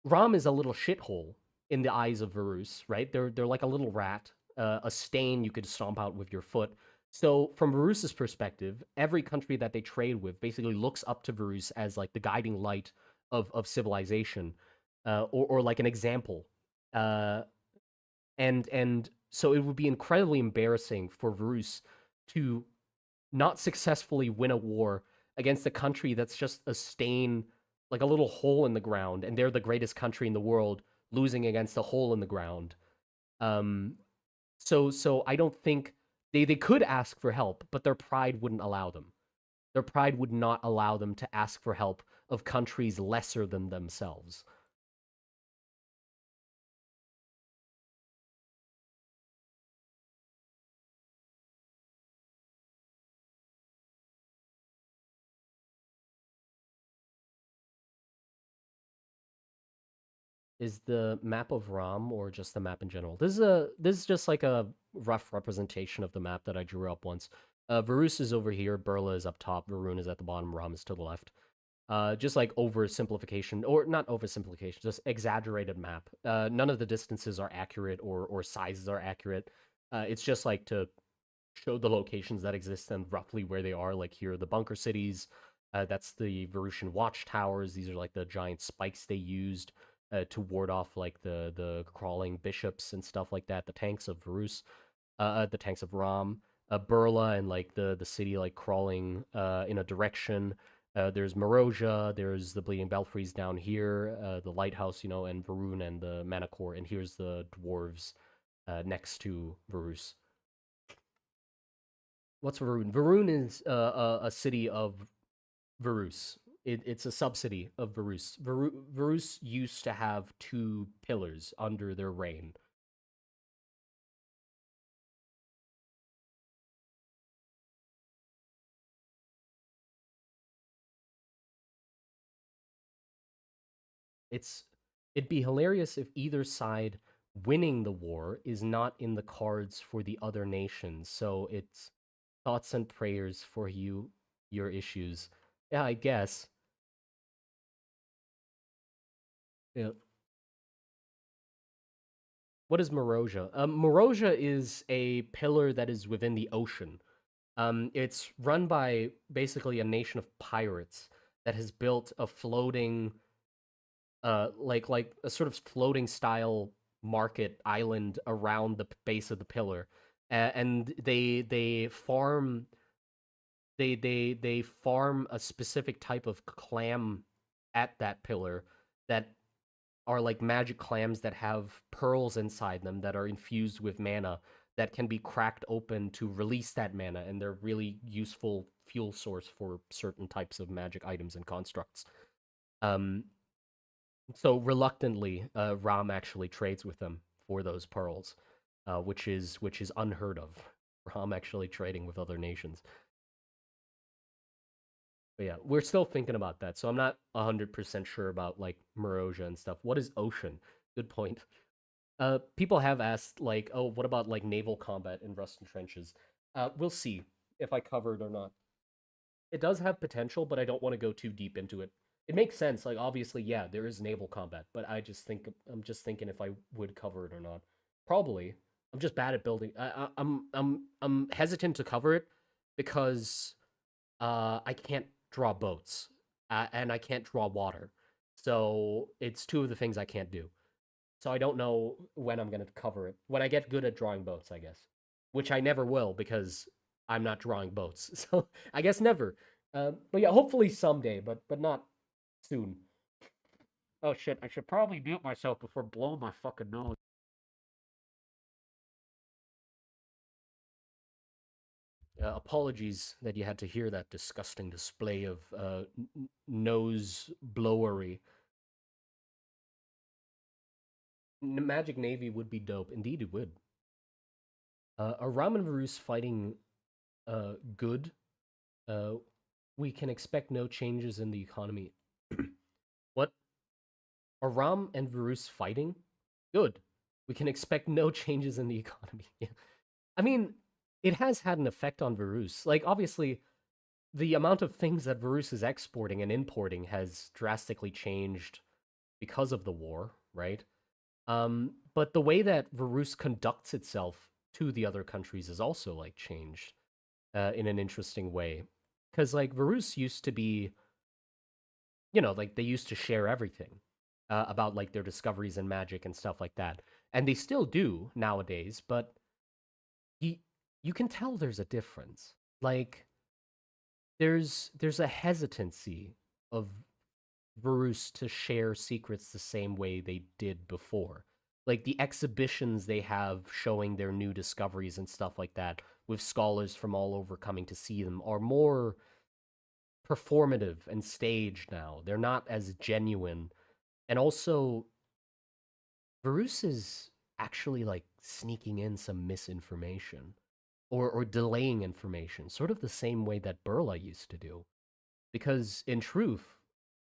A: Rom is a little shithole in the eyes of Varus, right? They're like a little rat, a stain you could stomp out with your foot. So from Varus's perspective, every country that they trade with basically looks up to Varus as like the guiding light of civilization, or like an example. Uh, and so it would be incredibly embarrassing for Varus to not successfully win a war against a country that's just a stain, like a little hole in the ground, and they're the greatest country in the world, losing against a hole in the ground. Um, so I don't think they could ask for help, but their pride wouldn't allow them. Their pride would not allow them to ask for help of countries lesser than themselves. Is the map of Rom or just the map in general? This is just like a rough representation of the map that I drew up once. Varus is over here, Burla is up top, Varun is at the bottom, Rom is to the left. Just like oversimplification, or not oversimplification, just exaggerated map. None of the distances are accurate or sizes are accurate. It's just like to show the locations that exist and roughly where they are. Like here are the bunker cities. That's the Varusian watchtowers. These are like the giant spikes they used to ward off like the crawling bishops and stuff like that. The tanks of Varus, the tanks of Ram, Burla, and like the city like crawling in a direction. There's Morosia, there's the Bleeding Belfries down here, the lighthouse, and Varun and the Manacor, and here's the dwarves next to Varus. What's Varun? Varun is a city of Varus. It's a subsidy of Varus. Varus used to have two pillars under their reign. It's it'd be hilarious if either side winning the war is not in the cards for the other nations. So it's thoughts and prayers for you, your issues. Yeah, I guess. Yeah. What is Morosia? Morosia is a pillar that is within the ocean. It's run by basically a nation of pirates that has built a floating, like a sort of floating style market island around the base of the pillar, and they farm a specific type of clam at that pillar that are like magic clams that have pearls inside them that are infused with mana that can be cracked open to release that mana, and they're really useful fuel source for certain types of magic items and constructs. Um, so reluctantly, Ram actually trades with them for those pearls, which is unheard of. Ram actually trading with other nations. But yeah, we're still thinking about that. So I'm not 100% sure about like Morosia and stuff. What is ocean? Good point. People have asked like, oh, what about like naval combat in Rust and Trenches? We'll see if I cover it or not. It does have potential, but I don't want to go too deep into it. It makes sense. Like obviously, yeah, there is naval combat, but I'm just thinking if I would cover it or not. Probably. I'm just bad at building. I'm hesitant to cover it because I can't draw boats, and I can't draw water. So it's two of the things I can't do. So I don't know when I'm going to cover it. When I get good at drawing boats, I guess. Which I never will because I'm not drawing boats. So I guess never. But yeah, hopefully someday, but not soon.
B: Oh shit, I should probably mute myself before blowing my fucking nose.
A: Apologies that you had to hear that disgusting display of nose blowery. Magic Navy would be dope. Indeed, it would. Are Ramen Varus fighting good? Uh, we can expect no changes in the economy. What? Are Ram and Varus fighting? Good. We can expect no changes in the economy. I mean, it has had an effect on Varus. Like, obviously, the amount of things that Varus is exporting and importing has drastically changed because of the war, right? But the way that Varus conducts itself to the other countries is also like changed in an interesting way. Because like Varus used to be, like they used to share everything about like their discoveries in magic and stuff like that, and they still do nowadays. But you you can tell there's a difference. Like there's a hesitancy of Varus to share secrets the same way they did before. Like the exhibitions they have showing their new discoveries and stuff like that, with scholars from all over coming to see them, are more performative and staged now. They're not as genuine. And also, Varus is actually like sneaking in some misinformation or delaying information, sort of the same way that Burla used to do. Because in truth,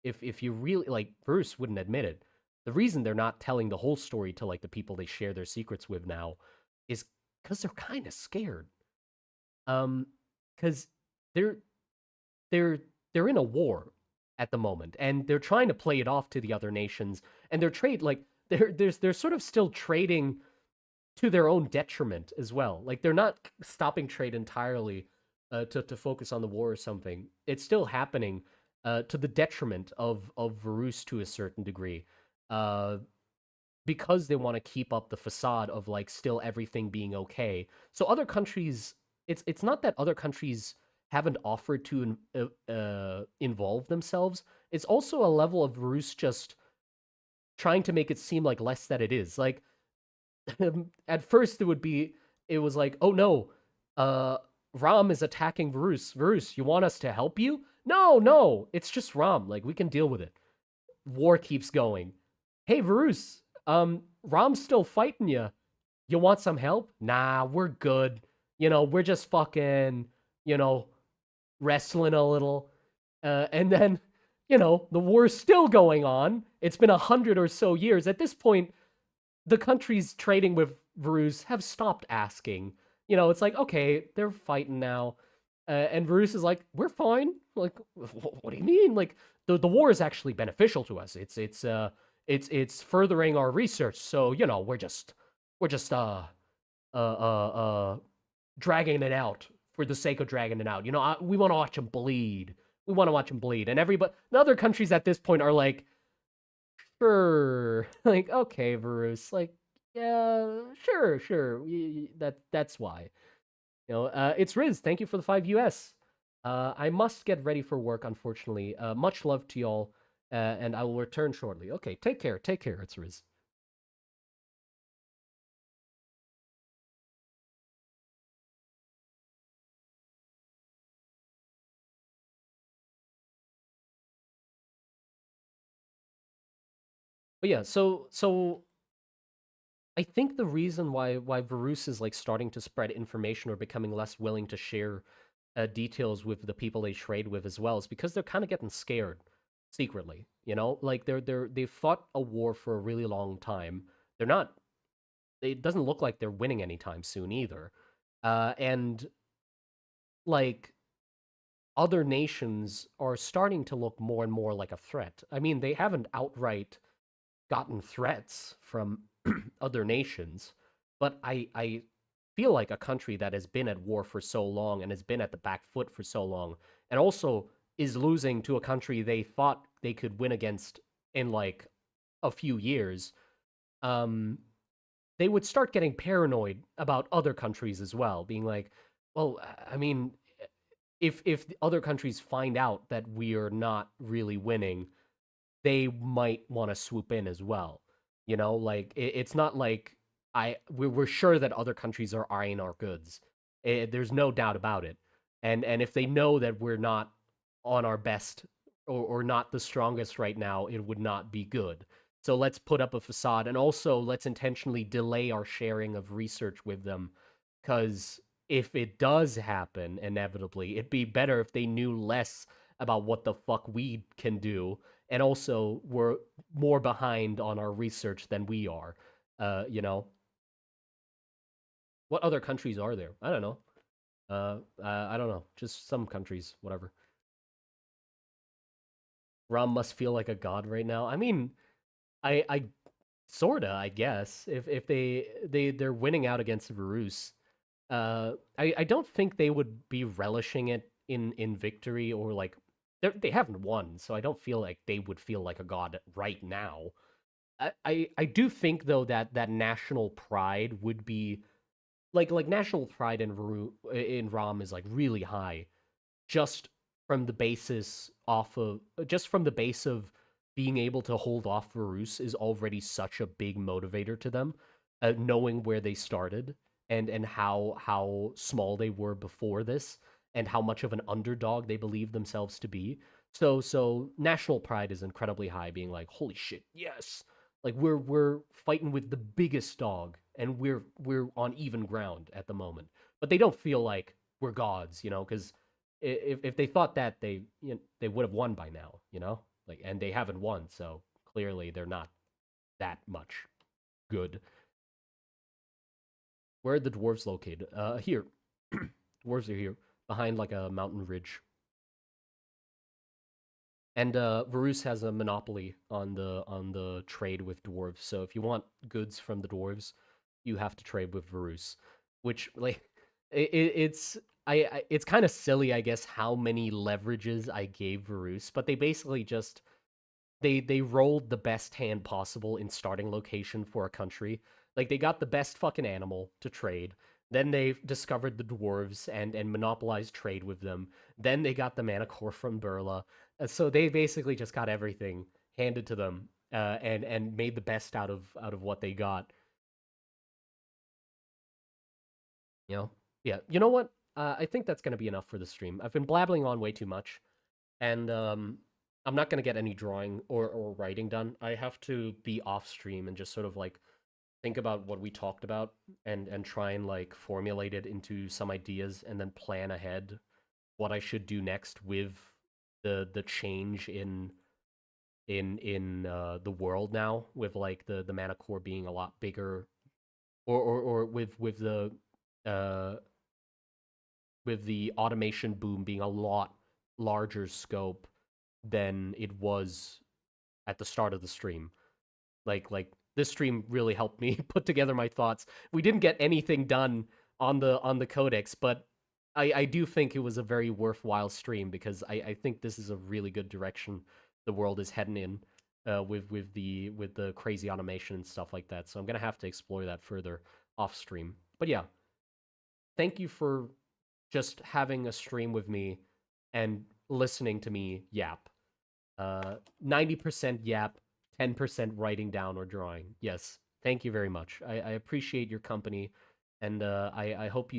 A: if you really like Bruce wouldn't admit it, the reason they're not telling the whole story to like the people they share their secrets with now is because they're kind of scared. Because they're they're they're in a war at the moment, and they're trying to play it off to the other nations, and they're sort of still trading to their own detriment as well. Like they're not stopping trade entirely to focus on the war or something. It's still happening to the detriment of Varus to a certain degree, uh, because they want to keep up the facade of like still everything being okay. So other countries, it's not that other countries haven't offered to involve themselves. It's also a level of Varus just trying to make it seem like less that it is. Like at first it was like, oh no, uh Ram is attacking Varus. Varus, you want us to help you? No, no, it's just Ram. Like we can deal with it. War keeps going. Hey Varus, Ram's still fighting you. You want some help? Nah, we're good. We're just fucking, you know, wrestling a little. And then, the war's still going on. It's been 100 or so years. At this point, the countries trading with Varus have stopped asking. It's like, okay, they're fighting now. And Varus is like, we're fine. Like, what do you mean? Like, the war is actually beneficial to us. It's furthering our research. So, we're just dragging it out for the sake of dragging it out. We want to watch them bleed. We want to watch them bleed. And everybody, the other countries at this point are like, sure. Like, okay, Varus. Like, yeah, sure, sure. That's why. It's Riz. Thank you for the 5 US. I must get ready for work, unfortunately. Much love to y'all, and I will return shortly. Okay, take care. Take care. It's Riz. But yeah, so I think the reason why Varus is like starting to spread information or becoming less willing to share details with the people they trade with as well is because they're kind of getting scared secretly. Like they've fought a war for a really long time. They're not. It doesn't look like they're winning anytime soon either. And like other nations are starting to look more and more like a threat. I mean, they haven't outright gotten threats from other nations, but I feel like a country that has been at war for so long and has been at the back foot for so long, and also is losing to a country they thought they could win against in like a few years, um, they would start getting paranoid about other countries as well, being like, well, I mean, if the other countries find out that we are not really winning, they might want to swoop in as well. You know, like it's not like we're sure that other countries are eyeing our goods. There's no doubt about it. And if they know that we're not on our best or not the strongest right now, it would not be good. So let's put up a facade, and also let's intentionally delay our sharing of research with them, because if it does happen inevitably, it'd be better if they knew less about what the fuck we can do, and also we're more behind on our research than we are. You know, what other countries are there? I don't know. I don't know. Just some countries, whatever. Rom must feel like a god right now. I mean, I sorta, I guess. If they're winning out against Varus, I don't think they would be relishing it in victory, or like they haven't won, so I don't feel like they would feel like a god right now. I do think though that national pride would be like national pride in Rom is like really high, just from the basis off of just from the base of being able to hold off Varus is already such a big motivator to them, knowing where they started and how small they were before this, and how much of an underdog they believe themselves to be. So national pride is incredibly high, being like, holy shit, yes, like we're fighting with the biggest dog, and we're on even ground at the moment. But they don't feel like we're gods, you know, because if they thought that, they would have won by now, you know? Like, and they haven't won, so clearly they're not that much good. Where are the dwarves located? Here. Dwarves are here, behind like a mountain ridge. And Varus has a monopoly on the trade with dwarves. So if you want goods from the dwarves, you have to trade with Varus, which like it's it's kind of silly, I guess, how many leverages I gave Varus, but they basically just they rolled the best hand possible in starting location for a country. Like they got the best fucking animal to trade. Then they discovered the dwarves and monopolized trade with them. Then they got the Manacor from Burla. So they basically just got everything handed to them, and made the best out of what they got. You know, yeah. You know what? I think that's gonna be enough for the stream. I've been blabbling on way too much, and I'm not gonna get any drawing or writing done. I have to be off stream and just sort of like think about what we talked about, and try and like formulate it into some ideas, and then plan ahead what I should do next with the change in the world now, with like the mana core being a lot bigger, or uh with the automation boom being a lot larger scope than it was at the start of the stream. Like this stream really helped me put together my thoughts. We didn't get anything done on the Codex, but I do think it was a very worthwhile stream, because I think this is a really good direction the world is heading in, with the crazy automation and stuff like that. So I'm gonna have to explore that further off stream. But yeah, thank you for just having a stream with me and listening to me yap. 90% yap, 10% writing down or drawing. Yes, thank you very much. I appreciate your company, and I hope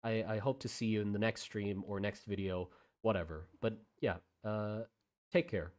A: I hope to see you in the next stream or next video, whatever. But yeah, take care.